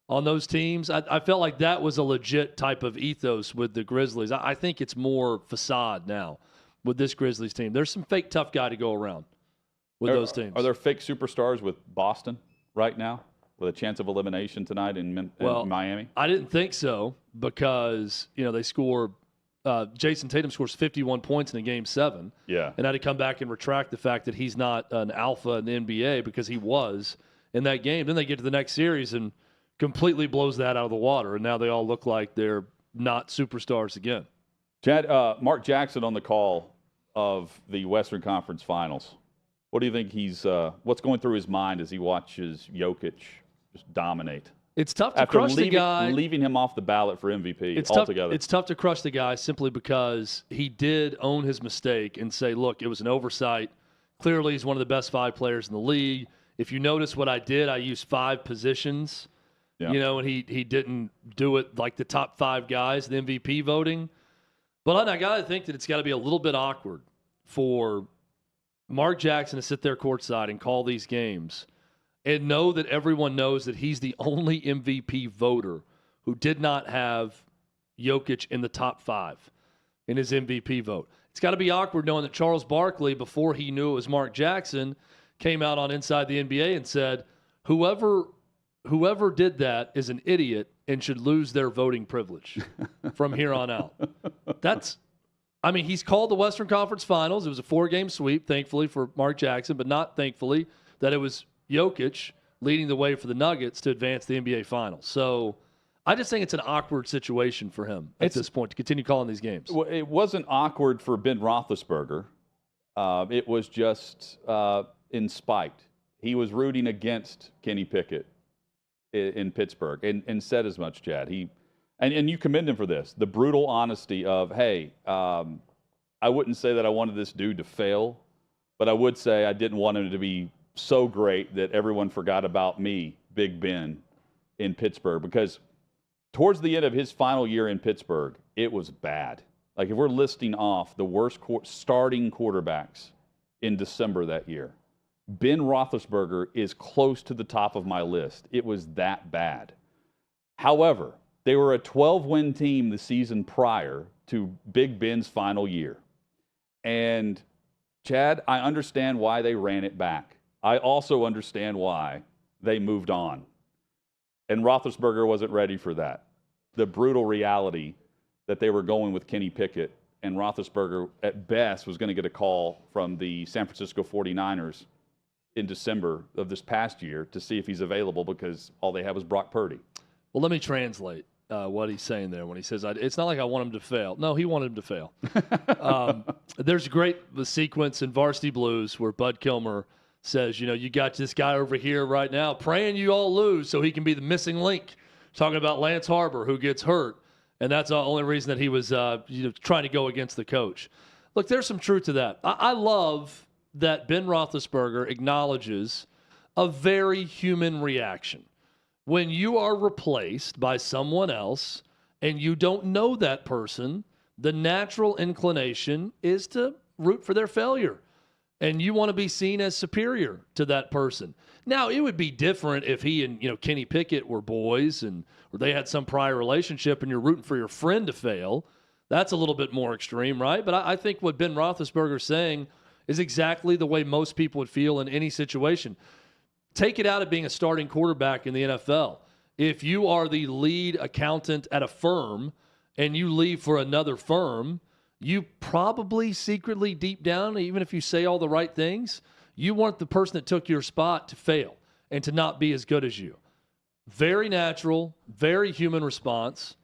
on those teams. I felt like that was a legit type of ethos with the Grizzlies. I think it's more facade now with this Grizzlies team. There's some fake tough guy to go around with those teams. Are there fake superstars with Boston right now with a chance of elimination tonight in Miami? I didn't think so because, you know, they score Jason Tatum scores 51 points in a Game 7. Yeah. And had to come back and retract the fact that he's not an alpha in the NBA because he was in that game. Then they get to the next series and completely blows that out of the water, and now they all look like they're not superstars again. Chad, Mark Jackson on the call of the Western Conference Finals. What do you think what's going through his mind as he watches Jokic just dominate? It's tough to crush the guy. Leaving him off the ballot for MVP altogether. It's tough to crush the guy simply because he did own his mistake and say, look, it was an oversight. Clearly, he's one of the best 5 players in the league. If you notice what I did, I used 5 positions. Yeah. You know, and he didn't do it like the top 5 guys, the MVP voting. But I got to think that it's got to be a little bit awkward for Mark Jackson to sit there courtside and call these games and know that everyone knows that he's the only MVP voter who did not have Jokic in the top 5 in his MVP vote. It's got to be awkward knowing that Charles Barkley, before he knew it was Mark Jackson, came out on Inside the NBA and said, whoever did that is an idiot and should lose their voting privilege from here on out. He's called the Western Conference Finals. It was a 4-game sweep, thankfully, for Mark Jackson, but not thankfully that it was Jokic leading the way for the Nuggets to advance the NBA Finals. So I just think it's an awkward situation for him at this point to continue calling these games. Well, it wasn't awkward for Ben Roethlisberger. It was just in spite. He was rooting against Kenny Pickett in Pittsburgh and said as much, Chad. And you commend him for this. The brutal honesty of, hey, I wouldn't say that I wanted this dude to fail, but I would say I didn't want him to be so great that everyone forgot about me, Big Ben, in Pittsburgh. Because towards the end of his final year in Pittsburgh, it was bad. Like if we're listing off the worst starting quarterbacks in December that year, Ben Roethlisberger is close to the top of my list. It was that bad. However, they were a 12-win team the season prior to Big Ben's final year. And, Chad, I understand why they ran it back. I also understand why they moved on. And Roethlisberger wasn't ready for that. The brutal reality that they were going with Kenny Pickett, and Roethlisberger, at best, was going to get a call from the San Francisco 49ers in December of this past year to see if he's available because all they had was Brock Purdy. Well, let me translate what he's saying there when he says, it's not like I want him to fail. No, he wanted him to fail. There's a great sequence in Varsity Blues where Bud Kilmer says, you got this guy over here right now praying you all lose so he can be the missing link talking about Lance Harbor, who gets hurt, and that's the only reason that he was trying to go against the coach. Look, there's some truth to that. I love that Ben Roethlisberger acknowledges a very human reaction. When you are replaced by someone else and you don't know that person, the natural inclination is to root for their failure. And you want to be seen as superior to that person. Now, it would be different if he and Kenny Pickett were boys or they had some prior relationship and you're rooting for your friend to fail. That's a little bit more extreme, right? But I think what Ben Roethlisberger's saying is exactly the way most people would feel in any situation. Take it out of being a starting quarterback in the NFL. If you are the lead accountant at a firm and you leave for another firm, you probably secretly deep down, even if you say all the right things, you want the person that took your spot to fail and to not be as good as you. Very natural, very human response.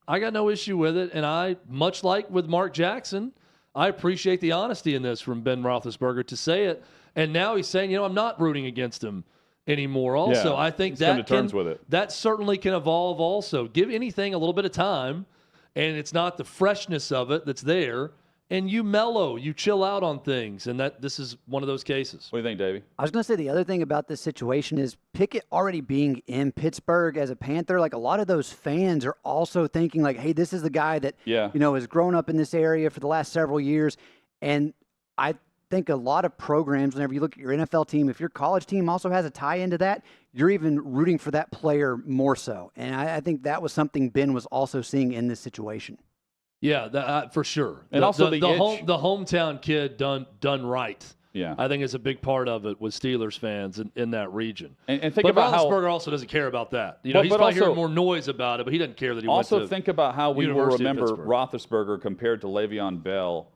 I got no issue with it, and I, much like with Mark Jackson, I appreciate the honesty in this from Ben Roethlisberger to say it. And now he's saying, I'm not rooting against him anymore. Also, I think that certainly can evolve also. Give anything a little bit of time, and it's not the freshness of it that's there, and you mellow, you chill out on things, and this is one of those cases. What do you think, Davey? I was going to say the other thing about this situation is Pickett already being in Pittsburgh as a Panther, like a lot of those fans are also thinking like, hey, this is the guy that, has grown up in this area for the last several years. And I think a lot of programs, whenever you look at your NFL team, if your college team also has a tie into that, you're even rooting for that player more so. And I think that was something Ben was also seeing in this situation. Yeah, for sure. And also the hometown kid done right. Yeah, I think it's a big part of it with Steelers fans in that region. And think about how Roethlisberger also doesn't care about that. He's probably hearing more noise about it, but he doesn't care that he went to Also, think about how we will remember Roethlisberger compared to Le'Veon Bell,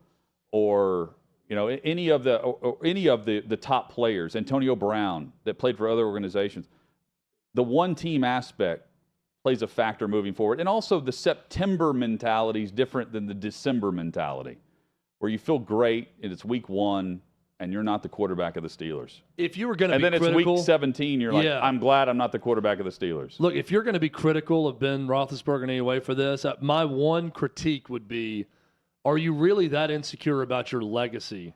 or any of the top players, Antonio Brown that played for other organizations. The one team aspect plays a factor moving forward, and also the September mentality is different than the December mentality, where you feel great and it's week 1. And you're not the quarterback of the Steelers. If you were going to be critical, and then it's week 17, you're like, I'm glad I'm not the quarterback of the Steelers. Look, if you're going to be critical of Ben Roethlisberger in any way for this, my one critique would be, are you really that insecure about your legacy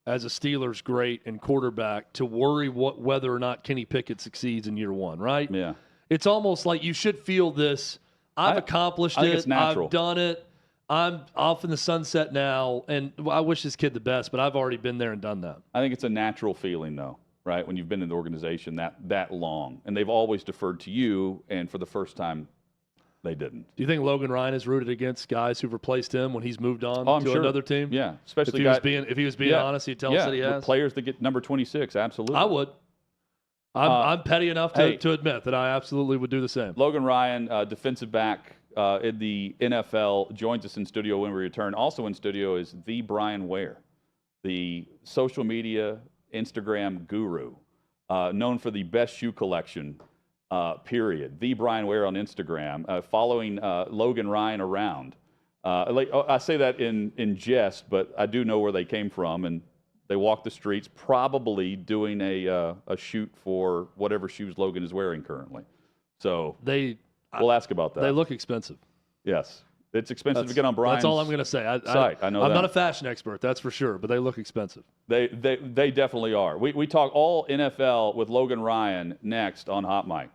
as a Steelers great and quarterback to worry whether or not Kenny Pickett succeeds in year 1, right? Yeah. It's almost like you should feel this, I've accomplished I think it, it's natural. I've done it. I'm off in the sunset now, and I wish this kid the best, but I've already been there and done that. I think it's a natural feeling, though, right, when you've been in the organization that long. And they've always deferred to you, and for the first time, they didn't. Do you think Logan Ryan has rooted against guys who've replaced him when he's moved on to another team? Yeah, especially if he was being honest, he'd tell us that he has. Players that get number 26, absolutely. I would. I'm petty enough to admit that I absolutely would do the same. Logan Ryan, defensive back, in the NFL, joins us in studio when we return. Also in studio is the Brian Ware, the social media Instagram guru, known for the best shoe collection, period. The Brian Ware on Instagram, following Logan Ryan around. I say that in jest, but I do know where they came from, and they walk the streets, probably doing a shoot for whatever shoes Logan is wearing currently. So we'll ask about that. They look expensive. Yes. It's expensive to get on Brian's That's all I'm going to say. site. I know I'm that. not a fashion expert, that's for sure, but they look expensive. They definitely are. We talk all NFL with Logan Ryan next on Hot Mic.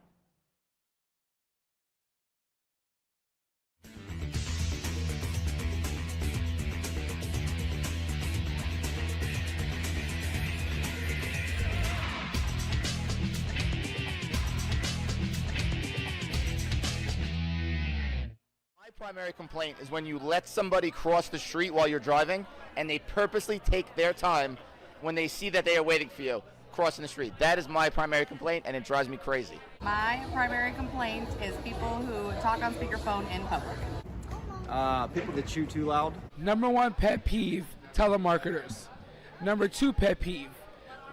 Primary complaint is when you let somebody cross the street while you're driving and they purposely take their time when they see that they are waiting for you crossing the street. That is my primary complaint, and it drives me crazy. My primary complaint is people who talk on speakerphone in public. People that chew too loud. Number 1 pet peeve, telemarketers. Number 2 pet peeve,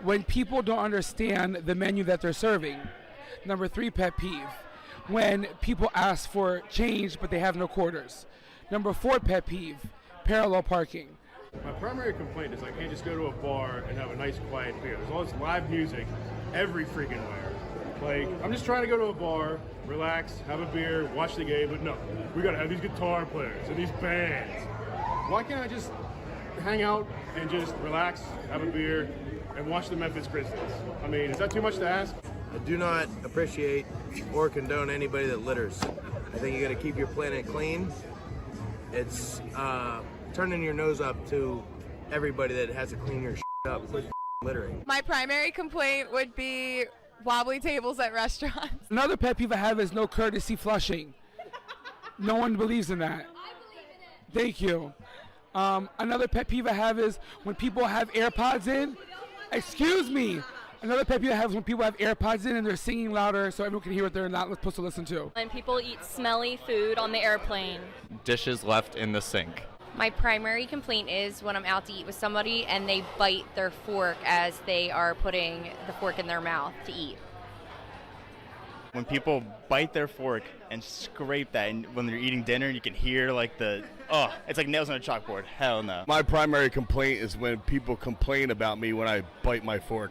when people don't understand the menu that they're serving. Number 3 pet peeve, when people ask for change but they have no quarters. Number 4 pet peeve, parallel parking. My primary complaint is I can't just go to a bar and have a nice quiet beer. There's all this live music every freaking where. Like, I'm just trying to go to a bar, relax, have a beer, watch the game, but no, we gotta have these guitar players and these bands. Why can't I just hang out and just relax, have a beer, and watch the Memphis Grizzlies? I mean, is that too much to ask? I do not appreciate or condone anybody that litters. I think you gotta keep your planet clean. It's turning your nose up to everybody that has to clean your up. Quit littering. My primary complaint would be wobbly tables at restaurants. Another pet peeve I have is no courtesy flushing. No one believes in that. I believe in it. Thank you. Another pet peeve I have is when people have AirPods in. Excuse me. Another pet peeve I have is when people have AirPods in and they're singing louder so everyone can hear what they're not supposed to listen to. When people eat smelly food on the airplane. Dishes left in the sink. My primary complaint is when I'm out to eat with somebody and they bite their fork as they are putting the fork in their mouth to eat. When people bite their fork and scrape that, and when they're eating dinner, you can hear like it's like nails on a chalkboard. Hell no. My primary complaint is when people complain about me when I bite my fork.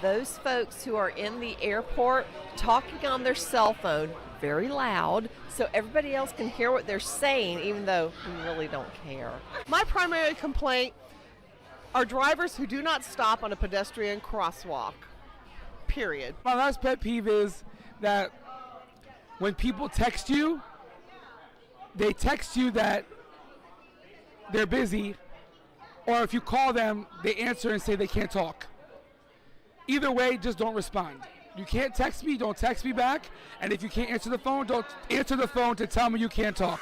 Those folks who are in the airport talking on their cell phone very loud so everybody else can hear what they're saying even though we really don't care. My primary complaint are drivers who do not stop on a pedestrian crosswalk. Period. My last pet peeve is that when people text you, they text you that they're busy, or if you call them, they answer and say they can't talk. Either way, just don't respond. You can't text me, don't text me back. And if you can't answer the phone, don't answer the phone to tell me you can't talk.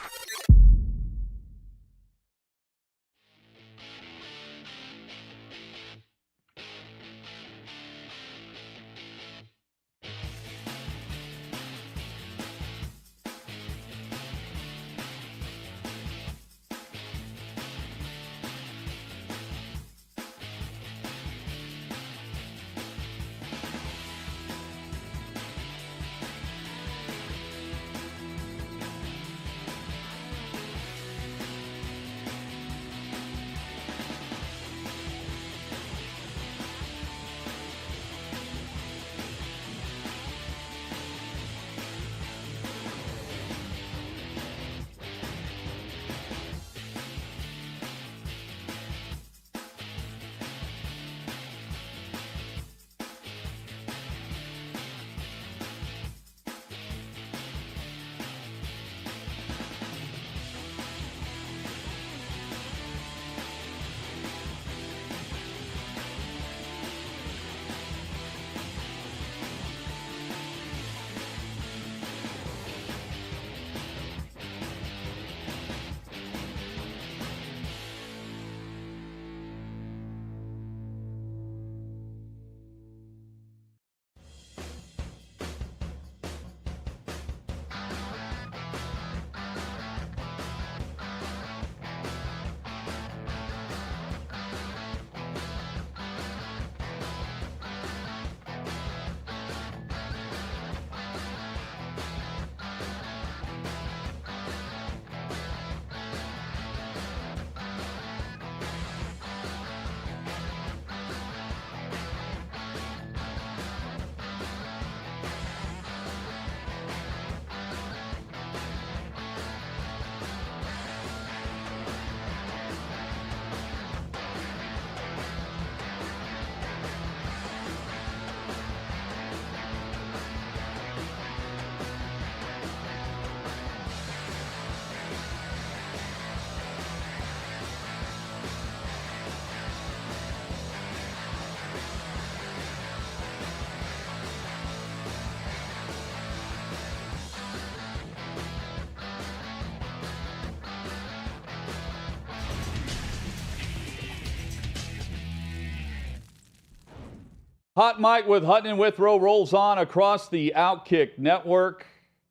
Hot Mike with Hutton and Withrow rolls on across the OutKick network.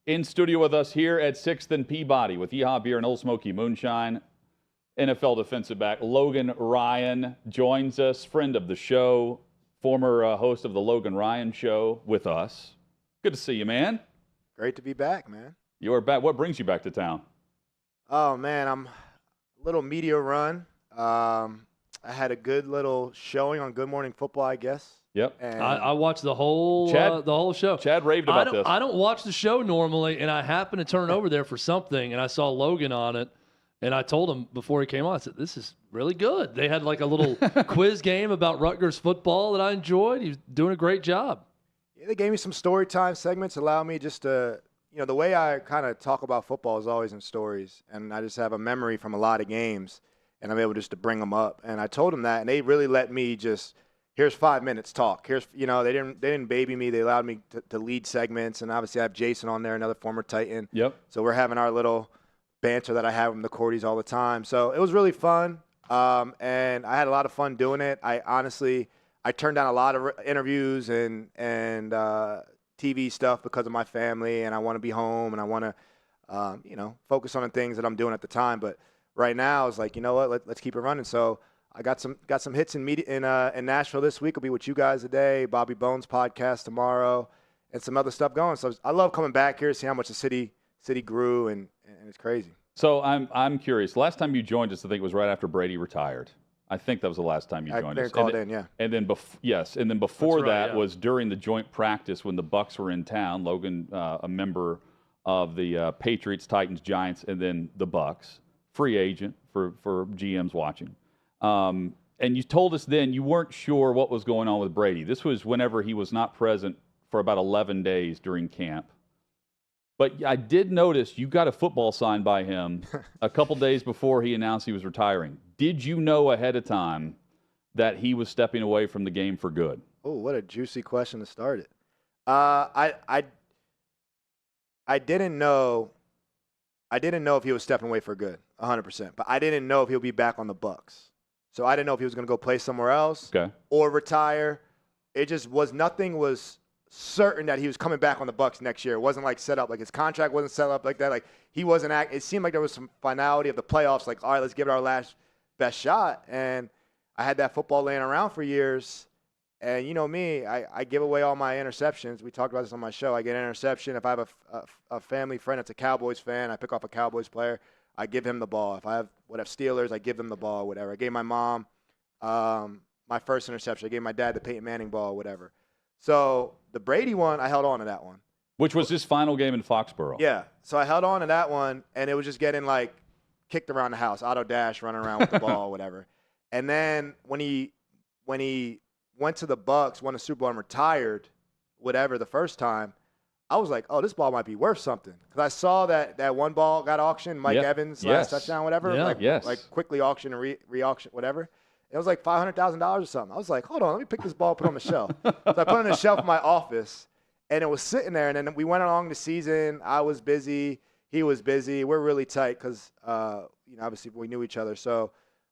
In studio with us here at 6th and Peabody with Yeehaw Beer and Old Smoky Moonshine. NFL defensive back Logan Ryan joins us, friend of the show, former host of the Logan Ryan Show with us. Good to see you, man. Great to be back, man. You are back. What brings you back to town? Oh, man, I'm a little media run. I had a good little showing on Good Morning Football, I guess. Yep. I watched the whole show. Chad raved about this. I don't watch the show normally, and I happened to turn over there for something, and I saw Logan on it, and I told him before he came on, I said, this is really good. They had like a little quiz game about Rutgers football that I enjoyed. He was doing a great job. Yeah, they gave me some story time segments, allow me just to, the way I kind of talk about football is always in stories, and I just have a memory from a lot of games, and I'm able just to bring them up. And I told them that, and they really let me just – here's 5 minutes talk. Here's, they didn't baby me. They allowed me to lead segments, and obviously I have Jason on there, another former Titan. Yep. So we're having our little banter that I have with the Cordies all the time. So it was really fun, and I had a lot of fun doing it. I turned down a lot of interviews and TV stuff because of my family, and I want to be home, and I want to, focus on the things that I'm doing at the time. But right now, it's like, you know what, let's keep it running. So I got some hits in Nashville this week. I'll be with you guys today. Bobby Bones podcast tomorrow, and some other stuff going. So I love coming back here to see how much the city grew, and it's crazy. So I'm curious. Last time you joined us, I think it was right after Brady retired. I think that was the last time you joined us. Called in, yeah. And then before that was during the joint practice when the Bucs were in town. Logan, a member of the Patriots, Titans, Giants, and then the Bucs, free agent for GMs watching. And you told us then you weren't sure what was going on with Brady. This was whenever he was not present for about 11 days during camp. But I did notice you got a football signed by him a couple days before he announced he was retiring. Did you know ahead of time that he was stepping away from the game for good? Oh, what a juicy question to start it. I didn't know. I didn't know if he was stepping away for good, 100%. But I didn't know if he'll be back on the Bucs. So I didn't know if he was going to go play somewhere else or retire. It just was nothing was certain that he was coming back on the Bucs next year. It wasn't like set up, like his contract wasn't set up like that. Like he wasn't it seemed like there was some finality of the playoffs, like, all right, let's give it our last best shot. And I had that football laying around for years. And you know me, I give away all my interceptions. We talked about this on my show. I get an interception. If I have a family friend that's a Cowboys fan, I pick off a Cowboys player, I give him the ball. If I have Steelers, I give them the ball, whatever. I gave my mom my first interception. I gave my dad the Peyton Manning ball, whatever. So the Brady one, I held on to that one. Which was his final game in Foxborough. Yeah. So I held on to that one, and it was just getting, like, kicked around the house, auto dash, running around with the ball, whatever. And then when he went to the Bucs, won a Super Bowl, and retired, whatever, the first time, I was like, oh, this ball might be worth something. Because I saw that one ball got auctioned, Mike Evans, last touchdown, whatever. Yeah. Like quickly auction and re-auction, whatever. It was like $500,000 or something. I was like, hold on, let me pick this ball, put it on the shelf. So I put it on the shelf in my office, and it was sitting there. And then we went along the season. I was busy. He was busy. We're really tight because, obviously we knew each other. So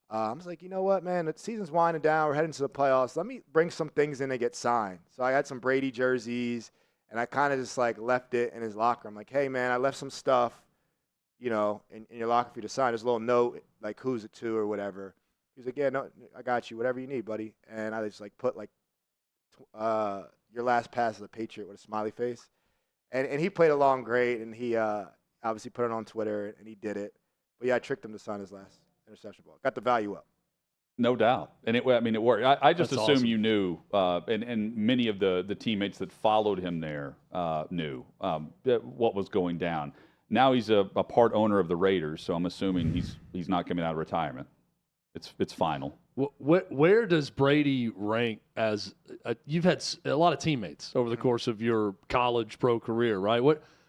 I was like, you know what, man, the season's winding down. We're heading to the playoffs. Let me bring some things in and get signed. So I had some Brady jerseys, and I kind of just, like, left it in his locker. I'm like, hey, man, I left some stuff, in your locker for you to sign. There's a little note, like, who's it to or whatever. He was like, yeah, no, I got you, whatever you need, buddy. And I just, like, put, like, your last pass as a Patriot with a smiley face. And he played along great, and he obviously put it on Twitter, and he did it. But, yeah, I tricked him to sign his last interception ball. Got the value up. No doubt. And it worked. I just That's assume awesome. you knew, and many of the teammates that followed him there knew what was going down. Now he's a part owner of the Raiders, so I'm assuming he's not coming out of retirement. It's final. Where does Brady rank as you've had a lot of teammates over the course of your college pro career, right?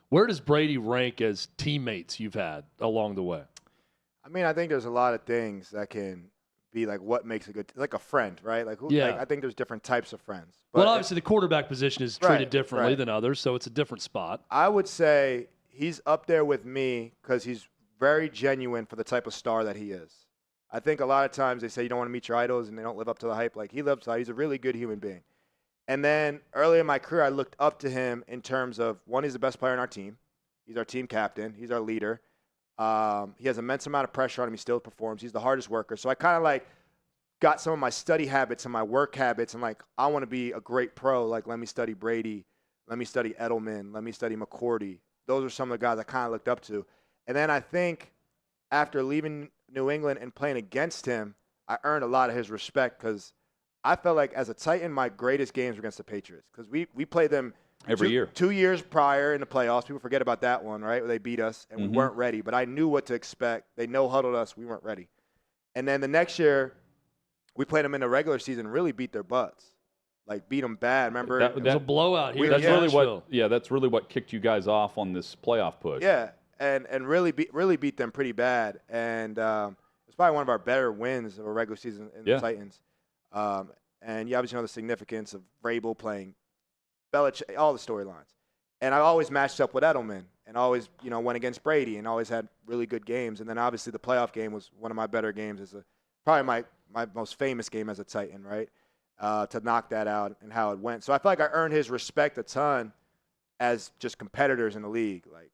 Where does Brady rank as teammates you've had along the way? I mean, I think there's a lot of things that can be like what makes a good, like a friend, right? Like, I think there's different types of friends. But well, obviously the quarterback position is treated differently than others, so it's a different spot. I would say he's up there with me because he's very genuine for the type of star that he is. I think a lot of times they say you don't want to meet your idols and they don't live up to the hype. Like, he lives up. He's a really good human being. And then early in my career, I looked up to him in terms of, one, he's the best player on our team. He's our team captain. He's our leader. He has immense amount of pressure on him. He still performs. He's the hardest worker. So I kind of like got some of my study habits and my work habits, and like, I want to be a great pro. Like, let me study Brady. Let me study Edelman. Let me study McCourty. Those are some of the guys I kind of looked up to. And then I think after leaving New England and playing against him, I earned a lot of his respect because I felt like as a Titan, my greatest games were against the Patriots because we played them every year. 2 years prior in the playoffs. People forget about that one, right? Where they beat us and we weren't ready. But I knew what to expect. They no-huddled us. We weren't ready. And then the next year, we played them in the regular season, really beat their butts. Like, beat them bad. Remember? It was a blowout here. That's really what kicked you guys off on this playoff push. Yeah, and really beat them pretty bad. And it's probably one of our better wins of a regular season in the Titans. And you obviously know the significance of Vrabel playing Belichick, all the storylines. And I always matched up with Edelman and always, went against Brady and always had really good games. And then obviously the playoff game was one of my better games, probably my most famous game as a Titan, right? To knock that out and how it went. So I feel like I earned his respect a ton as just competitors in the league. Like,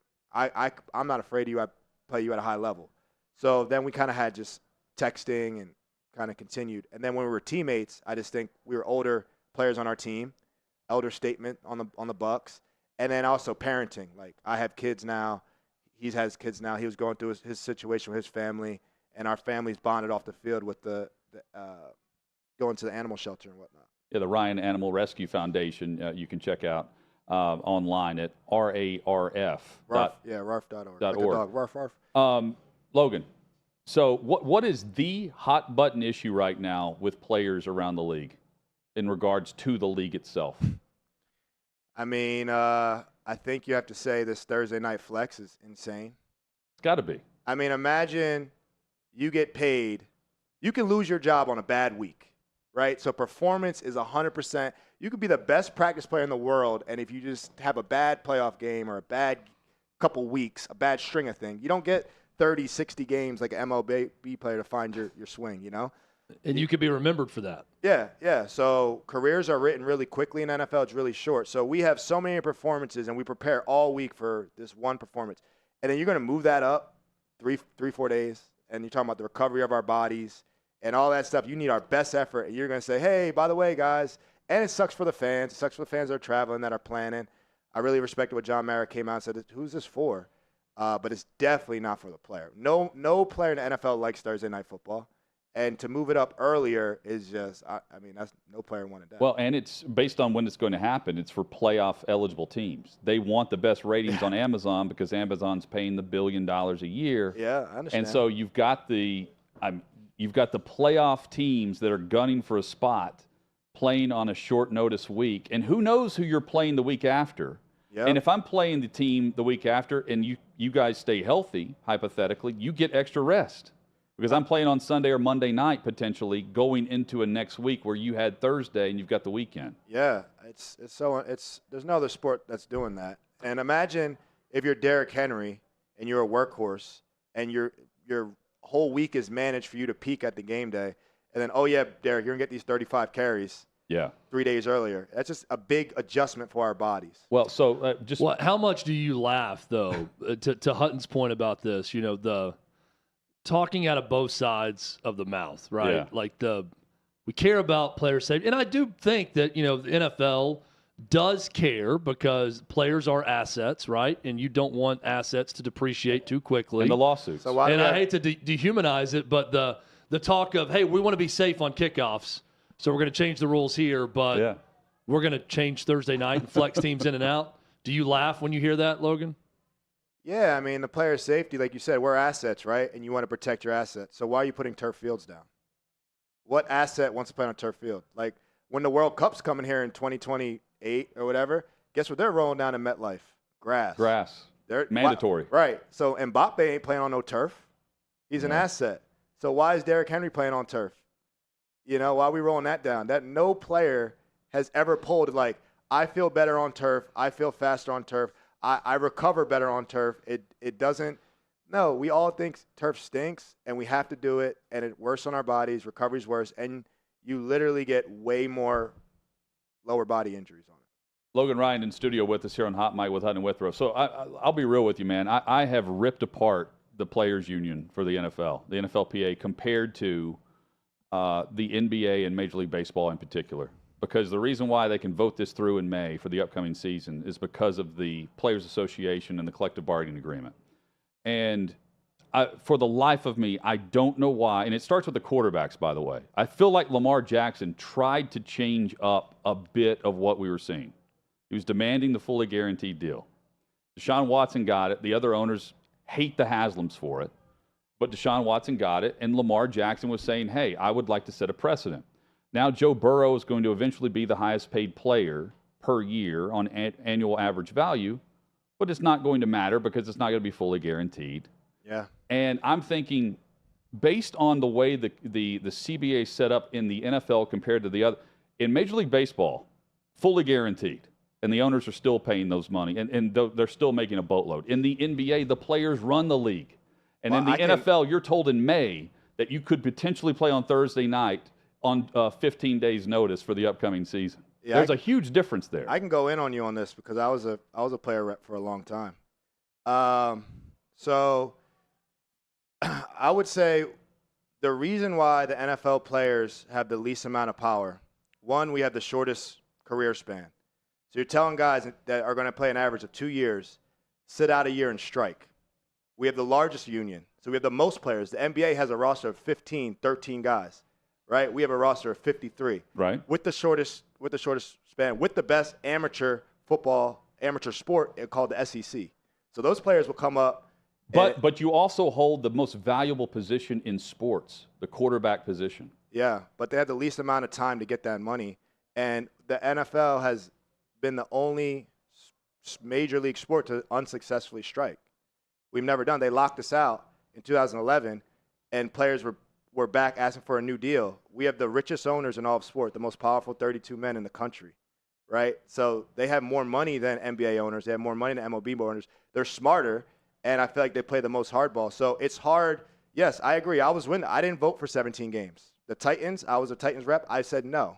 I'm not afraid of you. I play you at a high level. So then we kind of had just texting and kind of continued. And then when we were teammates, I just think we were older players on our team, elder statement on the Bucks, and then also parenting. Like, I have kids now. He has kids now. He was going through his situation with his family, and our families bonded off the field with the going to the animal shelter and whatnot. Yeah, the Ryan Animal Rescue Foundation, you can check out online at RARF. RARF.org. .org. Like a dog. RARF. Logan, so what is the hot button issue right now with players around the league in regards to the league itself? I mean, I think you have to say this Thursday night flex is insane. It's got to be. I mean, imagine you get paid. You can lose your job on a bad week, right? So performance is 100%. You could be the best practice player in the world, and if you just have a bad playoff game or a bad couple weeks, a bad string of things, you don't get 30, 60 games like an MLB player to find your swing, And you could be remembered for that. Yeah. So careers are written really quickly in NFL. It's really short. So we have so many performances, and we prepare all week for this one performance. And then you're going to move that up 4 days, and you're talking about the recovery of our bodies and all that stuff. You need our best effort, and you're going to say, hey, by the way, guys, and it sucks for the fans. It sucks for the fans that are traveling, that are planning. I really respected what John Mara came out and said, who's this for? But it's definitely not for the player. No player in the NFL likes Thursday night football. And to move it up earlier is just, that's no player wanted that. Well, and it's based on when it's going to happen. It's for playoff eligible teams. They want the best ratings on Amazon because Amazon's paying the $1 billion a year. Yeah, I understand. And so you've got the playoff teams that are gunning for a spot playing on a short notice week. And who knows who you're playing the week after. Yep. And if I'm playing the team the week after and you guys stay healthy, hypothetically, you get extra rest. Because I'm playing on Sunday or Monday night, potentially, going into a next week where you had Thursday and you've got the weekend. Yeah, there's no other sport that's doing that. And imagine if you're Derrick Henry and you're a workhorse and your whole week is managed for you to peak at the game day. And then, oh, yeah, Derrick, you're going to get these 35 carries. Yeah. 3 days earlier. That's just a big adjustment for our bodies. Well, so how much do you laugh, though, to Hutton's point about this, the talking out of both sides of the mouth, right? Yeah. Like we care about player safety. And I do think that, the NFL does care because players are assets, right? And you don't want assets to depreciate too quickly. And the lawsuits. So I hate to dehumanize it, but the talk of, hey, we want to be safe on kickoffs, so we're going to change the rules here, but we're going to change Thursday night and flex teams in and out. Do you laugh when you hear that, Logan? Yeah, the player safety, like you said, we're assets, right? And you want to protect your assets. So why are you putting turf fields down? What asset wants to play on a turf field? Like when the World Cup's coming here in 2028 or whatever, guess what they're rolling down in MetLife? Grass. They're mandatory. Right. So Mbappe ain't playing on no turf. He's an asset. So why is Derrick Henry playing on turf? Why are we rolling that down? That no player has ever pulled like, I feel better on turf. I feel faster on turf. I recover better on turf. It doesn't. No, we all think turf stinks, and we have to do it, and it's worse on our bodies. Recovery's worse, and you literally get way more lower body injuries on it. Logan Ryan in studio with us here on Hot Mic with Hutton and Withrow. So I'll be real with you, man. I have ripped apart the Players Union for the NFL, the NFLPA, compared to the NBA and Major League Baseball in particular. Because the reason why they can vote this through in May for the upcoming season is because of the Players Association and the collective bargaining agreement. And for the life of me, I don't know why, and it starts with the quarterbacks, by the way. I feel like Lamar Jackson tried to change up a bit of what we were seeing. He was demanding the fully guaranteed deal. Deshaun Watson got it. The other owners hate the Haslams for it. But Deshaun Watson got it, and Lamar Jackson was saying, hey, I would like to set a precedent. Now Joe Burrow is going to eventually be the highest paid player per year on annual average value, but it's not going to matter because it's not going to be fully guaranteed. Yeah. And I'm thinking, based on the way the CBA is set up in the NFL compared to the other, in Major League Baseball, fully guaranteed, and the owners are still paying those money, and they're still making a boatload. In the NBA, the players run the league. And in the NFL, you're told in May that you could potentially play on Thursday night on 15 days' notice for the upcoming season. Yeah, there's a huge difference there. I can go in on you on this because I was a player rep for a long time. So I would say the reason why the NFL players have the least amount of power, one, we have the shortest career span. So you're telling guys that are going to play an average of 2 years, sit out a year and strike. We have the largest union. So we have the most players. The NBA has a roster of 15, 13 guys, right? We have a roster of 53. Right. With the shortest span, with the best amateur sport called the SEC. So those players will come up. But you also hold the most valuable position in sports, the quarterback position. Yeah, but they had the least amount of time to get that money. And the NFL has been the only major league sport to unsuccessfully strike. We've never done. They locked us out in 2011, and players were back asking for a new deal. We have the richest owners in all of sport, the most powerful 32 men in the country, right? So they have more money than NBA owners. They have more money than MLB owners. They're smarter, and I feel like they play the most hardball. So it's hard. Yes, I agree. I didn't vote for 17 games. The Titans, I was a Titans rep. I said no,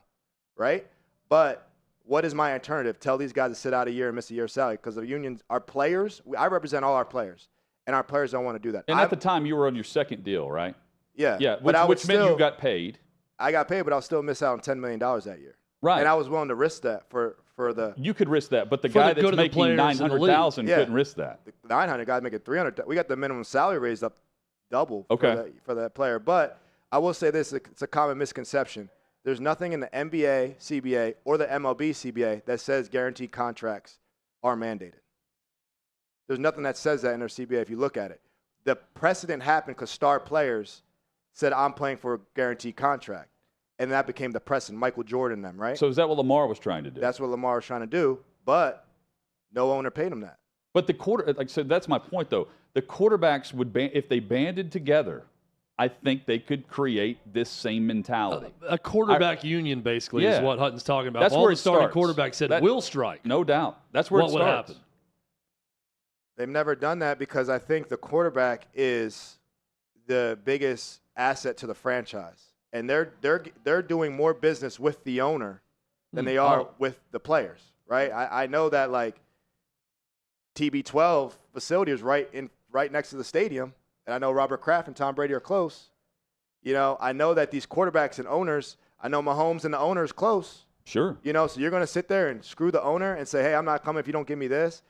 right? But what is my alternative? Tell these guys to sit out a year and miss a year's salary because the unions, our players, I represent all our players. And our players don't want to do that. And at the time, you were on your second deal, right? Yeah. Yeah, which meant you got paid. I got paid, but I'll still miss out on $10 million that year. Right. And I was willing to risk that for the. You could risk that, but the guy that's making $900,000 couldn't risk that. The 900 guys making $300. We got the minimum salary raised up double for that player. But I will say this: it's a common misconception. There's nothing in the NBA CBA or the MLB CBA that says guaranteed contracts are mandated. There's nothing that says that in their CBA if you look at it. The precedent happened because star players said, I'm playing for a guaranteed contract. And that became the precedent. Michael Jordan them, right? So is that what Lamar was trying to do? That's what Lamar was trying to do, but no owner paid him that. But like I said, that's my point, though. The quarterbacks would, if they banded together, I think they could create this same mentality. A quarterback union, basically, is what Hutton's talking about. That's all where the starting quarterbacks said will strike. No doubt. That's where what would happen? They've never done that because I think the quarterback is the biggest asset to the franchise. And they're doing more business with the owner than they are with the players, right? I know that, like, TB12 facility is right next to the stadium, and I know Robert Kraft and Tom Brady are close. You know, I know that these quarterbacks and owners, I know Mahomes and the owner is close. Sure. You know, so you're going to sit there and screw the owner and say, hey, I'm not coming if you don't give me this.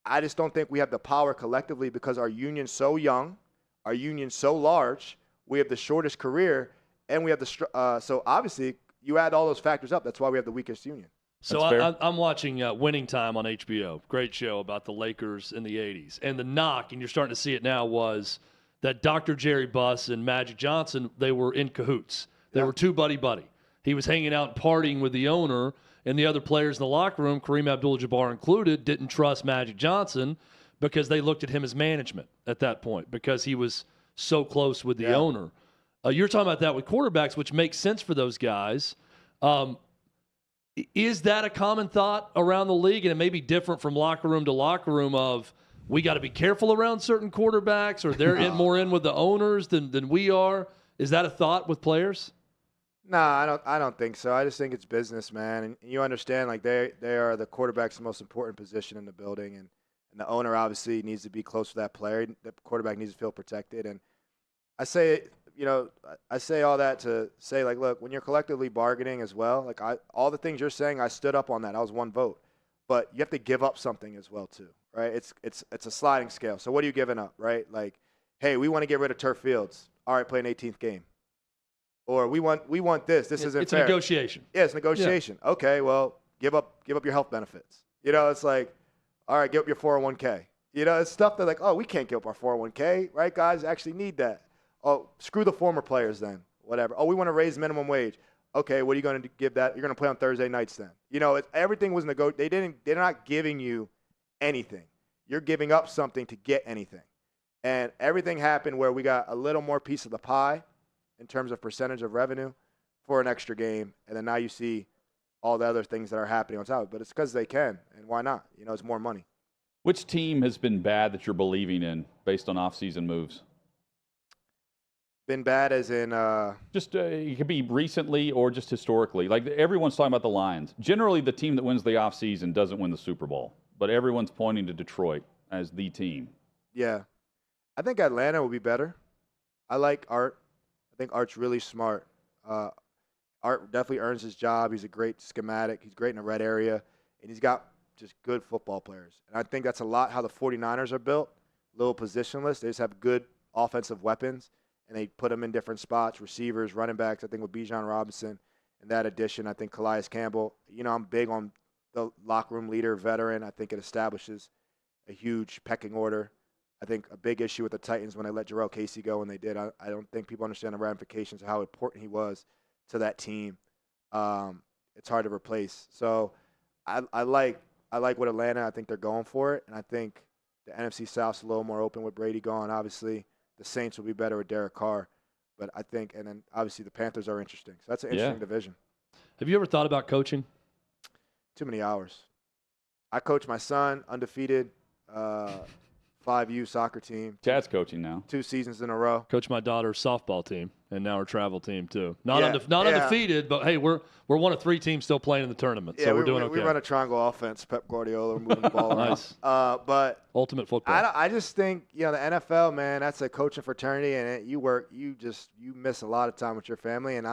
I just don't think we have the power collectively because our union's so young, our union's so large, we have the shortest career, and we have so obviously you add all those factors up. That's why we have the weakest union. So I'm watching Winning Time on HBO. Great show about the Lakers in the 80s. And the knock, and you're starting to see it now, was that Dr. Jerry Buss and Magic Johnson, they were in cahoots. They were too buddy-buddy. He was hanging out and partying with the owner, and the other players in the locker room, Kareem Abdul-Jabbar included, didn't trust Magic Johnson because they looked at him as management at that point because he was so close with the owner. You're talking about that with quarterbacks, which makes sense for those guys. Is that a common thought around the league? And it may be different from locker room to locker room of we got to be careful around certain quarterbacks or they're more in with the owners than we are. Is that a thought with players? No, I don't think so. I just think it's business, man. And you understand, like, they are the quarterback's most important position in the building. And the owner obviously needs to be close to that player. The quarterback needs to feel protected. And I say all that to say, like, look, when you're collectively bargaining as well, like all the things you're saying, I stood up on that. I was one vote. But you have to give up something as well, too, right? It's a sliding scale. So what are you giving up, right? Like, hey, we want to get rid of turf fields. All right, play an 18th game. Or we want this. This isn't it's fair. a negotiation. Yeah, it's negotiation. Yeah. Okay, well, give up your health benefits. It's like, all right, give up your 401k. It's stuff that like, oh, we can't give up our 401k, right? Guys actually need that. Oh, screw the former players then. Whatever. Oh, we want to raise minimum wage. Okay, what are you going to give that? You're going to play on Thursday nights then. Everything was negotiated. They're not giving you anything. You're giving up something to get anything. And everything happened where we got a little more piece of the pie in terms of percentage of revenue for an extra game. And then now you see all the other things that are happening on top. But it's because they can. And why not? It's more money. Which team has been bad that you're believing in based on off-season moves? Been bad as in just it could be recently or just historically. Like everyone's talking about the Lions. Generally, the team that wins the offseason doesn't win the Super Bowl, but everyone's pointing to Detroit as the team. Yeah, I think Atlanta will be better. I like Art. I think Art's really smart. Art definitely earns his job. He's a great schematic. He's great in the red area, and he's got just good football players. And I think that's a lot how the 49ers are built, a little positionless. They just have good offensive weapons. And they put them in different spots, receivers, running backs. I think with Bijan Robinson and that addition, I think Calais Campbell. I'm big on the locker room leader, veteran. I think it establishes a huge pecking order. I think a big issue with the Titans when they let Jarrell Casey go when they did. I don't think people understand the ramifications of how important he was to that team. It's hard to replace. So I like what Atlanta. I think they're going for it, and I think the NFC South's a little more open with Brady gone, obviously. The Saints will be better with Derek Carr. But I think, and then obviously the Panthers are interesting. So that's an interesting division. Have you ever thought about coaching? Too many hours. I coach my son, undefeated, 5U soccer team. Chad's coaching now. 2 seasons in a row. Coach my daughter's softball team and now her travel team too. Not undefeated, but hey, we're one of 3 teams still playing in the tournament, so we're doing okay. We run a triangle offense. Pep Guardiola, we're moving the ball around. Nice. But ultimate football. I just think the NFL, man, that's a coaching fraternity, and you miss a lot of time with your family, and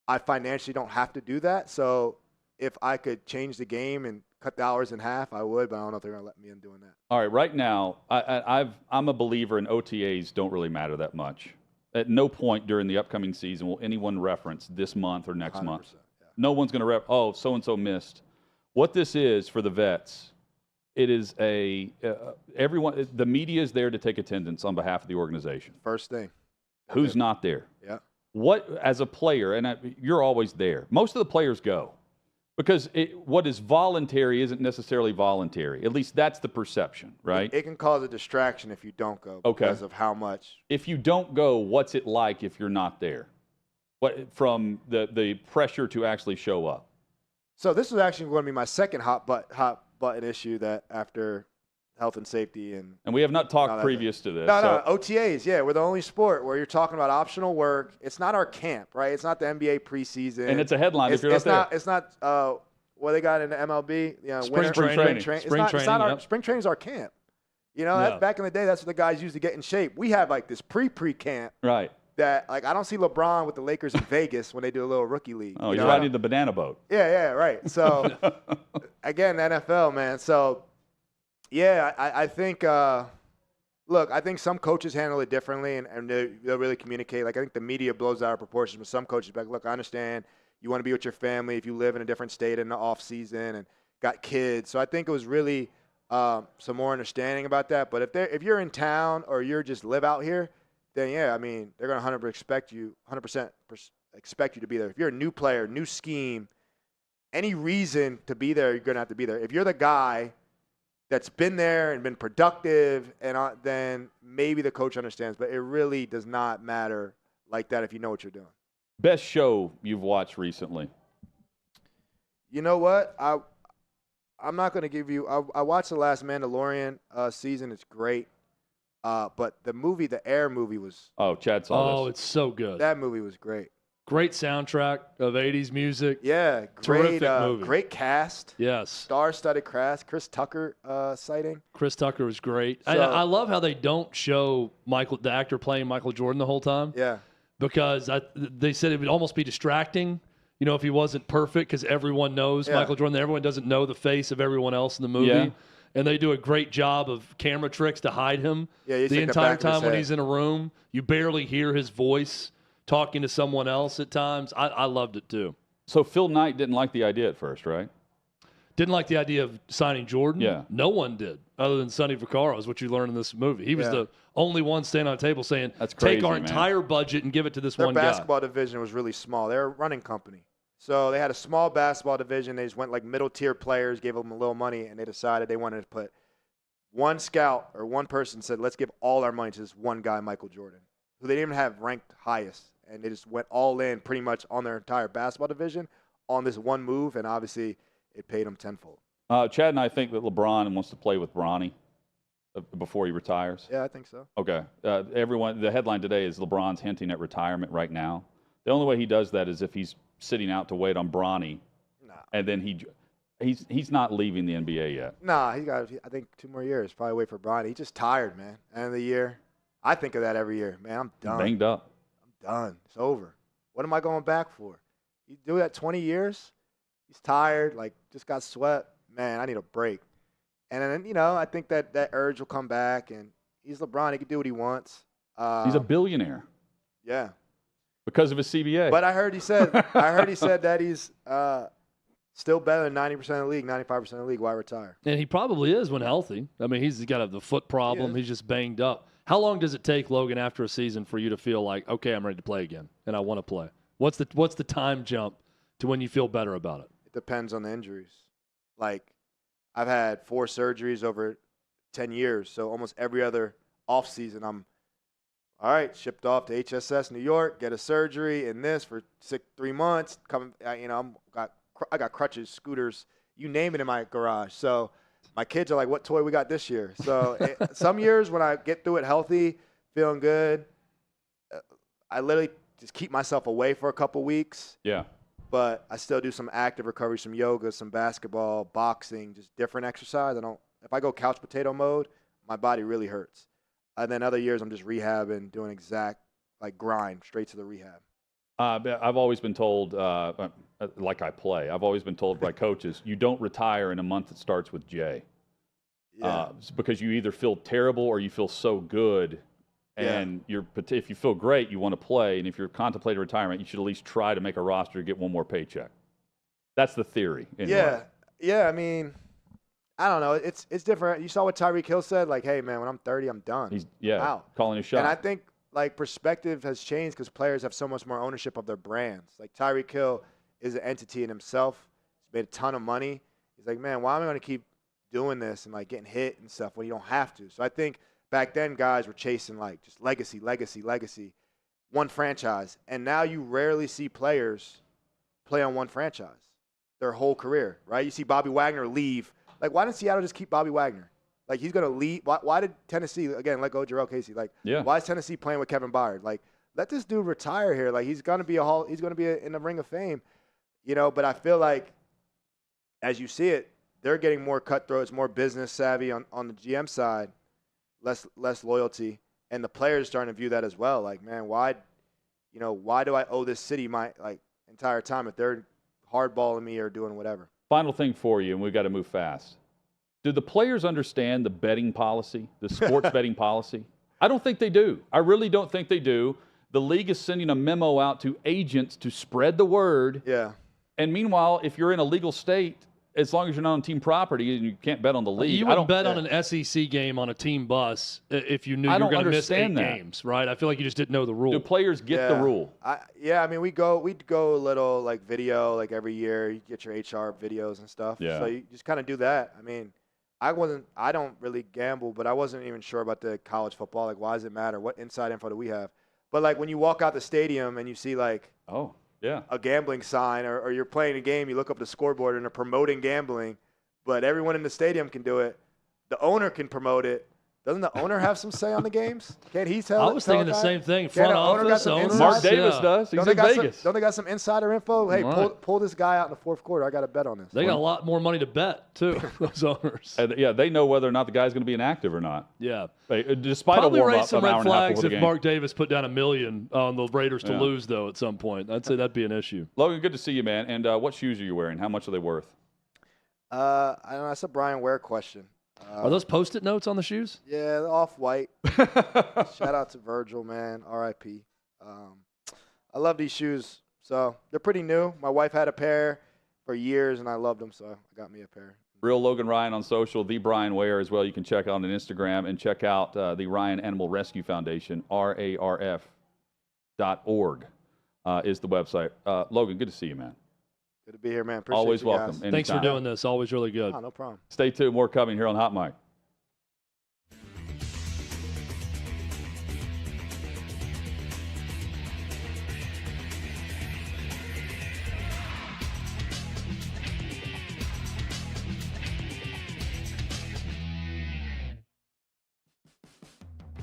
I financially don't have to do that. So if I could change the game and cut the hours in half, I would, but I don't know if they're going to let me in doing that. All right, right now, I'm a believer in OTAs don't really matter that much. At no point during the upcoming season will anyone reference this month or next month. Yeah. No one's going to so-and-so missed. What this is for the vets, it is everyone. The media is there to take attendance on behalf of the organization. First thing. Who's not there? Yeah. What, as a player, and you're always there. Most of the players go. Because what is voluntary isn't necessarily voluntary. At least that's the perception, right? It can cause a distraction if you don't go because of how much. If you don't go, what's it like if you're not there? From the pressure to actually show up? So this is actually going to be my second hot button issue that after health and safety and we have not talked previous to this. No, OTAs. Yeah, we're the only sport where you're talking about optional work. It's not our camp, right? It's not the NBA preseason. And it's a headline if you're not there. It's not what they got in the MLB. Spring training. Spring training is our camp. Back in the day, that's what the guys used to get in shape. We have like this pre-camp. Right. That I don't see LeBron with the Lakers in Vegas when they do a little rookie league. Oh, you're riding the banana boat. Yeah, right. So again, the NFL, man. So. Yeah, I think I think some coaches handle it differently, and they'll really communicate. Like, I think the media blows out of proportion, but some coaches be like, look, I understand you want to be with your family if you live in a different state in the off season and got kids. So I think it was really some more understanding about that. But if you're in town or you're just live out here, then yeah, I mean, they're going to 100% expect you to be there. If you're a new player, new scheme, any reason to be there, you're going to have to be there. If you're the guy that's been there and been productive, and then maybe the coach understands. But it really does not matter like that if you know what you're doing. Best show you've watched recently? You know what? I'm not going to give you – I watched the last Mandalorian season. It's great. But the movie, the Air movie was – Oh, Chad saw this. Oh, it's so good. That movie was great. Great soundtrack of 80s music. Yeah, terrific movie. Great cast. Yes. Star-studded cast. Chris Tucker sighting. Chris Tucker was great. I love how they don't show the actor playing Michael Jordan the whole time. Yeah. Because they said it would almost be distracting, if he wasn't perfect, because everyone knows Michael Jordan. Everyone doesn't know the face of everyone else in the movie. Yeah. and they do a great job of camera tricks to hide him the entire time when he's in a room. You barely hear his voice talking to someone else at times. I loved it too. So Phil Knight didn't like the idea at first, right? Didn't like the idea of signing Jordan? Yeah. No one did, other than Sonny Vaccaro, is what you learn in this movie. He was the only one standing on a table saying, That's crazy, take our man. entire budget and give it to this one Their guy. basketball division was really small. They're a running company. So they had a small basketball division. They just went like middle-tier players, gave them a little money, and they decided they wanted to put one scout or one person said, let's give all our money to this one guy, Michael Jordan, who they didn't even have ranked highest. And they just went all in pretty much on their entire basketball division on this one move, and obviously it paid them tenfold. Chad and I think that LeBron wants to play with Bronny before he retires. Yeah, I think so. Okay. The headline today is LeBron's hinting at retirement right now. The only way he does that is if he's sitting out to wait on Bronny, and then he's not leaving the NBA yet. Nah, he got, I think, 2 more years. Probably wait for Bronny. He's just tired, man. End of the year. I think of that every year. Man, I'm done. Banged up. I'm done. It's over. What am I going back for? You do that 20 years? He's tired, like, just got swept. Man, I need a break. And then, I think that urge will come back, and he's LeBron. He can do what he wants. He's a billionaire. Yeah. Because of his CBA. But I heard he said that he's still better than 90% of the league, 95% of the league. Why retire? And he probably is when healthy. I mean, he's got the foot problem. He's just banged up. How long does it take, Logan, after a season for you to feel like, okay, I'm ready to play again, and I want to play? What's the time jump to when you feel better about it? It depends on the injuries. Like, I've had 4 surgeries over 10 years, so almost every other off season I'm all right, shipped off to HSS New York, get a surgery in this for 3 months. I got crutches, scooters, you name it in my garage. So my kids are like, what toy we got this year? So some years when I get through it healthy, feeling good, I literally just keep myself away for a couple weeks. Yeah. But I still do some active recovery, some yoga, some basketball, boxing, just different exercise. If I go couch potato mode, my body really hurts. And then other years I'm just rehabbing, doing exact grind straight to the rehab. I've always been told, like I play, I've always been told by coaches, you don't retire in a month that starts with J. Yeah. Because you either feel terrible or you feel so good. And if you feel great, you want to play. And if you're contemplating retirement, you should at least try to make a roster to get one more paycheck. That's the theory. Anyway. Yeah. I mean, I don't know. It's different. You saw what Tyreek Hill said, like, hey, man, when I'm 30, I'm done. He's out. Calling a shot. And I think, perspective has changed because players have so much more ownership of their brands. Like, Tyreek Hill is an entity in himself. He's made a ton of money. He's like, man, why am I going to keep doing this and, getting hit and stuff when you don't have to? So I think back then guys were chasing, just legacy, one franchise. And now you rarely see players play on one franchise their whole career, right? You see Bobby Wagner leave. Why didn't Seattle just keep Bobby Wagner? He's going to leave. Why did Tennessee, again, let go of Jarrell Casey? Why is Tennessee playing with Kevin Byard? Let this dude retire here. He's going to be in the Ring of Fame, But I feel like, as you see it, they're getting more cutthroats, more business savvy on the GM side, less loyalty, and the players are starting to view that as well. Man, why do I owe this city my entire time if they're hardballing me or doing whatever? Final thing for you, and we've got to move fast. Do the players understand the betting policy, the sports betting policy? I don't think they do. I really don't think they do. The league is sending a memo out to agents to spread the word. Yeah. And meanwhile, if you're in a legal state, as long as you're not on team property and you can't bet on the league. You wouldn't bet on an SEC game on a team bus if you knew you were going to miss 8 games, right? I feel like you just didn't know the rule. Do players get the rule? I mean, we'd go a little video every year. You get your HR videos and stuff. Yeah. So you just kind of do that. I mean, I don't really gamble, but I wasn't even sure about the college football. Why does it matter? What inside info do we have? But when you walk out the stadium and you see a gambling sign, or you're playing a game, you look up the scoreboard and they're promoting gambling, but everyone in the stadium can do it. The owner can promote it. Doesn't the owner have some say on the games? Can't he tell? I was thinking the same thing. Front office, owners. Mark Davis does. He's in Vegas. Don't they got some insider info? Hey, pull this guy out in the fourth quarter. I got to bet on this. They got a lot more money to bet, too, those owners. They know whether or not the guy's going to be inactive or not. Yeah. Despite probably a warm-up, raise some an hour red and a half flags before if the game. Mark Davis put down $1 million on the Raiders to lose, though, at some point. I'd say that'd be an issue. Logan, good to see you, man. And what shoes are you wearing? How much are they worth? I don't know. That's a Brian Ware question. Are those Post-it notes on the shoes? Yeah, they're off-white. Shout out to Virgil, man. R.I.P. I love these shoes. So they're pretty new. My wife had a pair for years, and I loved them, so I got me a pair. Real Logan Ryan on social, the Brian Ware as well. You can check out on Instagram and check out the Ryan Animal Rescue Foundation, RARF.org is the website. Logan, good to see you, man. Good to be here, man. Appreciate Always you welcome. guys. Anytime. Thanks for doing this. Always really good. Oh, no problem. Stay tuned. More coming here on Hot Mic.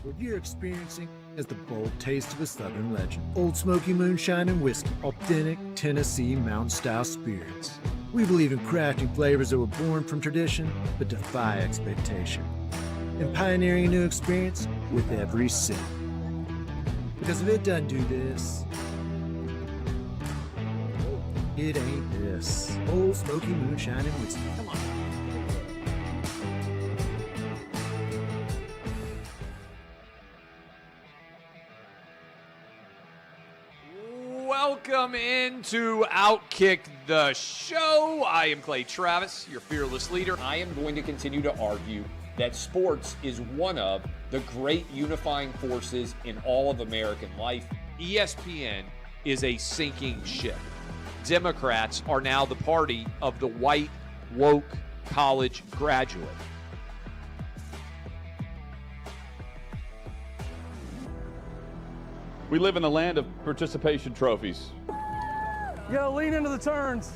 What you're experiencing is the bold taste of a Southern legend. Old Smoky Moonshine and Whiskey, authentic Tennessee mountain-style spirits. We believe in crafting flavors that were born from tradition but defy expectation, and pioneering a new experience with every sip. Because if it doesn't do this, it ain't this. Old Smoky Moonshine and Whiskey. Come on. Welcome into OutKick the show. I am Clay Travis, your fearless leader. I am going to continue to argue that sports is one of the great unifying forces in all of American life. ESPN is a sinking ship. Democrats are now the party of the white, woke college graduate. We live in a land of participation trophies. You gotta lean into the turns.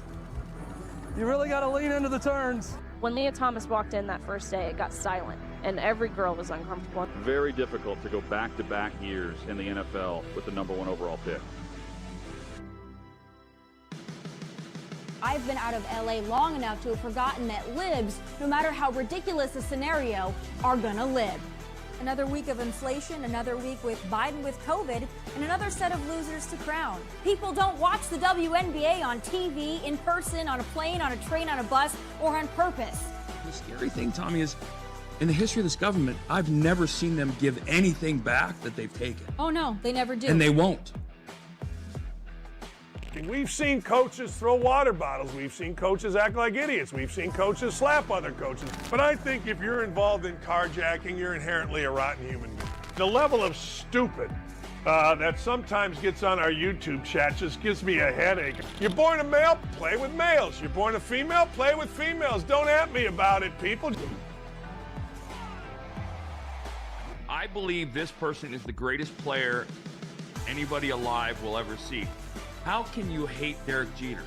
You really gotta lean into the turns. When Leah Thomas walked in that first day, it got silent, and every girl was uncomfortable. Very difficult to go back-to-back years in the NFL with the #1 overall pick. I've been out of LA long enough to have forgotten that libs, no matter how ridiculous the scenario, are gonna lib. Another week of inflation, another week with Biden with COVID, and another set of losers to crown. People don't watch the WNBA on TV, in person, on a plane, on a train, on a bus, or on purpose. The scary thing, Tommy, is in the history of this government, I've never seen them give anything back that they've taken. Oh no, they never do. And they won't. We've seen coaches throw water bottles. We've seen coaches act like idiots. We've seen coaches slap other coaches. But I think if you're involved in carjacking, you're inherently a rotten human being. The level of stupid that sometimes gets on our YouTube chat just gives me a headache. You're born a male, play with males. You're born a female, play with females. Don't at me about it, people. I believe this person is the greatest player anybody alive will ever see. How can you hate Derek Jeter?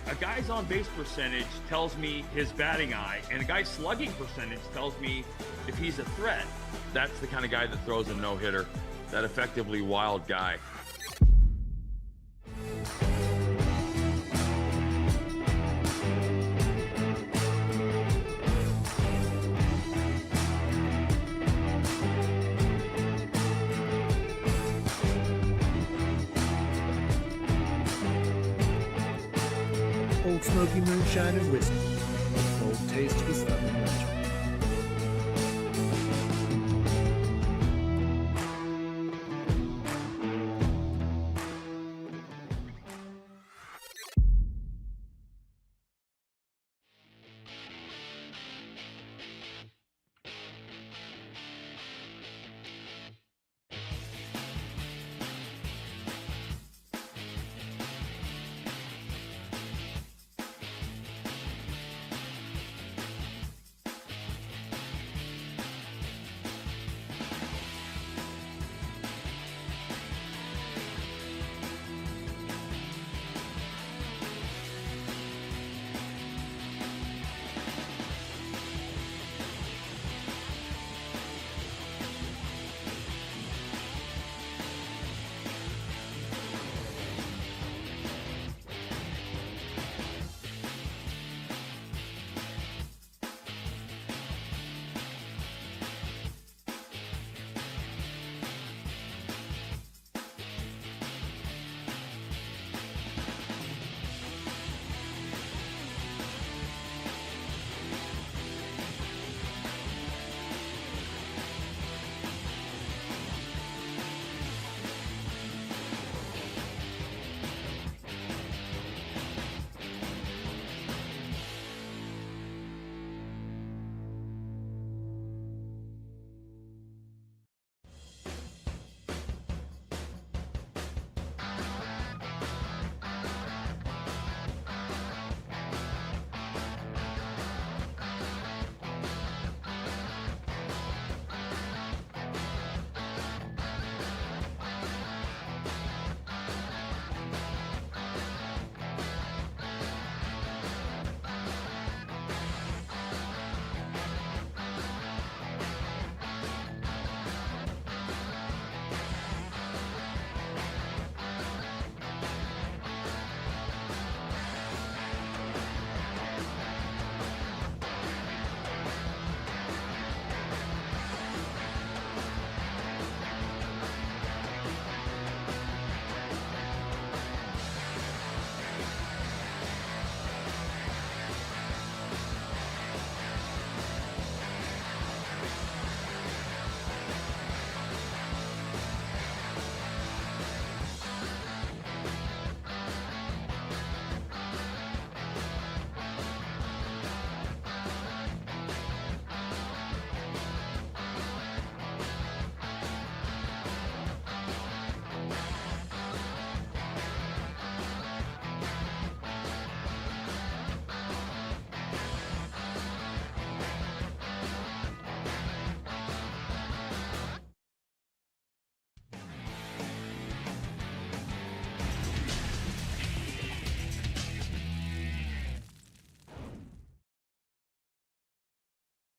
A guy's on-base percentage tells me his batting eye, and a guy's slugging percentage tells me if he's a threat. That's the kind of guy that throws a no-hitter, that effectively wild guy. Old Smoky Moonshine and Whiskey, a bold taste of a Southern legend.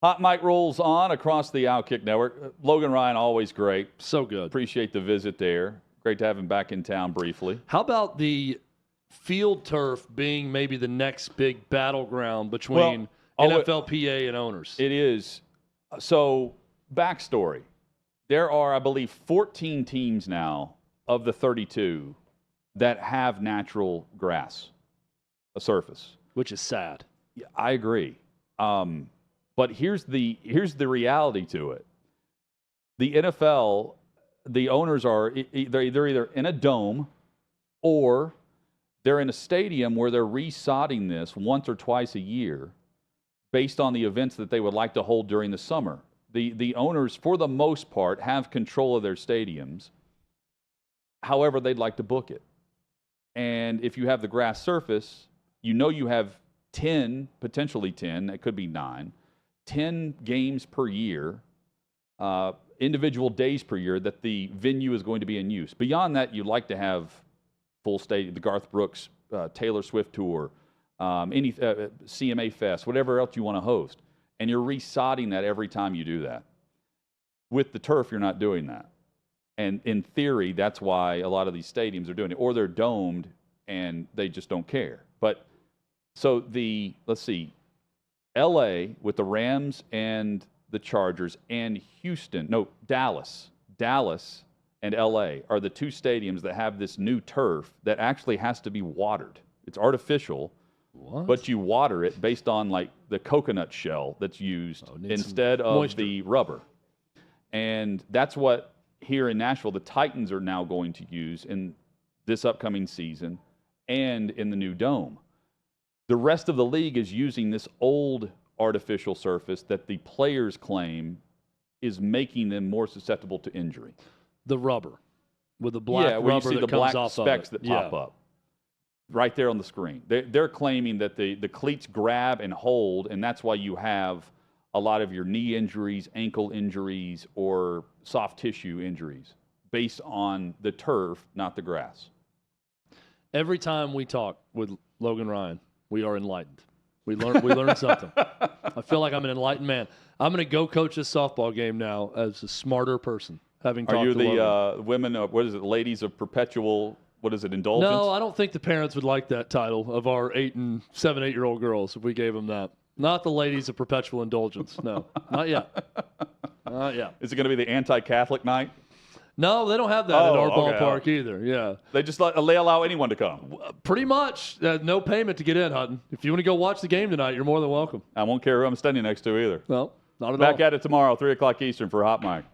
Hot Mic rolls on across the OutKick Network. Logan Ryan, always great. So good. Appreciate the visit there. Great to have him back in town briefly. How about the field turf being maybe the next big battleground between NFLPA and owners? It is. So, backstory. There are, I believe, 14 teams now of the 32 that have natural grass, a surface. Which is sad. Yeah, I agree. But here's the reality to it. The NFL, the owners are they're either in a dome or they're in a stadium where they're resodding this once or twice a year based on the events that they would like to hold during the summer. The owners, for the most part, have control of their stadiums. However, they'd like to book it. And if you have the grass surface, you know you have 10, potentially 10, it could be 9, 10 games per year, individual days per year that the venue is going to be in use. Beyond that, you'd like to have full stadium, the Garth Brooks, Taylor Swift tour, any CMA Fest, whatever else you want to host. And you're resodding that every time you do that. With the turf, you're not doing that. And in theory, that's why a lot of these stadiums are doing it. Or they're domed and they just don't care. But so let's see, LA with the Rams and the Chargers and Dallas and LA are the two stadiums that have this new turf that actually has to be watered. It's artificial. What? But you water it based on like the coconut shell that's used instead of the rubber. And that's what here in Nashville the Titans are now going to use in this upcoming season and in the new dome. The rest of the league is using this old artificial surface that the players claim is making them more susceptible to injury. The rubber with the black where rubber you see that the comes black off specks of it. that pop up. Right there on the screen. They're claiming that the cleats grab and hold, and that's why you have a lot of your knee injuries, ankle injuries, or soft tissue injuries based on the turf, not the grass. Every time we talk with Logan Ryan, we are enlightened. We learn something. I feel like I'm an enlightened man. I'm going to go coach this softball game now as a smarter person, having talked to Logan. Are you the women of, what is it, ladies of Perpetual, what is it, Indulgence? No, I don't think the parents would like that title of our 8 and 7-8-year-old girls if we gave them that. Not the ladies of Perpetual Indulgence. No, not yet. Not yet. Is it going to be the anti-Catholic night? No, they don't have that at our ballpark either. Yeah, they just they allow anyone to come. Pretty much, no payment to get in, Hutton. If you want to go watch the game tonight, you're more than welcome. I won't care who I'm standing next to either. No, not at all. Back at it tomorrow, 3 o'clock Eastern for Hot Mic.